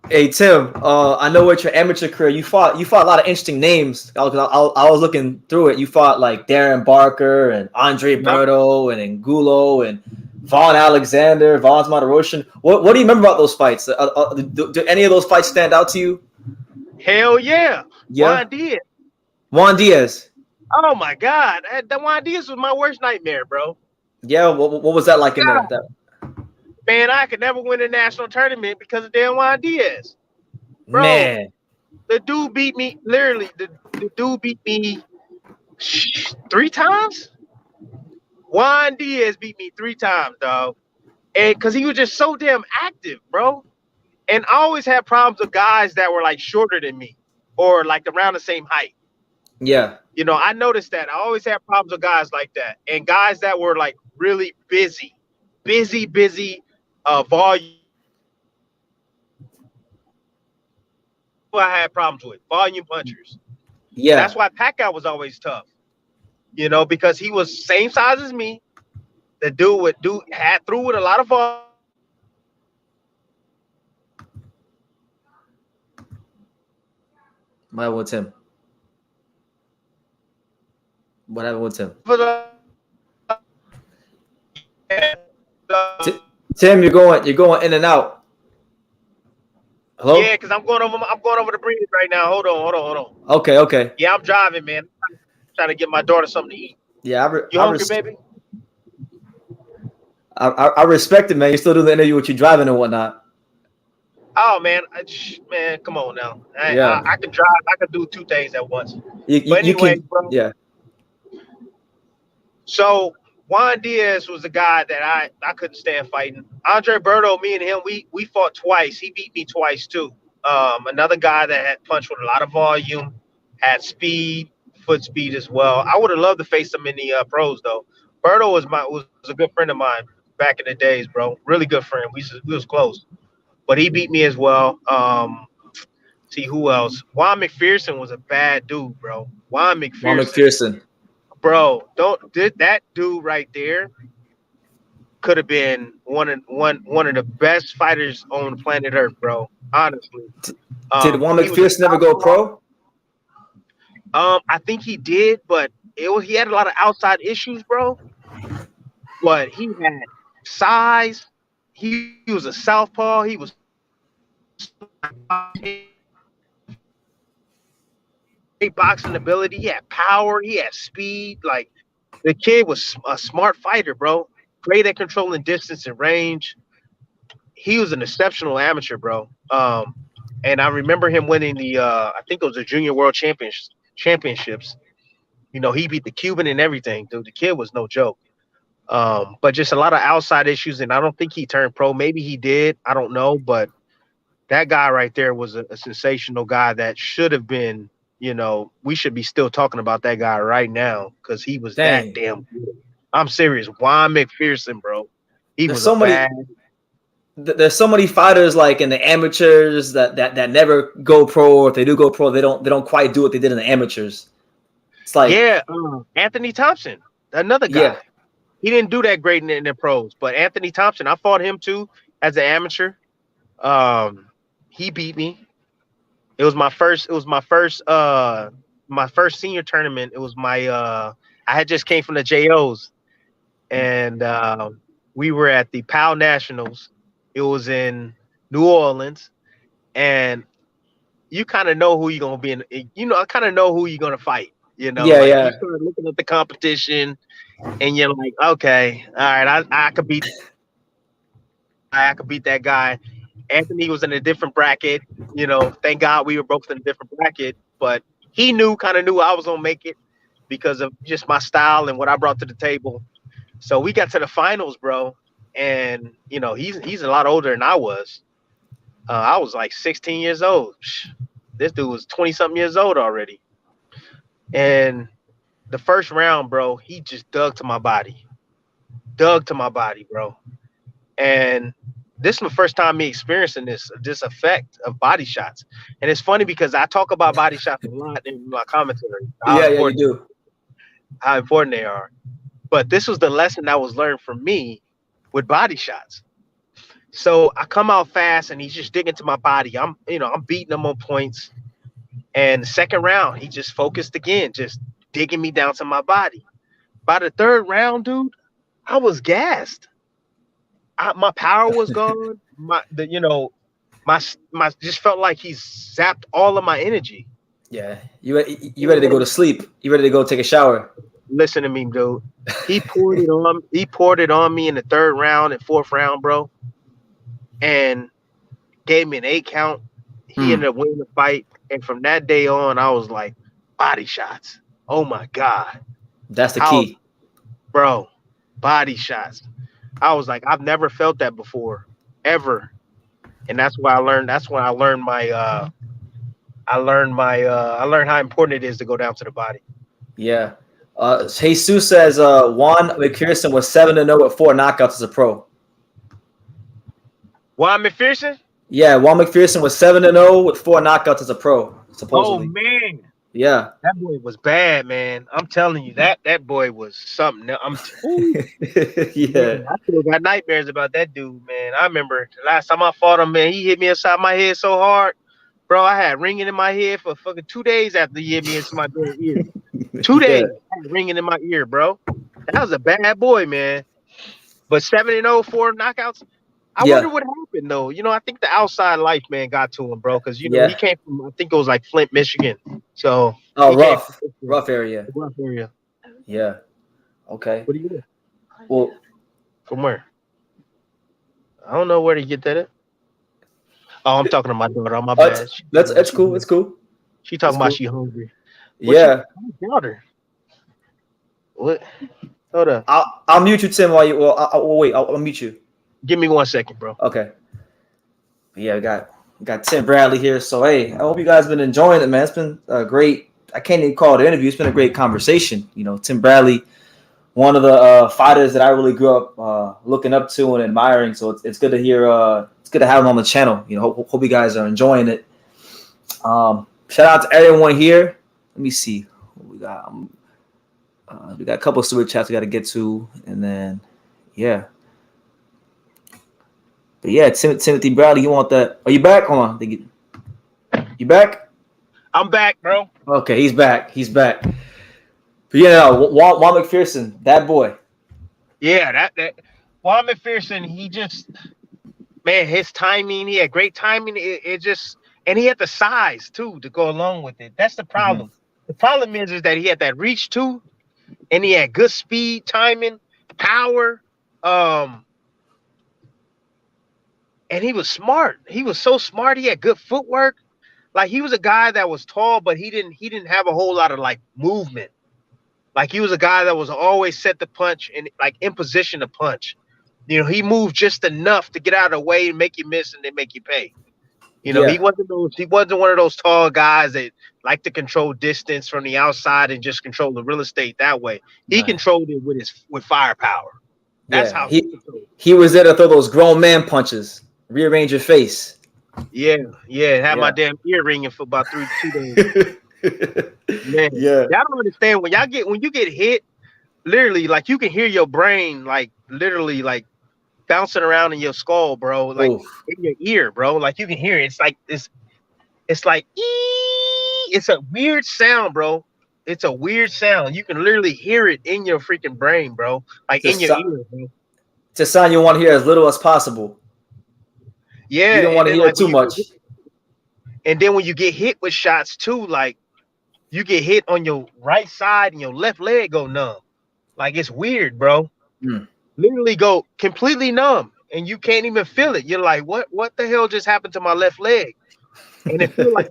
[SPEAKER 1] Hey Tim, I know with your amateur career, you fought a lot of interesting names. I was looking through it. You fought like Darren Barker and Andre Berto and Angulo and Vaughn Alexander, Vaughn's Martirosyan. What do you remember about those fights? Do any of those fights stand out to you?
[SPEAKER 2] Hell yeah.
[SPEAKER 1] Juan Diaz.
[SPEAKER 2] Oh my God, that Juan Diaz was my worst nightmare, bro.
[SPEAKER 1] Yeah, what was that like in that?
[SPEAKER 2] Man, I could never win a national tournament because of damn Juan Diaz. Bro,
[SPEAKER 1] man,
[SPEAKER 2] the dude beat me. Literally, the dude beat me 3 times. Juan Diaz beat me 3 times, dog. And because he was just so damn active, bro. And I always had problems with guys that were like shorter than me or like around the same height.
[SPEAKER 1] Yeah.
[SPEAKER 2] You know, I noticed that. I always had problems with guys like that. And guys that were like really busy, volume. I had problems with volume punchers. That's
[SPEAKER 1] Yeah.
[SPEAKER 2] why Pacquiao was always tough, you know, because he was same size as me. The dude had through with a lot of volume.
[SPEAKER 1] What happened with Tim? What happened with Tim? Tim, you're going in and out.
[SPEAKER 2] Yeah,
[SPEAKER 1] Hello?
[SPEAKER 2] because I'm going over the bridge right now. Hold on.
[SPEAKER 1] Okay, okay.
[SPEAKER 2] Yeah, I'm driving, man. I'm trying to get my daughter something to eat.
[SPEAKER 1] Yeah,
[SPEAKER 2] You hungry, baby?
[SPEAKER 1] I respect it, man. You're still doing the interview with you driving and whatnot.
[SPEAKER 2] Oh man, man, come on now.
[SPEAKER 1] Yeah.
[SPEAKER 2] I can drive. I can do two things at once.
[SPEAKER 1] You
[SPEAKER 2] But anyway,
[SPEAKER 1] can,
[SPEAKER 2] bro.
[SPEAKER 1] yeah.
[SPEAKER 2] So Juan Diaz was a guy that I couldn't stand fighting. Andre Berto, me and him, we fought twice. He beat me twice too. Another guy that had punched with a lot of volume, had speed, foot speed as well. I would have loved to face him in the pros though. Berto was a good friend of mine back in the days, bro. Really good friend. We was close, but he beat me as well. See who else? Juan McPherson was a bad dude, bro. Juan
[SPEAKER 1] Juan
[SPEAKER 2] McPherson.
[SPEAKER 1] McPherson.
[SPEAKER 2] Bro, did that dude right there could have been one of the best fighters on planet Earth, bro. Honestly,
[SPEAKER 1] Did Juan
[SPEAKER 2] he was a
[SPEAKER 1] McPherson ever go
[SPEAKER 2] southpaw.
[SPEAKER 1] pro?
[SPEAKER 2] I think he did, but he had a lot of outside issues, bro. But he had size. He was a southpaw. He was great boxing ability. He had power. He had speed. Like the kid was a smart fighter, bro. Great at controlling distance and range. He was an exceptional amateur, bro. And I remember him winning the I think it was the Junior World Championships. You know, he beat the Cuban and everything, dude. The kid was no joke. But just a lot of outside issues, and I don't think he turned pro. Maybe he did. I don't know, but that guy right there was a sensational guy that should have been. You know, we should be still talking about that guy right now because he was that
[SPEAKER 1] Dang.
[SPEAKER 2] damn good. I'm serious. Juan McPherson, bro. He
[SPEAKER 1] There's
[SPEAKER 2] was a
[SPEAKER 1] so many
[SPEAKER 2] bad.
[SPEAKER 1] there's so many fighters like in the amateurs that never go pro, or if they do go pro, they don't quite do what they did in the amateurs. It's like,
[SPEAKER 2] Yeah, Anthony Thompson, another guy.
[SPEAKER 1] yeah.
[SPEAKER 2] He didn't do that great in the pros, but Anthony Thompson, I fought him too as an amateur. He beat me. It was my first. It was my first senior tournament. It was my. I had just came from the JOs, and we were at the PAL Nationals. It was in New Orleans, and you kind of know who you're gonna be in. You know, I kind of know who you're gonna fight. You know,
[SPEAKER 1] Yeah,
[SPEAKER 2] like you
[SPEAKER 1] yeah.
[SPEAKER 2] start looking at the competition, and you're like, okay, all right, I could beat. I could beat that guy. Anthony was in a different bracket. You know, thank God we were both in a different bracket, but he kind of knew I was gonna make it because of just my style and what I brought to the table. So we got to the finals, bro, and you know he's a lot older than I was. I was like 16 years old. This dude was 20 something years old already. And the first round, bro, he just dug to my body, bro. And this is my first time me experiencing this effect of body shots. And it's funny because I talk about body shots a lot in my commentary,
[SPEAKER 1] Yeah, yeah, you do.
[SPEAKER 2] how important they are. But this was the lesson that was learned from me with body shots. So I come out fast and he's just digging to my body. I'm beating him on points. And the second round, he just focused again, just digging me down to my body. By the third round, dude, I was gassed. My power was gone. My just felt like he zapped all of my energy.
[SPEAKER 1] Yeah. You ready to go to sleep. You ready to go take a shower.
[SPEAKER 2] Listen to me, dude. He poured it on. He poured it on me in the third round and fourth round, bro, and gave me an 8 count. He ended up winning the fight, and from that day on, I was like, body shots. Oh my god,
[SPEAKER 1] That's the key,
[SPEAKER 2] bro. Body shots. I was like, I've never felt that before, ever. and that's why I learned. That's when I learned my. I learned how important it is to go down to the body.
[SPEAKER 1] Yeah. Jesus says Juan McPherson was 7-0 with 4 knockouts as a pro.
[SPEAKER 2] Why McPherson?
[SPEAKER 1] Yeah, Juan McPherson was 7-0 with 4 knockouts as a pro,
[SPEAKER 2] Oh
[SPEAKER 1] supposedly.
[SPEAKER 2] man,
[SPEAKER 1] Yeah.
[SPEAKER 2] that boy was bad, man. I'm telling you, that boy was something. Ooh,
[SPEAKER 1] Yeah.
[SPEAKER 2] man, I still got nightmares about that dude, man. I remember the last time I fought him, man. He hit me inside my head so hard, bro. I had ringing in my head for fucking 2 days after he hit me into my damn ear. Two
[SPEAKER 1] Yeah.
[SPEAKER 2] days I had ringing in my ear, bro. That was a bad boy, man. But 7-0, 4 knockouts. I wonder
[SPEAKER 1] Yeah.
[SPEAKER 2] what happened though. I think the outside life, man, got to him, bro. Because he
[SPEAKER 1] Yeah.
[SPEAKER 2] came from, I think it was like Flint, Michigan. So
[SPEAKER 1] Oh,
[SPEAKER 2] he came from
[SPEAKER 1] rough.
[SPEAKER 2] Michigan,
[SPEAKER 1] Rough area.
[SPEAKER 2] a rough area.
[SPEAKER 1] Yeah. Okay.
[SPEAKER 2] What do you do?
[SPEAKER 1] Well,
[SPEAKER 2] From where? I don't know where to get that at. Oh, I'm talking to my daughter. Oh, my
[SPEAKER 1] that's
[SPEAKER 2] bad. She talking
[SPEAKER 1] that's
[SPEAKER 2] about
[SPEAKER 1] that's
[SPEAKER 2] she
[SPEAKER 1] cool. It's
[SPEAKER 2] hungry.
[SPEAKER 1] cool.
[SPEAKER 2] She
[SPEAKER 1] It's
[SPEAKER 2] talking about
[SPEAKER 1] cool.
[SPEAKER 2] she hungry. What she?
[SPEAKER 1] Yeah.
[SPEAKER 2] Daughter. What? Hold up.
[SPEAKER 1] I'll mute you, Tim. While you wait. I'll mute you.
[SPEAKER 2] Give me 1 second, bro.
[SPEAKER 1] Okay. But yeah, we got Tim Bradley here. So hey, I hope you guys been enjoying it, man. It's been a great. I can't even call it an interview. It's been a great conversation. Tim Bradley, one of the fighters that I really grew up looking up to and admiring. So it's good to hear. It's good to have him on the channel. Hope you guys are enjoying it. Shout out to everyone here. Let me see what we got. We got a couple of super chats we got to get to, and then yeah. But yeah, Timothy Bradley, you want that? Are you back? Hold on. You back?
[SPEAKER 2] I'm back, bro.
[SPEAKER 1] Okay, he's back. He's back. But yeah, Juan McPherson, that boy.
[SPEAKER 2] Yeah, that Juan McPherson, he just, man, his timing, he had great timing. It just, and he had the size too to go along with it. That's the
[SPEAKER 1] Mm-hmm.
[SPEAKER 2] problem. The problem is that he had that reach too, and he had good speed, timing, power. And he was smart. He was so smart. He had good footwork. Like he was a guy that was tall, but he didn't have a whole lot of like movement. Like he was a guy that was always set to punch and like in position to punch. He moved just enough to get out of the way and make you miss and then make you pay. He
[SPEAKER 1] Yeah.
[SPEAKER 2] wasn't one of those tall guys that like to control distance from the outside and just control the real estate that way. He
[SPEAKER 1] Nice.
[SPEAKER 2] controlled it with firepower. That's
[SPEAKER 1] Yeah.
[SPEAKER 2] how he controlled it.
[SPEAKER 1] He was there to throw those grown man punches, rearrange your face.
[SPEAKER 2] Yeah, it had my
[SPEAKER 1] Yeah.
[SPEAKER 2] damn ear ringing for about 2 days. Man,
[SPEAKER 1] Yeah.
[SPEAKER 2] y'all don't understand when you get hit, literally, like you can hear your brain like literally like bouncing around in your skull, bro, like
[SPEAKER 1] Oof.
[SPEAKER 2] in your ear, bro. Like you can hear it. It's like it's a weird sound, bro. It's a weird sound. You can literally hear it in your freaking brain, bro. Like in your ear, bro.
[SPEAKER 1] It's a sound you want to hear as little as possible.
[SPEAKER 2] Yeah,
[SPEAKER 1] You don't want to hear it too much.
[SPEAKER 2] And then when you get hit with shots too, like you get hit on your right side and your left leg go numb. Like it's weird, bro.
[SPEAKER 1] Mm.
[SPEAKER 2] Literally go completely numb and you can't even feel it. You're like, what the hell just happened to my left leg? And it feels like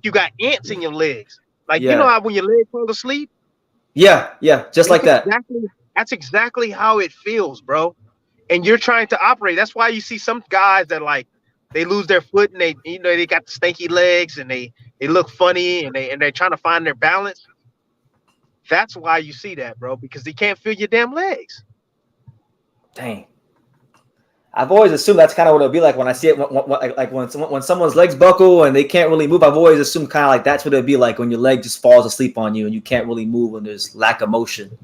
[SPEAKER 2] you got ants in your legs. Like you know
[SPEAKER 1] Yeah.
[SPEAKER 2] how when your leg falls asleep?
[SPEAKER 1] Yeah. Just like that.
[SPEAKER 2] That's exactly how it feels, bro. And you're trying to operate. That's why you see some guys that like they lose their foot and they got the stanky legs and they look funny and they're trying to find their balance. That's why you see that, bro, because they can't feel your damn legs.
[SPEAKER 1] Dang. I've always assumed that's kind of what it'll be like when I see it. Like when someone's legs buckle and they can't really move. I've always assumed kind of like that's what it'll be like when your leg just falls asleep on you and you can't really move and there's lack of motion.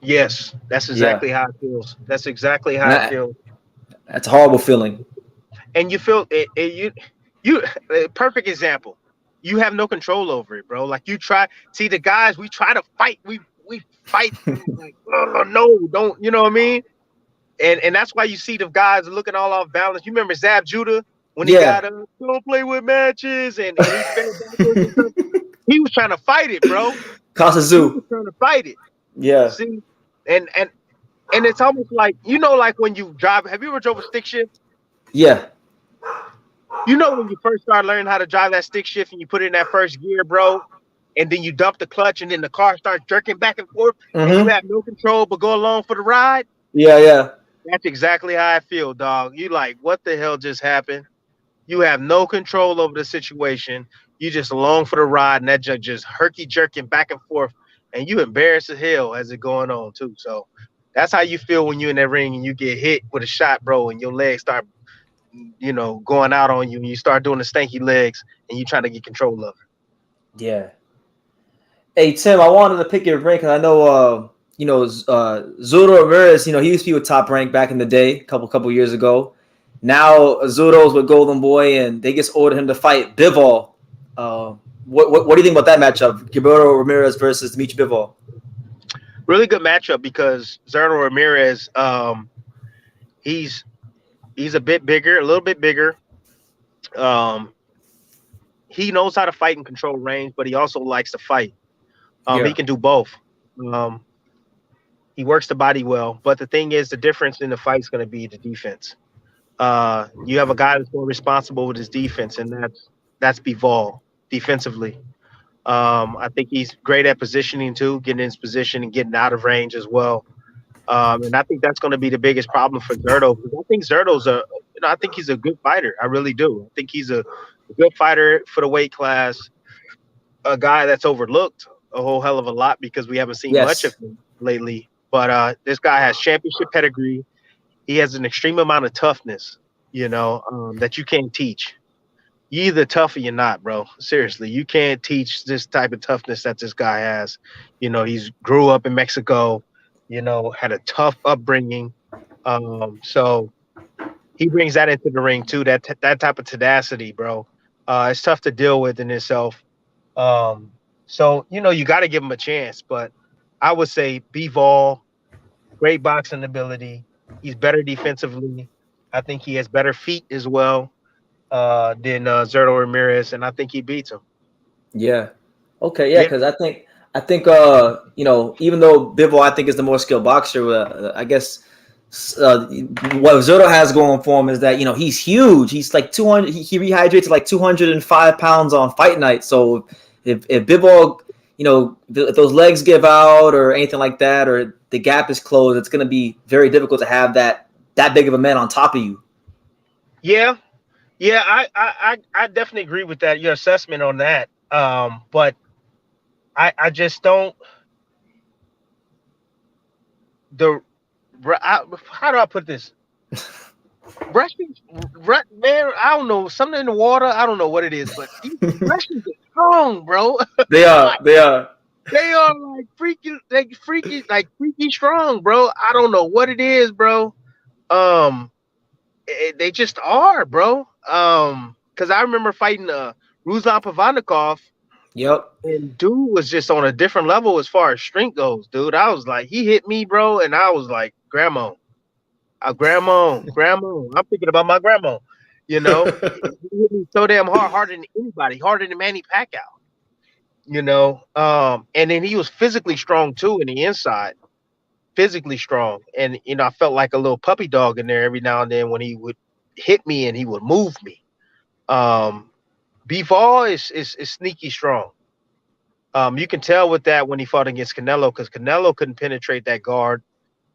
[SPEAKER 2] Yes, that's exactly how it feels. That's exactly how it feels.
[SPEAKER 1] That's a horrible feeling.
[SPEAKER 2] And you feel it. You perfect example. You have no control over it, bro. Like see the guys, we try to fight. We fight like, oh, no, don't, you know what I mean? And that's why you see the guys looking all off balance. You remember Zab Judah when he got don't play with matches and he fell backwards and stuff. He was trying to fight it, bro.
[SPEAKER 1] Kasazu.
[SPEAKER 2] He was trying to fight it.
[SPEAKER 1] Yeah.
[SPEAKER 2] See, and it's almost like like when you drive. Have you ever drove a stick shift?
[SPEAKER 1] Yeah.
[SPEAKER 2] When you first start learning how to drive that stick shift and you put it in that first gear, bro, and then you dump the clutch and then the car starts jerking back and forth and you have no control but go along for the ride.
[SPEAKER 1] Yeah.
[SPEAKER 2] That's exactly how I feel, dog. You like, what the hell just happened? You have no control over the situation. You just along for the ride, and that junk just herky jerking back and forth, and you embarrassed as hell as it going on too. So that's how you feel when you're in that ring and you get hit with a shot, bro, and your legs start, going out on you, and you start doing the stanky legs, and you trying to get control of it.
[SPEAKER 1] Yeah. Hey Tim, I wanted to pick your brain because I know Zuro Ramirez. He used to be with Top Rank back in the day, couple years ago. Now Zuro's with Golden Boy, and they just ordered him to fight Bivol. What do you think about that matchup? Gilberto Ramirez versus Dimitri Bivol.
[SPEAKER 2] Really good matchup because Zerno Ramirez, he's a bit bigger, a little bit bigger. Um, he knows how to fight and control range, but he also likes to fight. He
[SPEAKER 1] Yeah.
[SPEAKER 2] can do both. Um, he works the body well, but the thing is, the difference in the fight is going to be the defense. You have a guy that's more responsible with his defense, and that's Bivol defensively. I think he's great at positioning too, getting in his position and getting out of range as well. And I think that's going to be the biggest problem for Zerto because I think I think he's a good fighter. I really do. I think he's a good fighter for the weight class, a guy that's overlooked a whole hell of a lot because we haven't seen much of
[SPEAKER 1] Yes.
[SPEAKER 2] him lately. But this guy has championship pedigree. He has an extreme amount of toughness, that you can't teach. You either tough or you're not, bro. Seriously, you can't teach this type of toughness that this guy has. He's grew up in Mexico, had a tough upbringing. So he brings that into the ring too. That type of tenacity, bro. It's tough to deal with in itself. So you got to give him a chance. But I would say Bivol, great boxing ability. He's better defensively. I think he has better feet as well than Zerto Ramirez, and I think he beats him.
[SPEAKER 1] Yeah. Okay. Yeah.
[SPEAKER 2] Yeah,
[SPEAKER 1] Because I think even though Bivol I think is the more skilled boxer, I guess what Zotto has going for him is that he's huge. He's like 200. He rehydrates like 205 pounds on fight night. So if Bivol, if those legs give out or anything like that, or the gap is closed, it's going to be very difficult to have that big of a man on top of you.
[SPEAKER 2] yeah, yeah. I definitely agree with that. Your assessment on that. But I just don't the how do I put this? Russians, man, I don't know, something in the water. I don't know what it is, but these Russians are strong, bro.
[SPEAKER 1] They are. They are.
[SPEAKER 2] They are like freaky strong, bro. I don't know what it is, bro. Um, they just are, bro. Because I remember fighting Ruslan Pavanikov,
[SPEAKER 1] Yep.
[SPEAKER 2] and dude was just on a different level as far as strength goes, dude. I was like, he hit me, bro, and I was like, grandma. Grandma. I'm thinking about my grandma. He hit me so damn hard, harder than anybody, harder than Manny Pacquiao. And then he was physically strong too in the inside, physically strong. And I felt like a little puppy dog in there every now and then when he would hit me and he would move me. Bivol is sneaky strong. You can tell with that when he fought against Canelo because Canelo couldn't penetrate that guard,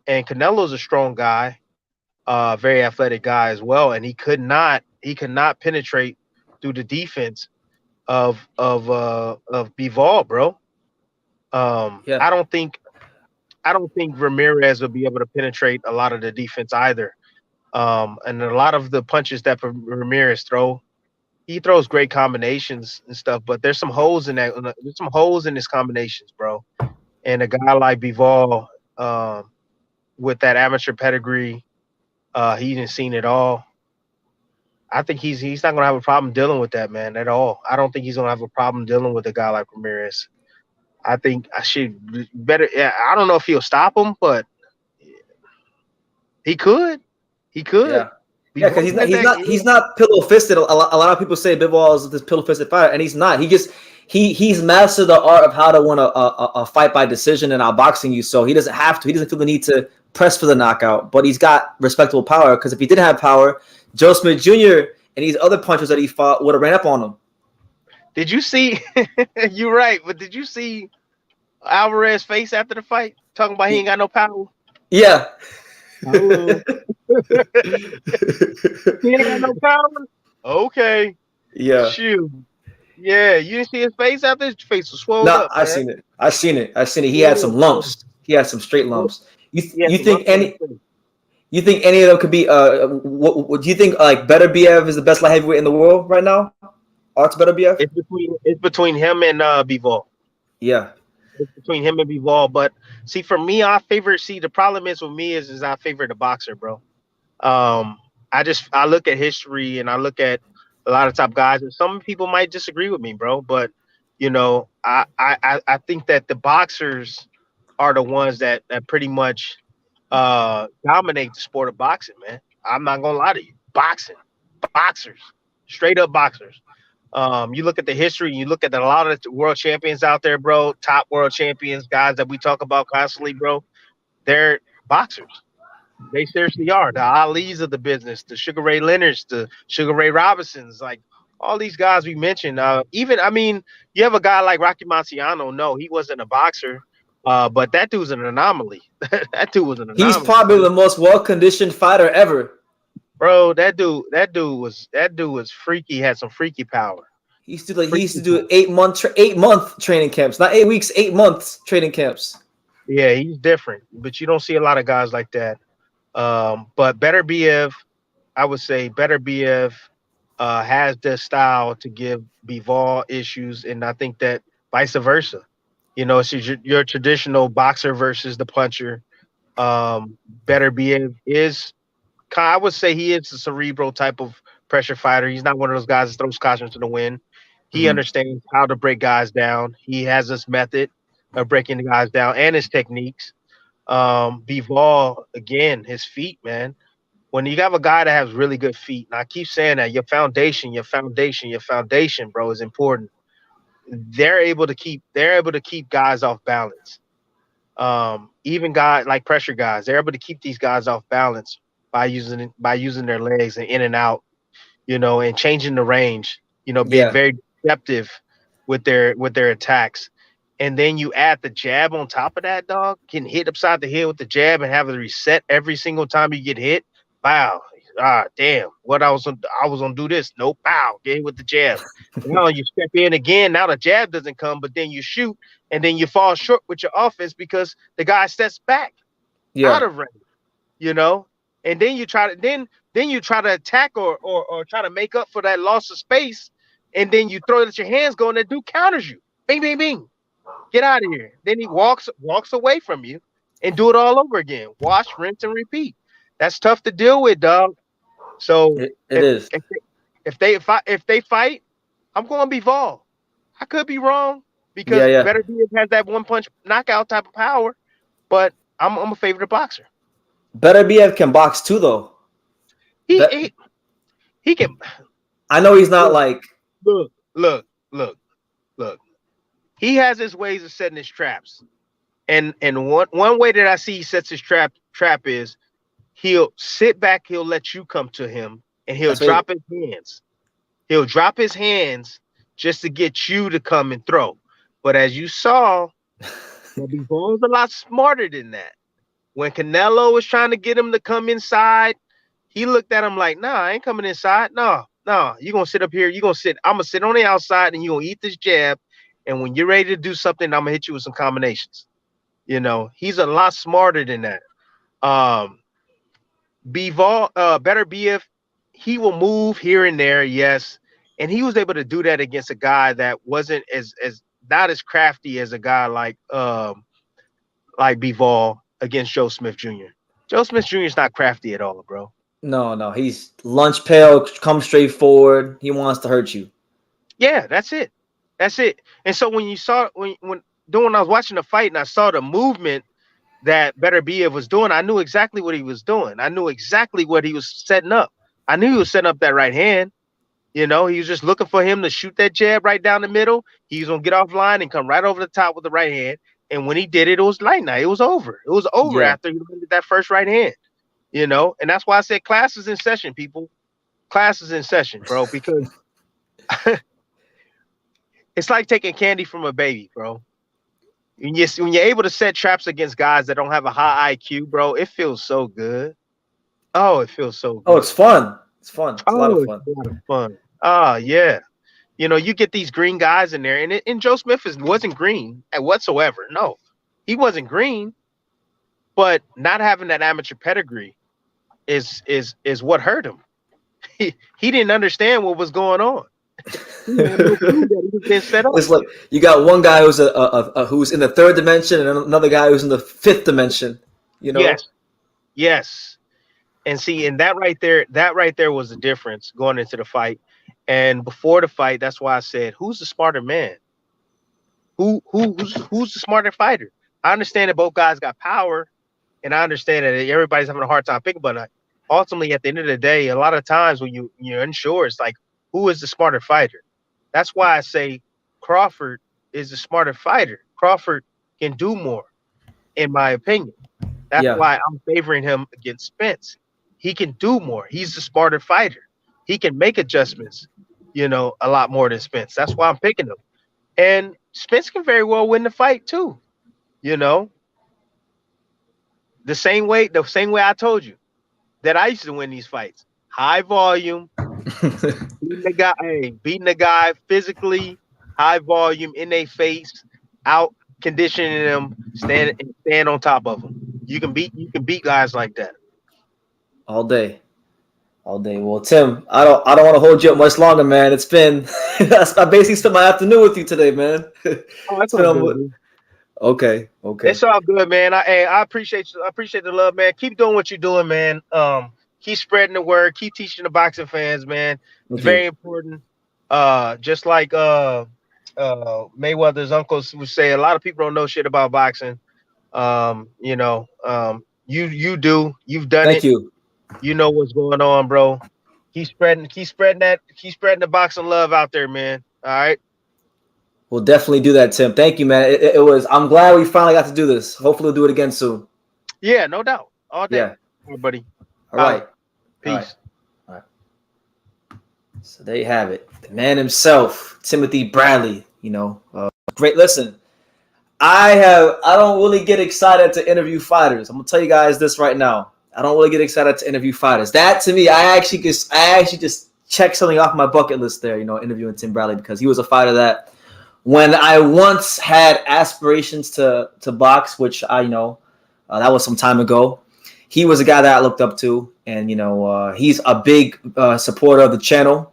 [SPEAKER 2] and Canelo's a strong guy. Very athletic guy as well, and he could not penetrate through the defense of Bivol, bro.
[SPEAKER 1] Yeah.
[SPEAKER 2] I don't think Ramirez will be able to penetrate a lot of the defense either. And a lot of the punches that Ramirez he throws great combinations and stuff, but there's some holes in that. There's some holes in his combinations, bro. And a guy like Bivol, with that amateur pedigree, he didn't seen it all. I think he's not gonna have a problem dealing with that, man, at all. I don't think he's gonna have a problem dealing with a guy like Ramirez. I think I should better. Yeah, I don't know if he'll stop him, but he could. He could.
[SPEAKER 1] Yeah. Yeah, because
[SPEAKER 2] Before
[SPEAKER 1] he's
[SPEAKER 2] he
[SPEAKER 1] not
[SPEAKER 2] had
[SPEAKER 1] he's
[SPEAKER 2] that,
[SPEAKER 1] not he's not pillow fisted. A lot of people say Bivol is this pillow fisted fighter, and he's not. He's mastered the art of how to win a fight by decision and outboxing you. So he doesn't have to. He doesn't feel the need to press for the knockout, but he's got respectable power. Because if he didn't have power, Joe Smith Jr. and these other punchers that he fought would have ran up on him.
[SPEAKER 2] did you see? You're right, but did you see Alvarez's face after the fight, talking about he ain't got no power?
[SPEAKER 1] Yeah.
[SPEAKER 2] Hello. He ain't got no power. Okay.
[SPEAKER 1] Yeah.
[SPEAKER 2] Shoot. Yeah, you didn't see his face after his face was swelled
[SPEAKER 1] No,
[SPEAKER 2] up,
[SPEAKER 1] I
[SPEAKER 2] man.
[SPEAKER 1] seen it. I seen it. I seen it. He
[SPEAKER 2] Yeah,
[SPEAKER 1] had some
[SPEAKER 2] yeah.
[SPEAKER 1] lumps. He had some straight
[SPEAKER 2] Yep.
[SPEAKER 1] lumps.
[SPEAKER 2] He had
[SPEAKER 1] You
[SPEAKER 2] some lumps
[SPEAKER 1] think
[SPEAKER 2] on his
[SPEAKER 1] any
[SPEAKER 2] face.
[SPEAKER 1] you think any of them could be what do you think like Better BF is the best light heavyweight in the world right now? Arts Better BF?
[SPEAKER 2] It's between him and Bivol.
[SPEAKER 1] Yeah.
[SPEAKER 2] It's between him and Bivol. But see, for me, I favor. See, the problem is with me is I favor the boxer, bro. Um, I look at history and I look at a lot of top guys, and some people might disagree with me, bro. But I think that the boxers are the ones that pretty much dominate the sport of boxing, man. I'm not gonna lie to you. Boxers, straight up boxers. You look at the history, you look at a lot of the world champions out there, bro. Top world champions, guys that we talk about constantly, bro. They're boxers. They seriously are. The Ali's of the business, the Sugar Ray Leonards, the Sugar Ray Robinsons, like all these guys we mentioned. Even I mean, you have a guy like Rocky Marciano. No, he wasn't a boxer, but that dude's an anomaly. That dude was an
[SPEAKER 1] He's
[SPEAKER 2] anomaly,
[SPEAKER 1] probably
[SPEAKER 2] bro.
[SPEAKER 1] the most well-conditioned fighter ever.
[SPEAKER 2] Bro, that dude was freaky. Had some freaky power.
[SPEAKER 1] He used
[SPEAKER 2] Freaky
[SPEAKER 1] to
[SPEAKER 2] power.
[SPEAKER 1] do 8-month training camps, not 8 weeks, 8 months training camps.
[SPEAKER 2] Yeah, he's different, but you don't see a lot of guys like that. But Better BF, I would say Better BF has the style to give Bivol issues, and I think that vice versa. It's your traditional boxer versus the puncher. Better BF I would say he is a cerebral type of pressure fighter. He's not one of those guys that throws caution to the wind. He
[SPEAKER 1] Mhm.
[SPEAKER 2] understands how to break guys down. He has this method of breaking the guys down and his techniques. Bivol, again, his feet, man. When you have a guy that has really good feet, and I keep saying that your foundation, bro, is important. They're able to keep guys off balance. Even guys like pressure guys, they're able to keep these guys off balance by using their legs and in and out, and changing the range, being
[SPEAKER 1] Yeah.
[SPEAKER 2] very deceptive with their attacks. And then you add the jab on top of that, dog, getting hit upside the head with the jab and having to reset every single time you get hit. Wow. Ah, damn. I was gonna do this. Nope. Pow. Get hit with the jab. Now you step in again. Now the jab doesn't come, but then you shoot and then you fall short with your offense because the guy steps back out
[SPEAKER 1] Yeah.
[SPEAKER 2] of range, you know, and then you try to attack or try to make up for that loss of space, and then you throw it at your hands going, that dude counters you. Bing, bing, bing. Get out of here. Then he walks away from you and do it all over again. Wash, rinse, and repeat. That's tough to deal with, dog. So
[SPEAKER 1] It
[SPEAKER 2] if
[SPEAKER 1] is.
[SPEAKER 2] if if they fight, I'm going to be Vol. I could be wrong
[SPEAKER 1] Yeah,
[SPEAKER 2] because
[SPEAKER 1] yeah.
[SPEAKER 2] Better Diaz has that one punch knockout type of power, but I'm a favorite boxer.
[SPEAKER 1] Better BF can box too, though.
[SPEAKER 2] He
[SPEAKER 1] But
[SPEAKER 2] he, he can
[SPEAKER 1] I know he's not
[SPEAKER 2] look,
[SPEAKER 1] like.
[SPEAKER 2] look, look, look, look. He has his ways of setting his traps. And one way that I see he sets his trap is he'll sit back, he'll let you come to him, and he'll
[SPEAKER 1] That's what.
[SPEAKER 2] drop his hands. He'll drop his hands just to get you to come and throw. But as you saw, Bobby Bones a lot smarter than that. When Canelo was trying to get him to come inside, he looked at him like, "Nah, I ain't coming inside. No, no, you gonna sit up here. You gonna sit. I'm gonna sit on the outside, and you gonna eat this jab. And when you're ready to do something, I'm gonna hit you with some combinations." He's a lot smarter than that. Um, Better BF, he will move here and there, yes, and he was able to do that against a guy that wasn't as not as crafty as a guy like Bivol against Joe Smith Jr. Joe Smith Jr. is not crafty at all, bro.
[SPEAKER 1] No, no. He's lunch pail, come straight forward. He wants to hurt you.
[SPEAKER 2] Yeah, that's it. That's it. And so when you saw when I was watching the fight and I saw the movement that Better Biev was doing, I knew exactly what he was doing. I knew exactly what he was setting up. I knew he was setting up that right hand. He was just looking for him to shoot that jab right down the middle. He was gonna get off line and come right over the top with the right hand. And when he did it, it was light night. It was over. It was over
[SPEAKER 1] Yeah.
[SPEAKER 2] after he landed that first right hand. And that's why I said class is in session, people. Class is in session, bro, because it's like taking candy from a baby, bro. when you're able to set traps against guys that don't have a high IQ, bro, it feels so good. Oh, it feels so
[SPEAKER 1] Oh,
[SPEAKER 2] good.
[SPEAKER 1] it's fun. It's fun. It's a lot
[SPEAKER 2] Oh,
[SPEAKER 1] of
[SPEAKER 2] it's
[SPEAKER 1] fun.
[SPEAKER 2] a lot of fun. Ah, yeah. You know, you get these green guys in there, and Joe Smith wasn't green whatsoever. No, he wasn't green, but not having that amateur pedigree is what hurt him. He didn't understand what was going on. He had no clue that he was being set up.
[SPEAKER 1] It's like you got one guy who's who's in the third dimension and another guy who's in the fifth dimension. You know?
[SPEAKER 2] Yes, yes. And see, and that right there was the difference going into the fight. And before the fight, that's why I said, who's the smarter man? Who's the smarter fighter? I understand that both guys got power, and I understand that everybody's having a hard time picking, but ultimately, at the end of the day, a lot of times when you're unsure, it's like, who is the smarter fighter? That's why I say Crawford is the smarter fighter. Crawford can do more, in my opinion. That's
[SPEAKER 1] Yeah.
[SPEAKER 2] why I'm favoring him against Spence. He can do more. He's the smarter fighter. He can make adjustments, a lot more than Spence. That's why I'm picking him. And Spence can very well win the fight too. You know, the same way I told you that I used to win these fights. High volume, beating the guy physically, high volume in their face, out conditioning them, stand on top of them. You can beat guys like that.
[SPEAKER 1] All day. All day. Well, Tim, I don't want to hold you up much longer, man. It's been I basically spent my afternoon with you today, man.
[SPEAKER 2] Oh, that's
[SPEAKER 1] It's been
[SPEAKER 2] all good,
[SPEAKER 1] almost,
[SPEAKER 2] man.
[SPEAKER 1] okay, okay.
[SPEAKER 2] It's all good, man. I appreciate you. I appreciate the love, man. Keep doing what you're doing, man. Keep spreading the word. Keep teaching the boxing fans, man. It's
[SPEAKER 1] Thank
[SPEAKER 2] very
[SPEAKER 1] you.
[SPEAKER 2] important. Just like Mayweather's uncles would say, a lot of people don't know shit about boxing. You do. You've done
[SPEAKER 1] Thank
[SPEAKER 2] it.
[SPEAKER 1] you.
[SPEAKER 2] You know what's going on, bro. Keep spreading the boxing love out there, man. All right.
[SPEAKER 1] We'll definitely do that, Tim. Thank you, man. It was. I'm glad we finally got to do this. Hopefully, we'll do it again soon.
[SPEAKER 2] Yeah, no doubt. All day.
[SPEAKER 1] Yeah.
[SPEAKER 2] All right, buddy.
[SPEAKER 1] All
[SPEAKER 2] Holla.
[SPEAKER 1] right. All right.
[SPEAKER 2] Peace.
[SPEAKER 1] All right. So there you have it. The man himself, Timothy Bradley. Great. Listen, I don't really get excited to interview fighters. I'm gonna tell you guys this right now. I don't really get excited to interview fighters. That to me, I actually just checked something off my bucket list there. Interviewing Tim Bradley because he was a fighter that when I once had aspirations to box, which that was some time ago. He was a guy that I looked up to, and he's a big supporter of the channel.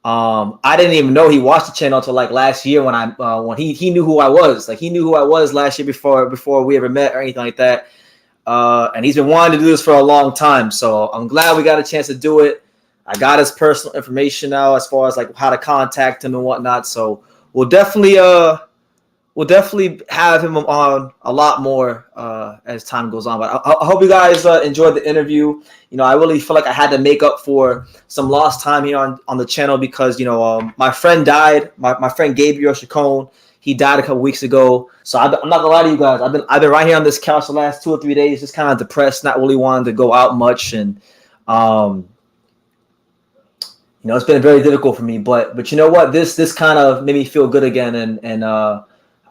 [SPEAKER 1] I didn't even know he watched the channel until like last year when he knew who I was. Like he knew who I was last year before we ever met or anything like that. And he's been wanting to do this for a long time. So I'm glad we got a chance to do it. I got his personal information now as far as like how to contact him and whatnot. So we'll definitely have him on a lot more as time goes on. But I hope you guys enjoyed the interview. I really feel like I had to make up for some lost time here on the channel because my friend died. My friend Gabriel Chacon, he died a couple weeks ago. So I'm not gonna lie to you guys. I've been right here on this couch the last 2 or 3 days, just kind of depressed, not really wanting to go out much, and it's been very difficult for me. But you know what? This kind of made me feel good again, and I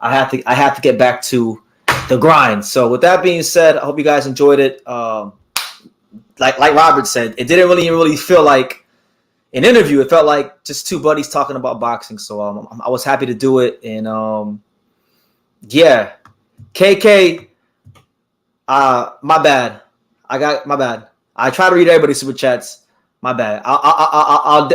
[SPEAKER 1] have to get back to the grind. So with that being said, I hope you guys enjoyed it. Like Robert said, it didn't really feel like an interview. It felt like just two buddies talking about boxing. So I was happy to do it. And yeah, KK, my bad. My bad. I try to read everybody's super chats. My bad. I'll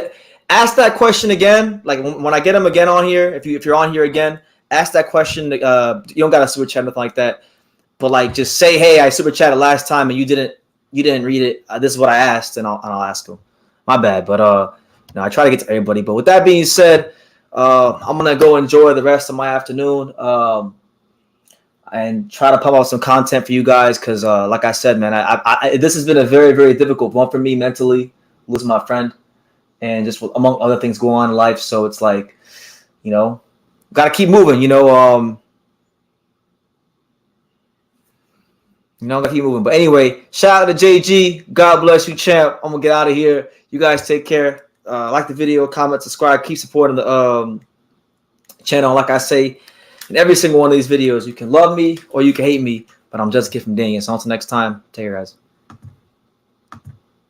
[SPEAKER 1] ask that question again. Like when I get them again on here, if you're on here again, ask that question. You don't got a super chat, nothing like that. But like, just say, hey, I super chatted last time and you didn't read it. This is what I asked, and I'll ask them. My bad. But I try to get to everybody. But with that being said, I'm gonna go enjoy the rest of my afternoon. And try to pump out some content for you guys because, like I said, man, this has been a very, very difficult one for me mentally, losing my friend, and just among other things going on in life. So it's like, got to keep moving. Gotta keep moving. But anyway, shout out to JG. God bless you, champ. I'm gonna get out of here. You guys take care. Like the video, comment, subscribe, keep supporting the channel. Like I say, in every single one of these videos. You can love me or you can hate me, but I'm just Kid from Daniel. So until next time, take care, guys.